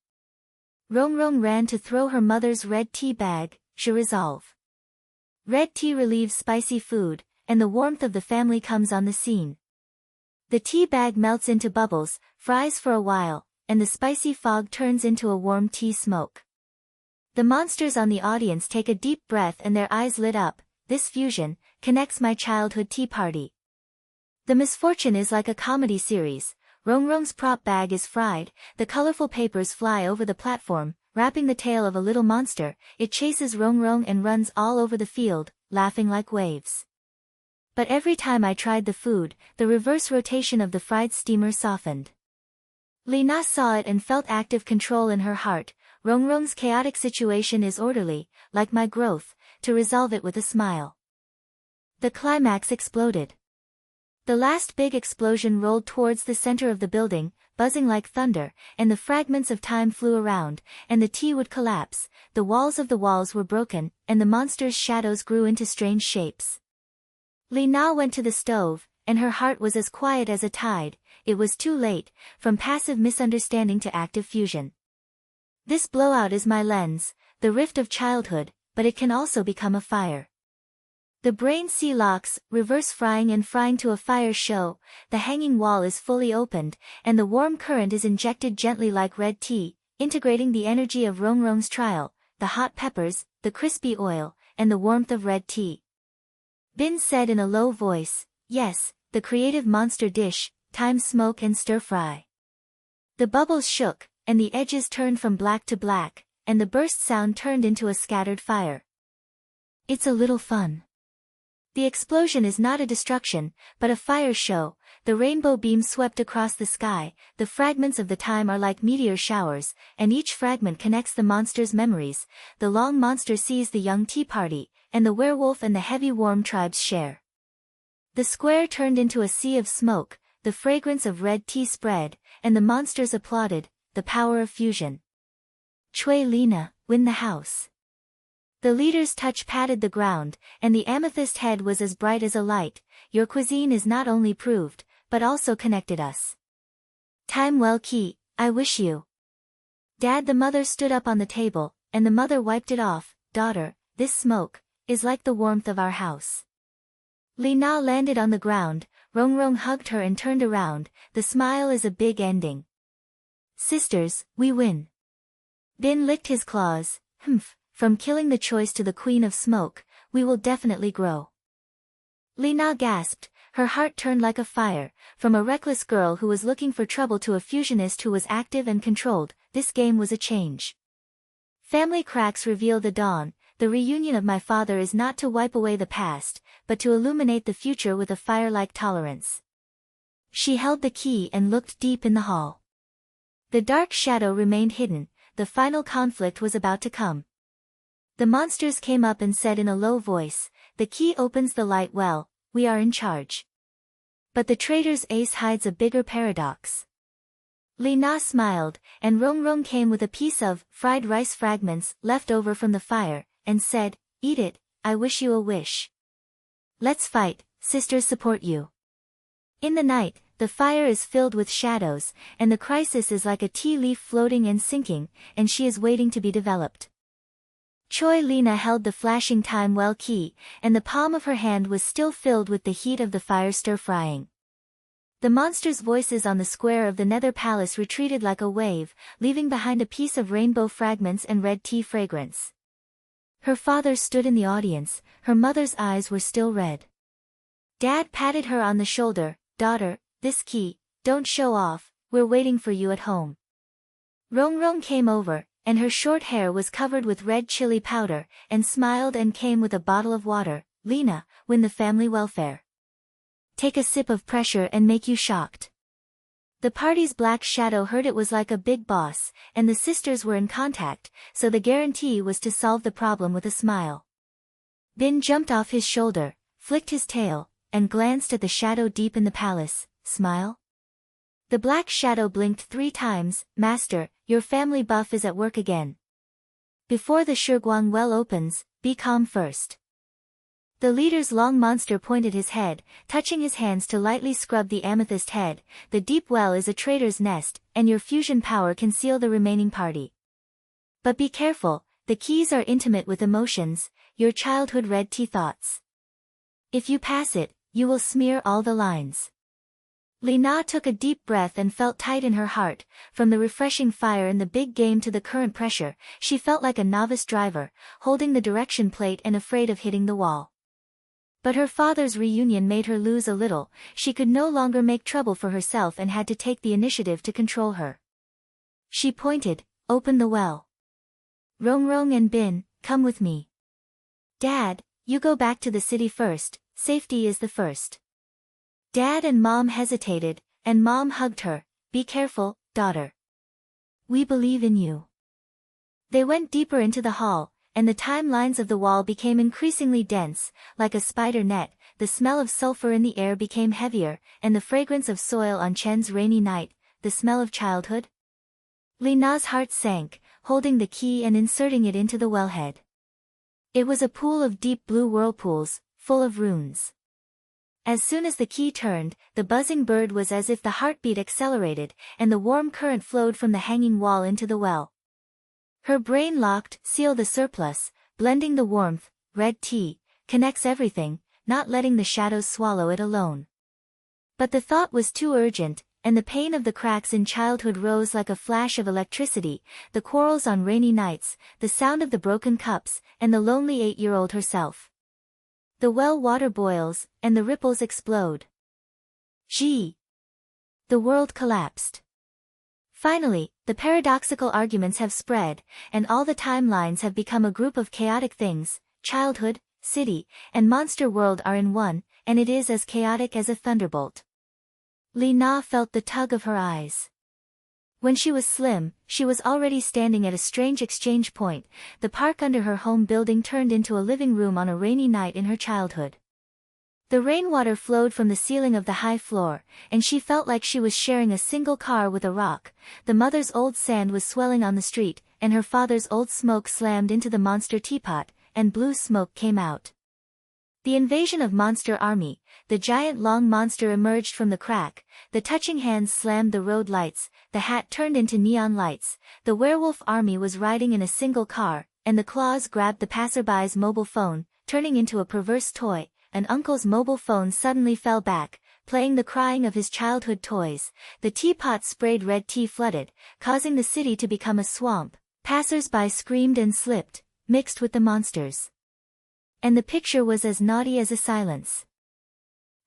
Rong ran to throw her mother's red tea bag. Je resolve. Red tea relieves spicy food, and the warmth of the family comes on the scene. The tea bag melts into bubbles, fries for a while, and the spicy fog turns into a warm tea smoke. The monsters on the audience take a deep breath and their eyes lit up. This fusion connects my childhood tea party. The misfortune is like a comedy series. Rongrong's prop bag is fried, the colorful papers fly over the platform, wrapping the tail of a little monster. It chases Rongrong and runs all over the field, laughing like waves. But every time I tried the food, the reverse rotation of the fried steamer softened. Lina saw it and felt active control in her heart. Rongrong's chaotic situation is orderly, like my growth, to resolve it with a smile. The climax exploded. The last big explosion rolled towards the center of the building, buzzing like thunder, and the fragments of time flew around, and the tea would collapse. The walls of the walls were broken, and the monster's shadows grew into strange shapes. Lina went to the stove, and her heart was as quiet as a tide. It was too late, from passive misunderstanding to active fusion. This blowout is my lens, the rift of childhood, but it can also become a fire. The brain sea locks, reverse frying and frying to a fire show. The hanging wall is fully opened, and the warm current is injected gently like red tea, integrating the energy of Rongrong's trial, the hot peppers, the crispy oil, and the warmth of red tea. Bin said in a low voice, "Yes, the creative monster dish, time smoke and stir fry." The bubbles shook, and the edges turned from black to black, and the burst sound turned into a scattered fire. It's a little fun. The explosion is not a destruction, but a fire show. The rainbow beams swept across the sky. The fragments of the time are like meteor showers, and each fragment connects the monster's memories. The long monster sees the young tea party, and the werewolf and the heavy warm tribes share. The square turned into a sea of smoke, the fragrance of red tea spread, and the monsters applauded, the power of fusion. Choi Lina, win the house. The leader's touch patted the ground, and the amethyst head was as bright as a light. Your cuisine is not only proved, but also connected us. Time well Ki, I wish you. Dad, the mother stood up on the table, and the mother wiped it off. Daughter, this smoke is like the warmth of our house. Lina landed on the ground. Rongrong hugged her and turned around. The smile is a big ending. Sisters, we win. Bin licked his claws. Humph. From killing the choice to the queen of smoke, we will definitely grow. Lina gasped, her heart turned like a fire. From a reckless girl who was looking for trouble to a fusionist who was active and controlled, this game was a change. Family cracks reveal the dawn. The reunion of my father is not to wipe away the past, but to illuminate the future with a fire-like tolerance. She held the key and looked deep in the hall. The dark shadow remained hidden. The final conflict was about to come. The monsters came up and said in a low voice, "The key opens the light well, we are in charge." But the traitor's ace hides a bigger paradox. Lina smiled, and Rongrong came with a piece of fried rice fragments left over from the fire, and said, "Eat it, I wish you a wish. Let's fight, sisters support you." In the night, the fire is filled with shadows, and the crisis is like a tea leaf floating and sinking, and she is waiting to be developed. Choi Lina held the flashing time well key, and the palm of her hand was still filled with the heat of the fire stir-frying. The monsters' voices on the square of the Nether Palace retreated like a wave, leaving behind a piece of rainbow fragments and red tea fragrance. Her father stood in the audience, her mother's eyes were still red. Dad patted her on the shoulder, "Daughter, this key, don't show off, we're waiting for you at home." Rongrong came over, and her short hair was covered with red chili powder, and smiled and came with a bottle of water. "Lina, win the family welfare. Take a sip of pressure and make you shocked." The party's black shadow heard it was like a big boss, and the sisters were in contact, so the guarantee was to solve the problem with a smile. Bin jumped off his shoulder, flicked his tail, and glanced at the shadow deep in the palace. "Smile?" The black shadow blinked 3 times. "Master, your family buff is at work again. Before the Shurguang well opens, be calm first." The leader's long monster pointed his head, touching his hands to lightly scrub the amethyst head. "The deep well is a traitor's nest, and your fusion power can seal the remaining party. But be careful, the keys are intimate with emotions, your childhood red tea thoughts. If you pass it, you will smear all the lines." Lina took a deep breath and felt tight in her heart. From the refreshing fire in the big game to the current pressure, she felt like a novice driver, holding the direction plate and afraid of hitting the wall. But her father's reunion made her lose a little. She could no longer make trouble for herself and had to take the initiative to control her. She pointed, "Open the well. Rongrong and Bin, come with me. Dad, you go back to the city first, safety is the first." Dad and Mom hesitated, and Mom hugged her. "Be careful, daughter. We believe in you." They went deeper into the hall, and the timelines of the wall became increasingly dense, like a spider net. The smell of sulfur in the air became heavier, and the fragrance of soil on Chen's rainy night, the smell of childhood. Lina's heart sank, holding the key and inserting it into the wellhead. It was a pool of deep blue whirlpools, full of runes. As soon as the key turned, the buzzing bird was as if the heartbeat accelerated, and the warm current flowed from the hanging wall into the well. Her brain locked, "Seal the surplus, blending the warmth, red tea, connects everything, not letting the shadows swallow it alone." But the thought was too urgent, and the pain of the cracks in childhood rose like a flash of electricity, the quarrels on rainy nights, the sound of the broken cups, and the lonely 8-year-old herself. The well water boils, and the ripples explode. Gee! The world collapsed. Finally, the paradoxical arguments have spread, and all the timelines have become a group of chaotic things. Childhood, city, and monster world are in one, and it is as chaotic as a thunderbolt. Lina felt the tug of her eyes. When she was slim, she was already standing at a strange exchange point. The park under her home building turned into a living room on a rainy night in her childhood. The rainwater flowed from the ceiling of the high floor, and she felt like she was sharing a single car with a rock. The mother's old sand was swelling on the street, and her father's old smoke slammed into the monster teapot, and blue smoke came out. The invasion of Monster Army. The giant long monster emerged from the crack, the touching hands slammed the road lights, the hat turned into neon lights, the werewolf army was riding in a single car, and the claws grabbed the passerby's mobile phone, turning into a perverse toy. An uncle's mobile phone suddenly fell back, playing the crying of his childhood toys. The teapot sprayed red tea flooded, causing the city to become a swamp. Passers-by screamed and slipped, mixed with the monsters. And the picture was as naughty as a silence.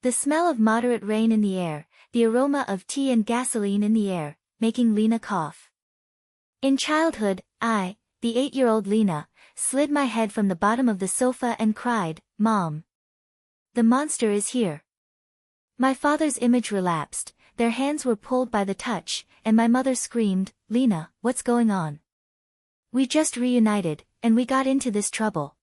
The smell of moderate rain in the air, the aroma of tea and gasoline in the air, making Lina cough. In childhood, I, the 8-year-old Lina, slid my head from the bottom of the sofa and cried, "Mom! The monster is here." My father's image relapsed, their hands were pulled by the touch, and my mother screamed, "Lina, what's going on? We just reunited, and we got into this trouble."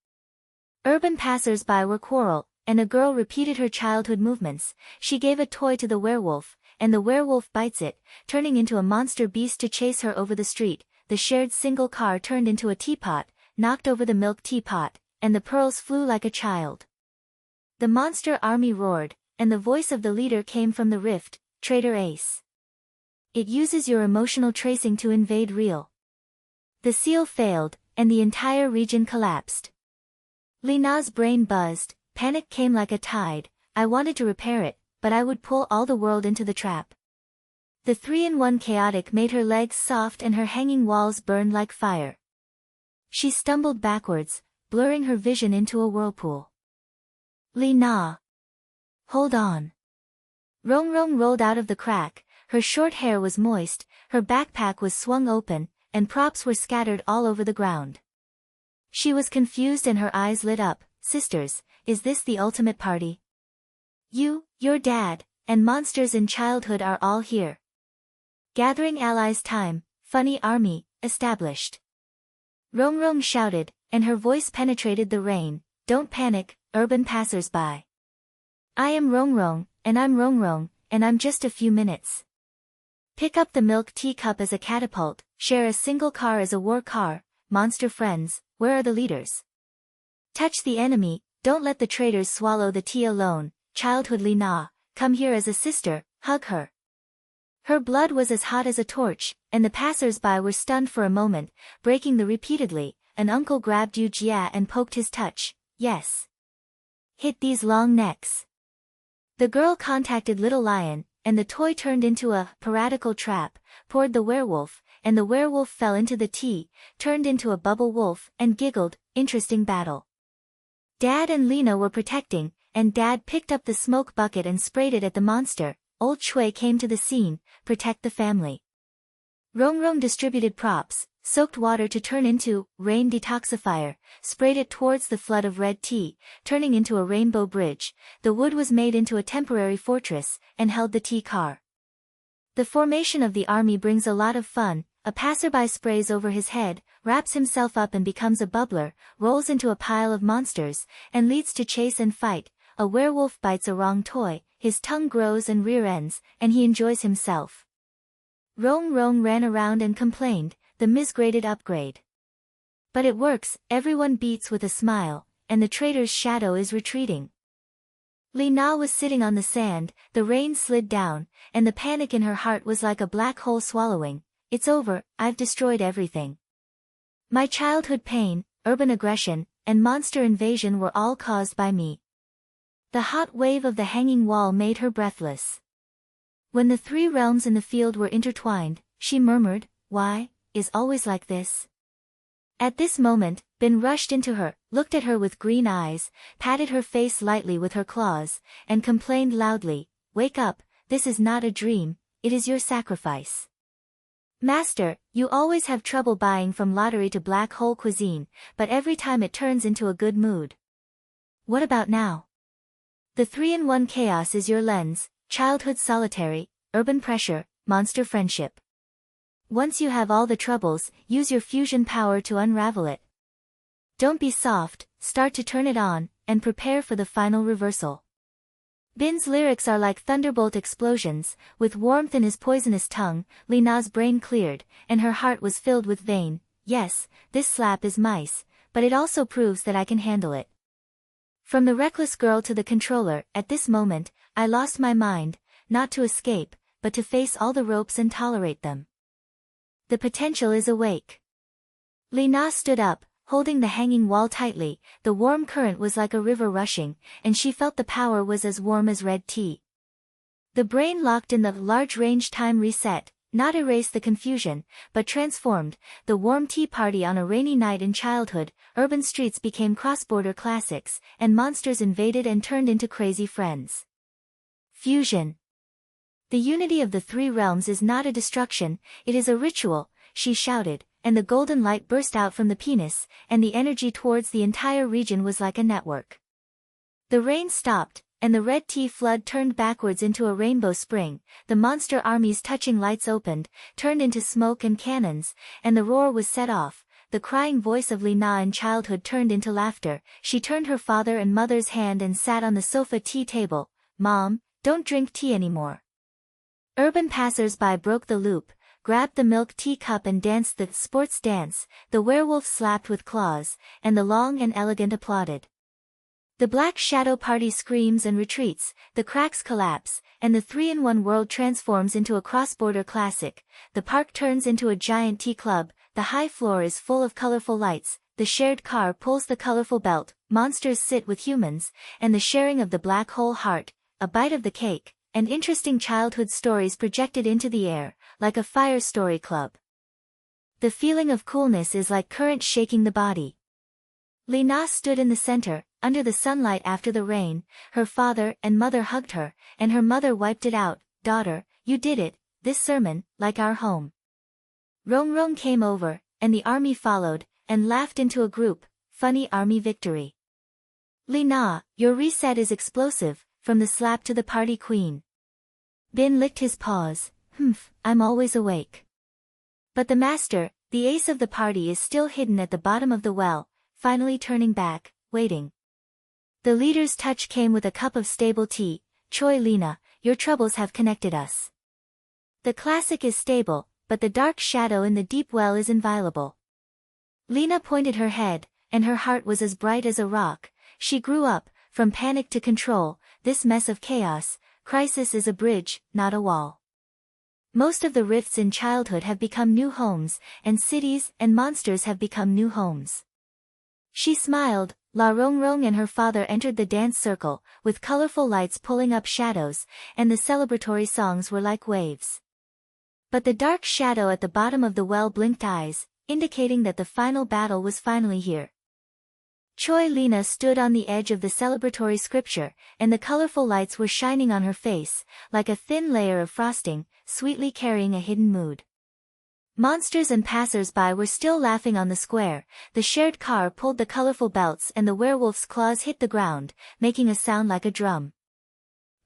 Urban passers-by were quarrel, and a girl repeated her childhood movements. She gave a toy to the werewolf, and the werewolf bites it, turning into a monster beast to chase her over the street. The shared single car turned into a teapot, knocked over the milk teapot, and the pearls flew like a child. The monster army roared, and the voice of the leader came from the rift, "Traitor Ace. It uses your emotional tracing to invade real." The seal failed, and the entire region collapsed. Lina's brain buzzed, panic came like a tide. I wanted to repair it, but I would pull all the world into the trap. The 3-in-1 chaotic made her legs soft and her hanging walls burned like fire. She stumbled backwards, blurring her vision into a whirlpool. "Lina! Hold on." Rongrong rolled out of the crack, her short hair was moist, her backpack was swung open, and props were scattered all over the ground. She was confused and her eyes lit up. "Sisters, is this the ultimate party? You, your dad, and monsters in childhood are all here. Gathering allies time, funny army, established." Rongrong shouted, and her voice penetrated the rain, "Don't panic, urban passers-by. I am Rongrong, and I'm Rongrong, and I'm just a few minutes. Pick up the milk teacup as a catapult, share a single car as a war car. Monster friends, where are the leaders? Touch the enemy, don't let the traitors swallow the tea alone. Childhood Lina, come here as a sister, hug her." Her blood was as hot as a torch, and the passers-by were stunned for a moment, breaking the repeatedly. An uncle grabbed Yu Jia and poked his touch. "Yes. Hit these long necks." The girl contacted Little Lion, and the toy turned into a paradoxical trap, poured the werewolf, and the werewolf fell into the tea, turned into a bubble wolf, and giggled. Interesting battle. Dad and Lina were protecting, and Dad picked up the smoke bucket and sprayed it at the monster. Old Choi came to the scene, protect the family. Rong distributed props, soaked water to turn into rain detoxifier, sprayed it towards the flood of red tea, turning into a rainbow bridge. The wood was made into a temporary fortress, and held the tea car. The formation of the army brings a lot of fun. A passerby sprays over his head, wraps himself up and becomes a bubbler, rolls into a pile of monsters, and leads to chase and fight. A werewolf bites a wrong toy, his tongue grows and rear ends, and he enjoys himself. Rong ran around and complained, the misgraded upgrade. But it works, everyone beats with a smile, and the traitor's shadow is retreating. Lina was sitting on the sand, the rain slid down, and the panic in her heart was like a black hole swallowing. It's over, I've destroyed everything. My childhood pain, urban aggression, and monster invasion were all caused by me. The hot wave of the hanging wall made her breathless. When the three realms in the field were intertwined, she murmured, "Why, is always like this?" At this moment, Bin rushed into her, looked at her with green eyes, patted her face lightly with her claws, and complained loudly, "Wake up, this is not a dream, it is your sacrifice. Master, you always have trouble buying from lottery to black hole cuisine, but every time it turns into a good mood. What about now? The 3-in-1 chaos is your lens, childhood solitary, urban pressure, monster friendship. Once you have all the troubles, use your fusion power to unravel it. Don't be soft, start to turn it on, and prepare for the final reversal." Bin's lyrics are like thunderbolt explosions. With warmth in his poisonous tongue, Lina's brain cleared, and her heart was filled with vain. Yes, this slap is mice, but it also proves that I can handle it. From the reckless girl to the controller, at this moment, I lost my mind, not to escape, but to face all the ropes and tolerate them. The potential is awake. Lina stood up, holding the hanging wall tightly. The warm current was like a river rushing, and she felt the power was as warm as red tea. The brain locked in the large-range time reset, not erase the confusion, but transformed. The warm tea party on a rainy night in childhood, urban streets became cross-border classics, and monsters invaded and turned into crazy friends. Fusion. The unity of the three realms is not a destruction, it is a ritual, she shouted, and the golden light burst out from the penis, and the energy towards the entire region was like a network. The rain stopped, and the red tea flood turned backwards into a rainbow spring. The monster army's touching lights opened, turned into smoke and cannons, and the roar was set off. The crying voice of Lina in childhood turned into laughter. She turned her father and mother's hand and sat on the sofa tea table. "Mom, don't drink tea anymore." Urban passers-by broke the loop, grabbed the milk tea cup and danced the sports dance. The werewolf slapped with claws, and the long and elegant applauded. The black shadow party screams and retreats, the cracks collapse, and the 3-in-1 world transforms into a cross-border classic. The park turns into a giant tea club, the high floor is full of colorful lights, the shared car pulls the colorful belt, monsters sit with humans, and the sharing of the black hole heart, a bite of the cake, and interesting childhood stories projected into the air, like a fire story club. The feeling of coolness is like current shaking the body. Lina stood in the center, under the sunlight after the rain. Her father and mother hugged her, and her mother wiped it out. "Daughter, you did it, this sermon, like our home." Rong came over, and the army followed, and laughed into a group. Funny army victory. "Lina, your reset is explosive, from the slap to the party queen." Bin licked his paws. I'm always awake." But the master, the ace of the party, is still hidden at the bottom of the well, finally turning back, waiting. The leader's touch came with a cup of stable tea. "Choi Lina, your troubles have connected us. The classic is stable, but the dark shadow in the deep well is inviolable." Lina pointed her head, and her heart was as bright as a rock. She grew up, from panic to control. This mess of chaos, crisis is a bridge, not a wall. Most of the rifts in childhood have become new homes, and cities and monsters have become new homes. She smiled, La Rongrong and her father entered the dance circle, with colorful lights pulling up shadows, and the celebratory songs were like waves. But the dark shadow at the bottom of the well blinked eyes, indicating that the final battle was finally here. Choi Lina stood on the edge of the celebratory scripture, and the colorful lights were shining on her face, like a thin layer of frosting, sweetly carrying a hidden mood. Monsters and passers-by were still laughing on the square, the shared car pulled the colorful belts and the werewolf's claws hit the ground, making a sound like a drum.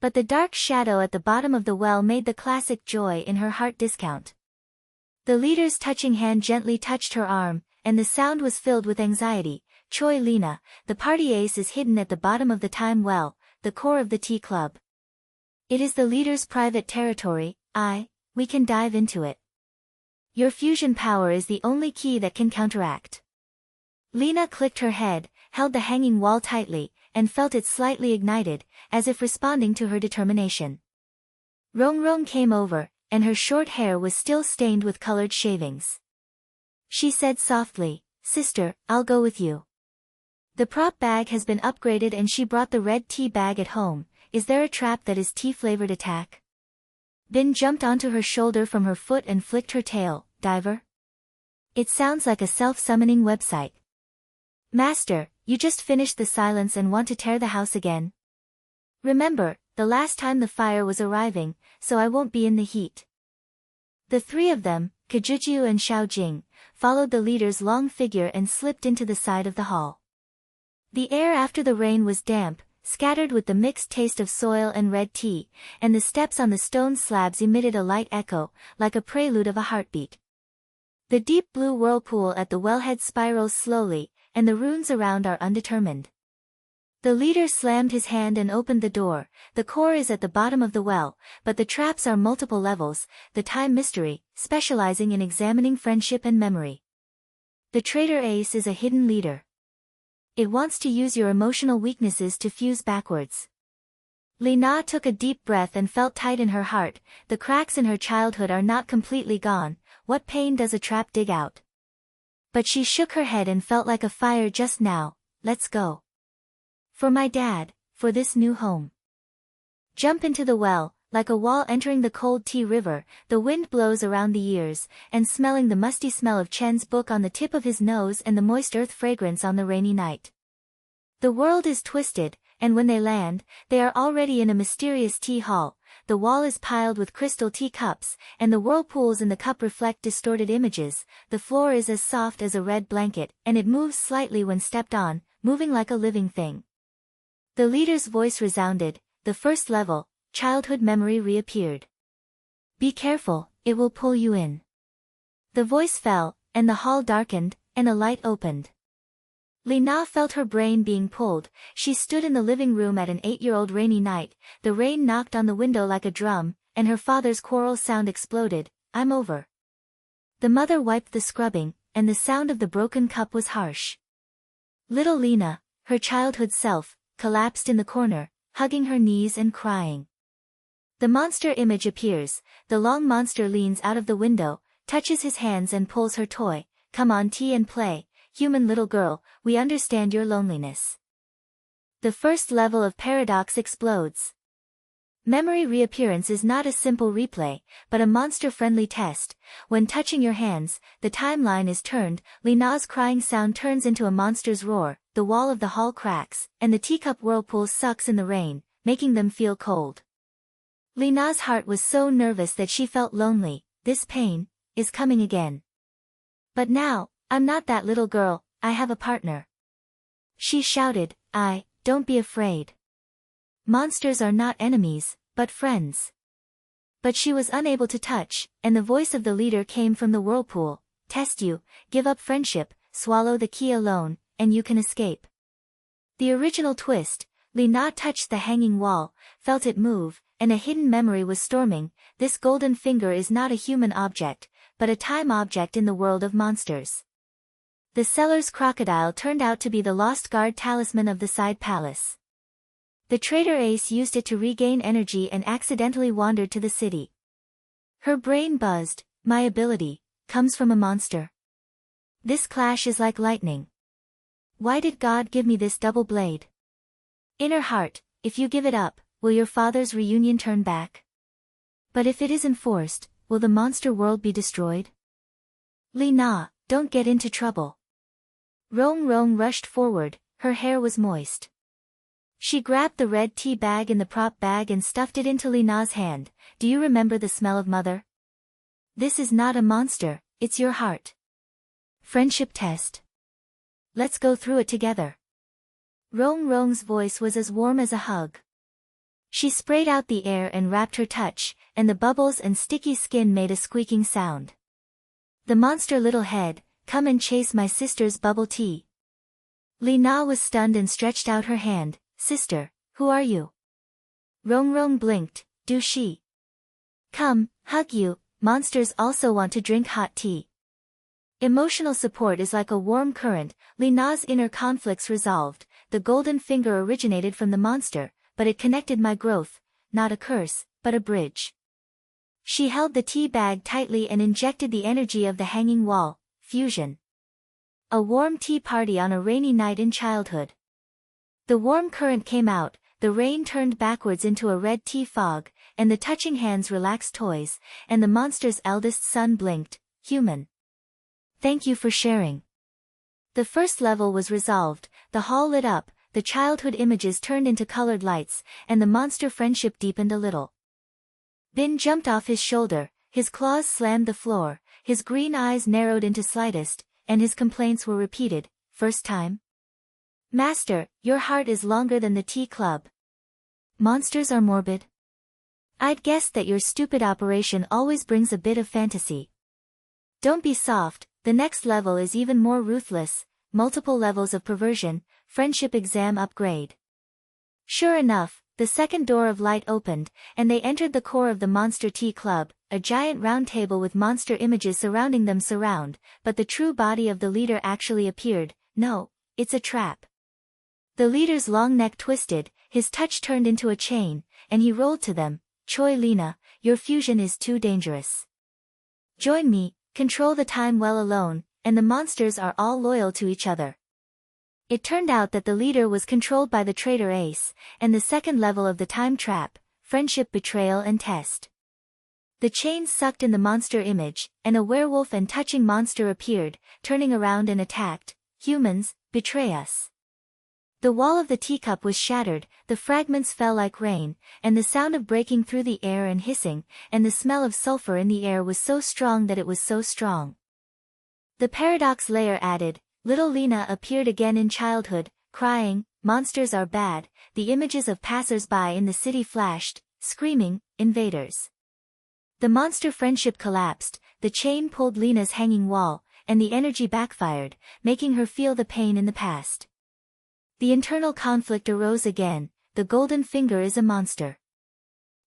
But the dark shadow at the bottom of the well made the classic joy in her heart discount. The leader's touching hand gently touched her arm, and the sound was filled with anxiety. Choi Lina, the party ace is hidden at the bottom of the time well, the core of the tea club. It is the leader's private territory. We can dive into it. Your fusion power is the only key that can counteract. Lina clicked her head, held the hanging wall tightly, and felt it slightly ignited, as if responding to her determination. Rongrong came over, and her short hair was still stained with colored shavings. She said softly, "Sister, I'll go with you." The prop bag has been upgraded and she brought the red tea bag at home. Is there a trap that is tea-flavored attack? Bin jumped onto her shoulder from her foot and flicked her tail. Diver? It sounds like a self-summoning website. Master, you just finished the silence and want to tear the house again? Remember, the last time the fire was arriving, so I won't be in the heat. The three of them, Kajuju and Xiaojing, followed the leader's long figure and slipped into the side of the hall. The air after the rain was damp, scattered with the mixed taste of soil and red tea, and the steps on the stone slabs emitted a light echo, like a prelude of a heartbeat. The deep blue whirlpool at the wellhead spirals slowly, and the runes around are undetermined. The leader slammed his hand and opened the door. The core is at the bottom of the well, but the traps are multiple levels, the time mystery, specializing in examining friendship and memory. The traitor ace is a hidden leader. It wants to use your emotional weaknesses to fuse backwards. Lina took a deep breath and felt tight in her heart. The cracks in her childhood are not completely gone. What pain does a trap dig out? But she shook her head and felt like a fire just now. Let's go. For my dad, for this new home. Jump into the well, like a wall entering the cold tea river. The wind blows around the ears, and smelling the musty smell of Chen's book on the tip of his nose and the moist earth fragrance on the rainy night. The world is twisted, and when they land, they are already in a mysterious tea hall. The wall is piled with crystal tea cups, and the whirlpools in the cup reflect distorted images. The floor is as soft as a red blanket, and it moves slightly when stepped on, moving like a living thing. The leader's voice resounded. The first level, childhood memory reappeared. Be careful, it will pull you in. The voice fell, and the hall darkened, and a light opened. Lina felt her brain being pulled. She stood in the living room at an 8-year-old rainy night. The rain knocked on the window like a drum, and her father's quarrel sound exploded. I'm over. The mother wiped the scrubbing, and the sound of the broken cup was harsh. Little Lina, her childhood self, collapsed in the corner, hugging her knees and crying. The monster image appears. The long monster leans out of the window, touches his hands and pulls her toy. Come on, tea and play. Human little girl, we understand your loneliness. The first level of paradox explodes. Memory reappearance is not a simple replay, but a monster-friendly test. When touching your hands, the timeline is turned. Lina's crying sound turns into a monster's roar. The wall of the hall cracks, and the teacup whirlpool sucks in the rain, making them feel cold. Lina's heart was so nervous that she felt lonely. This pain is coming again. But now, I'm not that little girl, I have a partner. She shouted, don't be afraid. Monsters are not enemies, but friends. But she was unable to touch, and the voice of the leader came from the whirlpool. Test you, give up friendship, swallow the key alone, and you can escape. The original twist. Lina touched the hanging wall, felt it move, and a hidden memory was storming. This golden finger is not a human object, but a time object in the world of monsters. The cellar's crocodile turned out to be the lost guard talisman of the side palace. The traitor ace used it to regain energy and accidentally wandered to the city. Her brain buzzed. My ability comes from a monster. This clash is like lightning. Why did God give me this double blade? Inner heart, if you give it up, will your father's reunion turn back? But if it is enforced, will the monster world be destroyed? Lina, don't get into trouble. Rong Rong rushed forward, her hair was moist. She grabbed the red tea bag in the prop bag and stuffed it into Lina's hand. Do you remember the smell of mother? This is not a monster, it's your heart. Friendship test. Let's go through it together. Rong Rong's voice was as warm as a hug. She sprayed out the air and wrapped her touch, and the bubbles and sticky skin made a squeaking sound. The monster little head, come and chase my sister's bubble tea. Lina was stunned and stretched out her hand. Sister, who are you? Rong Rong blinked. Do she? Come, hug you, monsters also want to drink hot tea. Emotional support is like a warm current. Lina's inner conflicts resolved. The golden finger originated from the monster, but it connected my growth, not a curse, but a bridge. She held the tea bag tightly and injected the energy of the hanging wall. Fusion. A warm tea party on a rainy night in childhood. The warm current came out, the rain turned backwards into a red tea fog, and the touching hands relaxed toys, and the monster's eldest son blinked. Human. Thank you for sharing. The first level was resolved, the hall lit up, the childhood images turned into colored lights, and the monster friendship deepened a little. Bin jumped off his shoulder, his claws slammed the floor, his green eyes narrowed into slightest, and his complaints were repeated. First time? Master, your heart is longer than the tea club. Monsters are morbid. I'd guessed that your stupid operation always brings a bit of fantasy. Don't be soft, the next level is even more ruthless, multiple levels of perversion, friendship exam upgrade. Sure enough, the second door of light opened, and they entered the core of the Monster Tea Club, a giant round table with monster images surrounding them but the true body of the leader actually appeared. No, it's a trap. The leader's long neck twisted, his touch turned into a chain, and he rolled to them. Choi Lina, your fusion is too dangerous. Join me, control the time well alone, and the monsters are all loyal to each other. It turned out that the leader was controlled by the traitor Ace, and the second level of the time trap, friendship betrayal and test. The chains sucked in the monster image, and a werewolf and touching monster appeared, turning around and attacked. Humans, betray us. The wall of the teacup was shattered, the fragments fell like rain, and the sound of breaking through the air and hissing, and the smell of sulfur in the air was so strong that it was so strong. The paradox layer added, little Lina appeared again in childhood, crying, monsters are bad. The images of passers-by in the city flashed, screaming, invaders. The monster friendship collapsed, the chain pulled Lina's hanging wall, and the energy backfired, making her feel the pain in the past. The internal conflict arose again. The golden finger is a monster.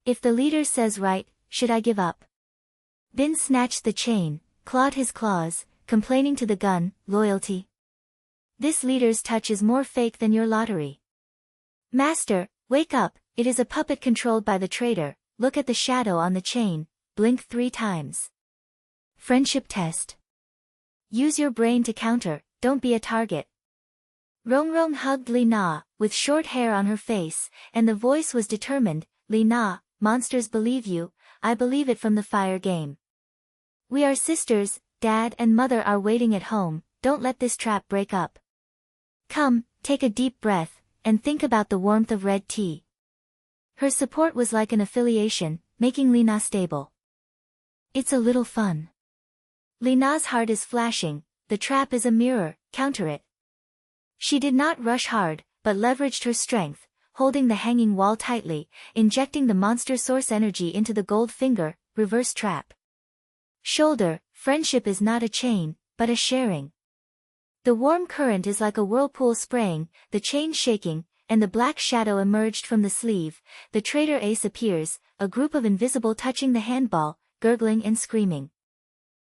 If the leader says right, should I give up? Bin snatched the chain, clawed his claws, complaining to the gun, loyalty. This leader's touch is more fake than your lottery. Master, wake up, it is a puppet controlled by the traitor. Look at the shadow on the chain, blink 3 times. Friendship test. Use your brain to counter, don't be a target. Rong Rong hugged Lina, with short hair on her face, and the voice was determined. Lina, monsters believe you, I believe it from the fire game. We are sisters, Dad and Mother are waiting at home, don't let this trap break up. Come, take a deep breath, and think about the warmth of red tea. Her support was like an affiliation, making Lina stable. It's a little fun. Lina's heart is flashing, the trap is a mirror, counter it. She did not rush hard, but leveraged her strength, holding the hanging wall tightly, injecting the monster source energy into the gold finger, reverse trap. Shoulder, friendship is not a chain, but a sharing. The warm current is like a whirlpool spraying, the chain shaking, and the black shadow emerged from the sleeve. The traitor Ace appears, a group of invisible touching the handball, gurgling and screaming.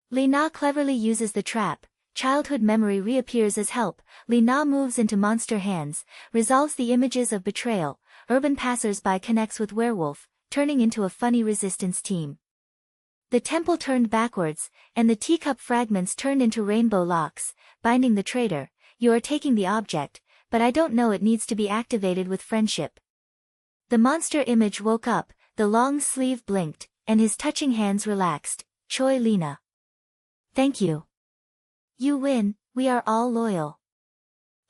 Lina cleverly uses the trap. Childhood memory reappears as help. Lina moves into monster hands, resolves the images of betrayal. Urban passers-by connects with werewolf, turning into a funny resistance team. The temple turned backwards, and the teacup fragments turned into rainbow locks, binding the traitor. you are taking the object, but I don't know it needs to be activated with friendship. The monster image woke up, the long sleeve blinked, and his touching hands relaxed. Choi Lina. Thank you. You win, we are all loyal.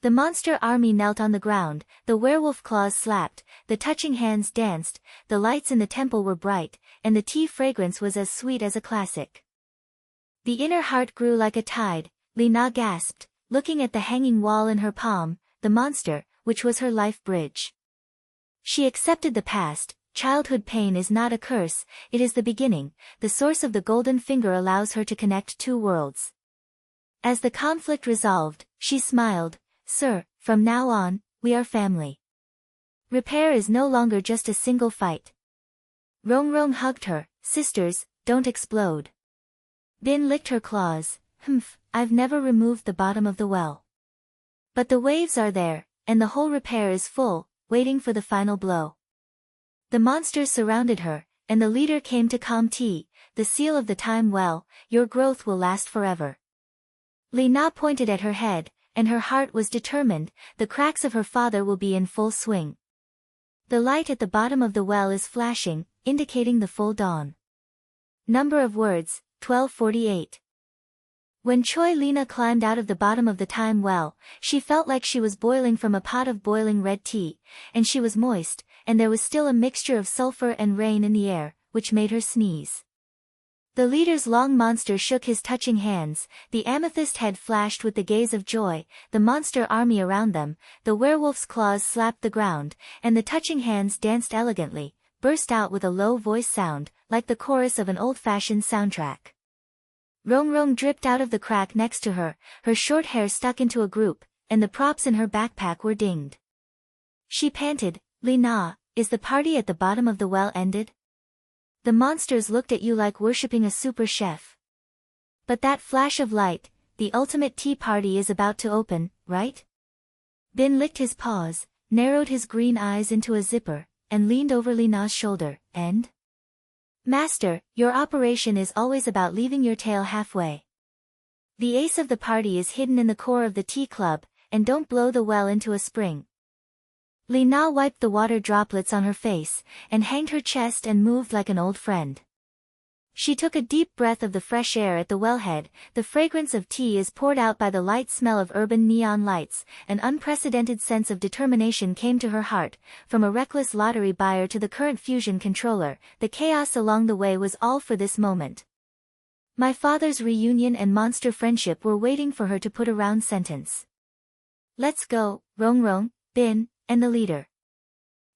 The monster army knelt on the ground, the werewolf claws slapped, the touching hands danced, the lights in the temple were bright, and the tea fragrance was as sweet as a classic. The inner heart grew like a tide, Lina gasped, looking at the hanging wall in her palm, the monster, which was her life bridge. She accepted the past. Childhood pain is not a curse, it is the beginning. The source of the golden finger allows her to connect two worlds. As the conflict resolved, she smiled, Sir, from now on, we are family. Repair is no longer just a single fight. Rong Rong hugged her, sisters, don't explode. Bin licked her claws, I've never removed the bottom of the well. But the waves are there, and the whole repair is full, waiting for the final blow. The monsters surrounded her, and the leader came to calm tea, the seal of the time well, your growth will last forever. Lina pointed at her head, and her heart was determined, the cracks of her father will be in full swing. The light at the bottom of the well is flashing, indicating the full dawn. Number of words, 1248. When Choi Lina climbed out of the bottom of the time well, she felt like she was boiling from a pot of boiling red tea, and she was moist, and there was still a mixture of sulfur and rain in the air, which made her sneeze. The leader's long monster shook his touching hands, the amethyst head flashed with the gaze of joy, the monster army around them, the werewolf's claws slapped the ground, and the touching hands danced elegantly, burst out with a low voice sound, like the chorus of an old-fashioned soundtrack. Rong Rong dripped out of the crack next to her, her short hair stuck into a group, and the props in her backpack were dinged. She panted, Lina, is the party at the bottom of the well ended? The monsters looked at you like worshipping a super chef. But that flash of light, the ultimate tea party is about to open, right? Bin licked his paws, narrowed his green eyes into a zipper, and leaned over Lina's shoulder, and? Master, your operation is always about leaving your tail halfway. The ace of the party is hidden in the core of the tea club, and don't blow the well into a spring. Lina wiped the water droplets on her face, and hanged her chest and moved like an old friend. She took a deep breath of the fresh air at the wellhead, the fragrance of tea is poured out by the light smell of urban neon lights, an unprecedented sense of determination came to her heart, from a reckless lottery buyer to the current fusion controller, the chaos along the way was all for this moment. My father's reunion and monster friendship were waiting for her to put a round sentence. Let's go, Rong Rong, Bin, and the leader.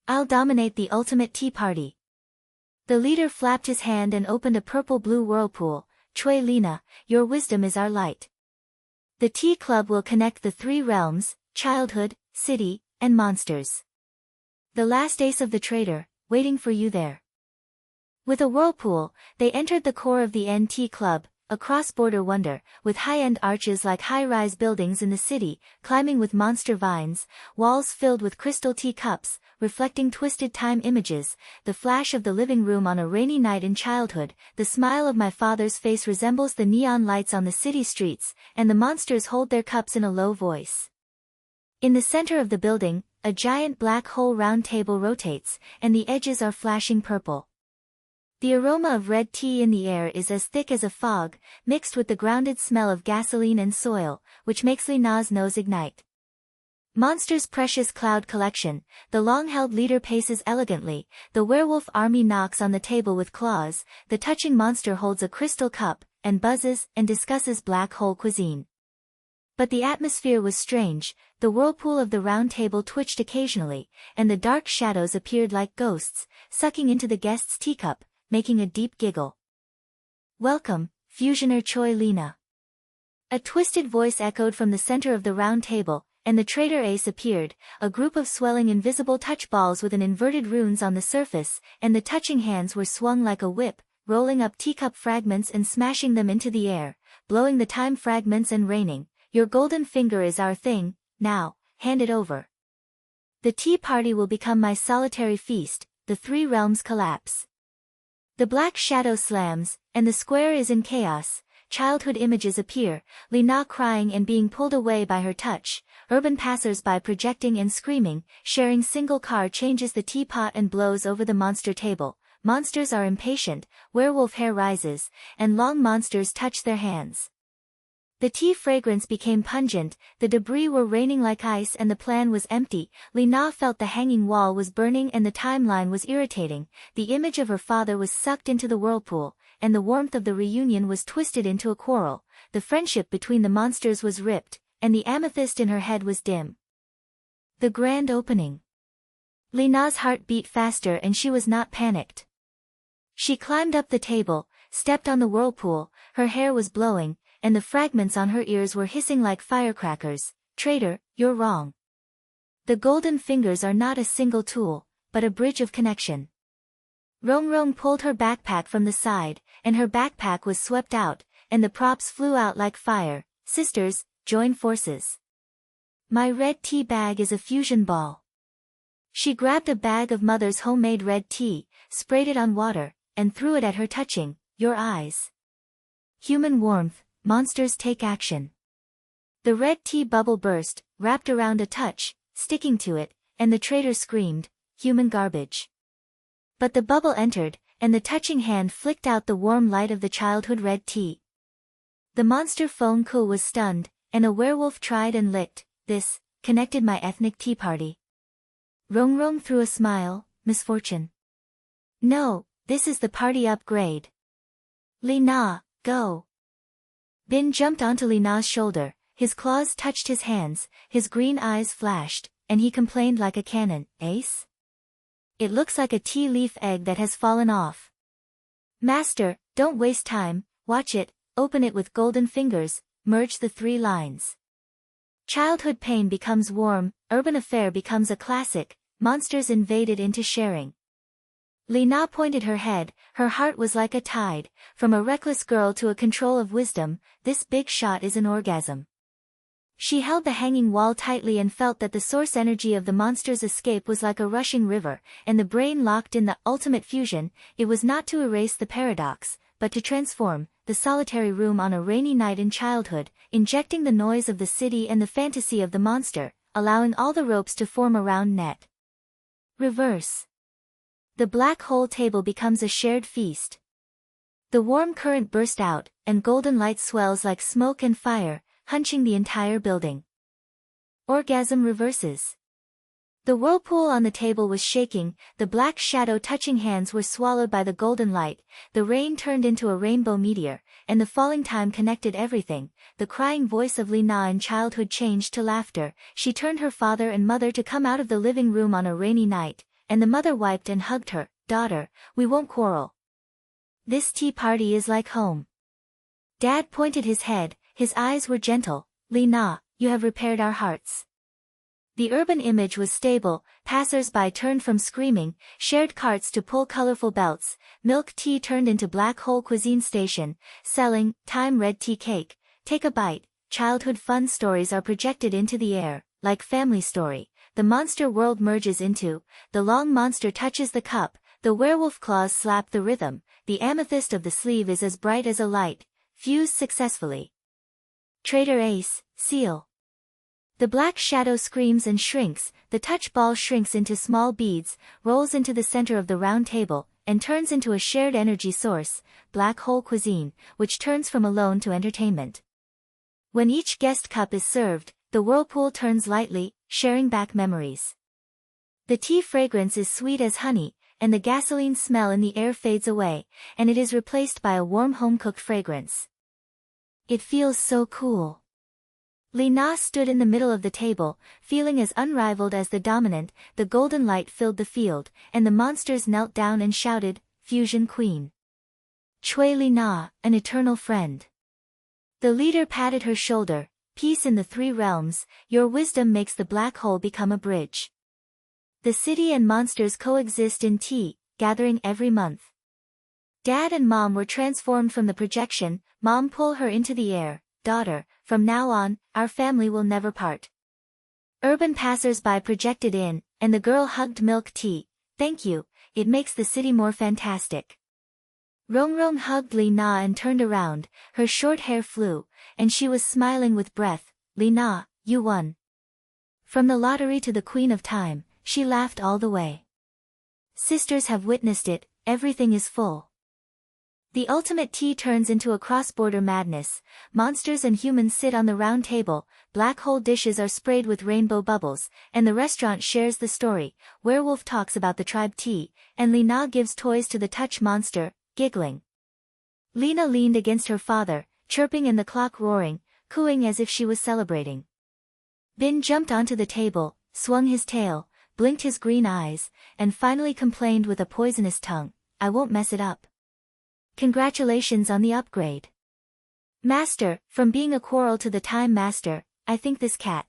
I'll dominate the ultimate tea party. The leader flapped his hand and opened a purple-blue whirlpool. Choi Lina, your wisdom is our light. The tea club will connect the three realms, childhood, city, and monsters. The last ace of the trader, waiting for you there. With a whirlpool, they entered the core of the NT Club, a cross-border wonder, with high-end arches like high-rise buildings in the city, climbing with monster vines, walls filled with crystal tea cups, reflecting twisted time images, the flash of the living room on a rainy night in childhood, the smile of my father's face resembles the neon lights on the city streets, and the monsters hold their cups in a low voice. In the center of the building, a giant black hole round table rotates, and the edges are flashing purple. The aroma of red tea in the air is as thick as a fog, mixed with the grounded smell of gasoline and soil, which makes Lina's nose ignite. Monster's precious cloud collection, the long-held leader paces elegantly, the werewolf army knocks on the table with claws, the touching monster holds a crystal cup, and buzzes and discusses black hole cuisine. But the atmosphere was strange, the whirlpool of the round table twitched occasionally, and the dark shadows appeared like ghosts, sucking into the guest's teacup, making a deep giggle. Welcome, fusioner Choi Lina. A twisted voice echoed from the center of the round table, and the traitor ace appeared, a group of swelling invisible touch balls with an inverted runes on the surface, and the touching hands were swung like a whip, rolling up teacup fragments and smashing them into the air, blowing the time fragments and raining. Your golden finger is our thing, now, hand it over. The tea party will become my solitary feast, the three realms collapse. The black shadow slams, and the square is in chaos. childhood images appear, Lina crying and being pulled away by her touch, urban passers-by projecting and screaming, sharing single car changes the teapot and blows over the monster table, monsters are impatient, werewolf hair rises, and long monsters touch their hands. The tea fragrance became pungent, the debris were raining like ice and the plan was empty. Lina felt the hanging wall was burning and the timeline was irritating, the image of her father was sucked into the whirlpool, and the warmth of the reunion was twisted into a quarrel, the friendship between the monsters was ripped, and the amethyst in her head was dim. The grand opening. Lina's heart beat faster and she was not panicked. She climbed up the table, stepped on the whirlpool, her hair was blowing, and the fragments on her ears were hissing like firecrackers. Traitor, you're wrong. The golden fingers are not a single tool, but a bridge of connection. Rong pulled her backpack from the side, and her backpack was swept out, and the props flew out like fire. Sisters, join forces. My red tea bag is a fusion ball. She grabbed a bag of mother's homemade red tea, sprayed it on water, and threw it at her, touching your eyes. Human warmth. Monsters take action. The red tea bubble burst, wrapped around a touch, sticking to it, and the traitor screamed, human garbage. But the bubble entered, and the touching hand flicked out the warm light of the childhood red tea. The monster Feng Ku was stunned, and a werewolf tried and licked, this, connected my ethnic tea party. Rong threw a smile, misfortune. No, this is the party upgrade. Lina, go. Bin jumped onto Lina's shoulder, his claws touched his hands, his green eyes flashed, and he complained like a cannon, Ace? It looks like a tea leaf egg that has fallen off. Master, don't waste time, watch it, open it with golden fingers, merge the 3 lines. Childhood pain becomes warm, urban affair becomes a classic, monsters invaded into sharing. Lina pointed her head, her heart was like a tide, from a reckless girl to a control of wisdom, this big shot is an orgasm. She held the hanging wall tightly and felt that the source energy of the monster's escape was like a rushing river, and the brain locked in the ultimate fusion. It was not to erase the paradox, but to transform the solitary room on a rainy night in childhood, injecting the noise of the city and the fantasy of the monster, allowing all the ropes to form a round net. Reverse. The black hole table becomes a shared feast. The warm current burst out, and golden light swells like smoke and fire, hunching the entire building. Orgasm reverses. The whirlpool on the table was shaking, the black shadow touching hands were swallowed by the golden light, the rain turned into a rainbow meteor, and the falling time connected everything. The crying voice of Lina in childhood changed to laughter. She turned her father and mother to come out of the living room on a rainy night, and the mother wiped and hugged her. Daughter, we won't quarrel. This tea party is like home. Dad pointed his head, his eyes were gentle. Lina, you have repaired our hearts. The urban image was stable, passers-by turned from screaming, shared carts to pull colorful belts, milk tea turned into black hole cuisine station, selling, time red tea cake, take a bite, childhood fun stories are projected into the air, like family story. The monster world merges into, the long monster touches the cup, the werewolf claws slap the rhythm, the amethyst of the sleeve is as bright as a light, fused successfully. Traitor Ace, seal. The black shadow screams and shrinks, the touch ball shrinks into small beads, rolls into the center of the round table, and turns into a shared energy source, black hole cuisine, which turns from alone to entertainment. When each guest cup is served, the whirlpool turns lightly, sharing back memories. The tea fragrance is sweet as honey, and the gasoline smell in the air fades away, and it is replaced by a warm home-cooked fragrance. It feels so cool. Lina stood in the middle of the table, feeling as unrivaled as the dominant. The golden light filled the field, and the monsters knelt down and shouted, Fusion Queen. Choi Lina, an eternal friend. The leader patted her shoulder, peace in the 3 realms, your wisdom makes the black hole become a bridge. The city and monsters coexist in tea, gathering every month. Dad and Mom were transformed from the projection. Mom pulled her into the air, daughter, from now on, our family will never part. Urban passers-by projected in, and the girl hugged milk tea, thank you, it makes the city more fantastic. Rong Rong hugged Lina and turned around, her short hair flew, and she was smiling with breath. Lina, you won. From the lottery to the Queen of Time, she laughed all the way. Sisters have witnessed it, everything is full. The ultimate tea turns into a cross-border madness. Monsters and humans sit on the round table, black hole dishes are sprayed with rainbow bubbles, and the restaurant shares the story. Werewolf talks about the tribe tea, and Lina gives toys to the touch monster, giggling. Lina leaned against her father, chirping and the clock roaring, cooing as if she was celebrating. Bin jumped onto the table, swung his tail, blinked his green eyes, and finally complained with a poisonous tongue, I won't mess it up. Congratulations on the upgrade. Master, from being a quarrel to the Time Master, I think this cat.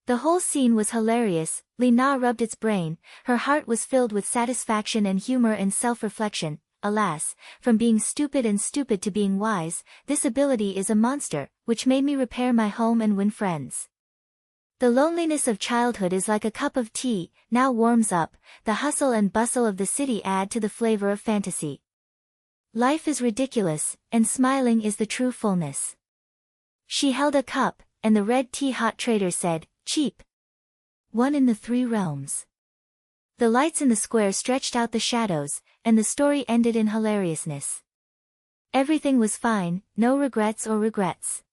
The whole scene was hilarious. Lina rubbed its brain, her heart was filled with satisfaction and humor and self-reflection. Alas, from being stupid and stupid to being wise, this ability is a monster, which made me repair my home and win friends. The loneliness of childhood is like a cup of tea, now warms up, the hustle and bustle of the city add to the flavor of fantasy. Life is ridiculous, and smiling is the true fullness. She held a cup, and the red tea hot trader said, cheap. One in the 3 realms. The lights in the square stretched out the shadows, and the story ended in hilariousness. Everything was fine, no regrets or regrets.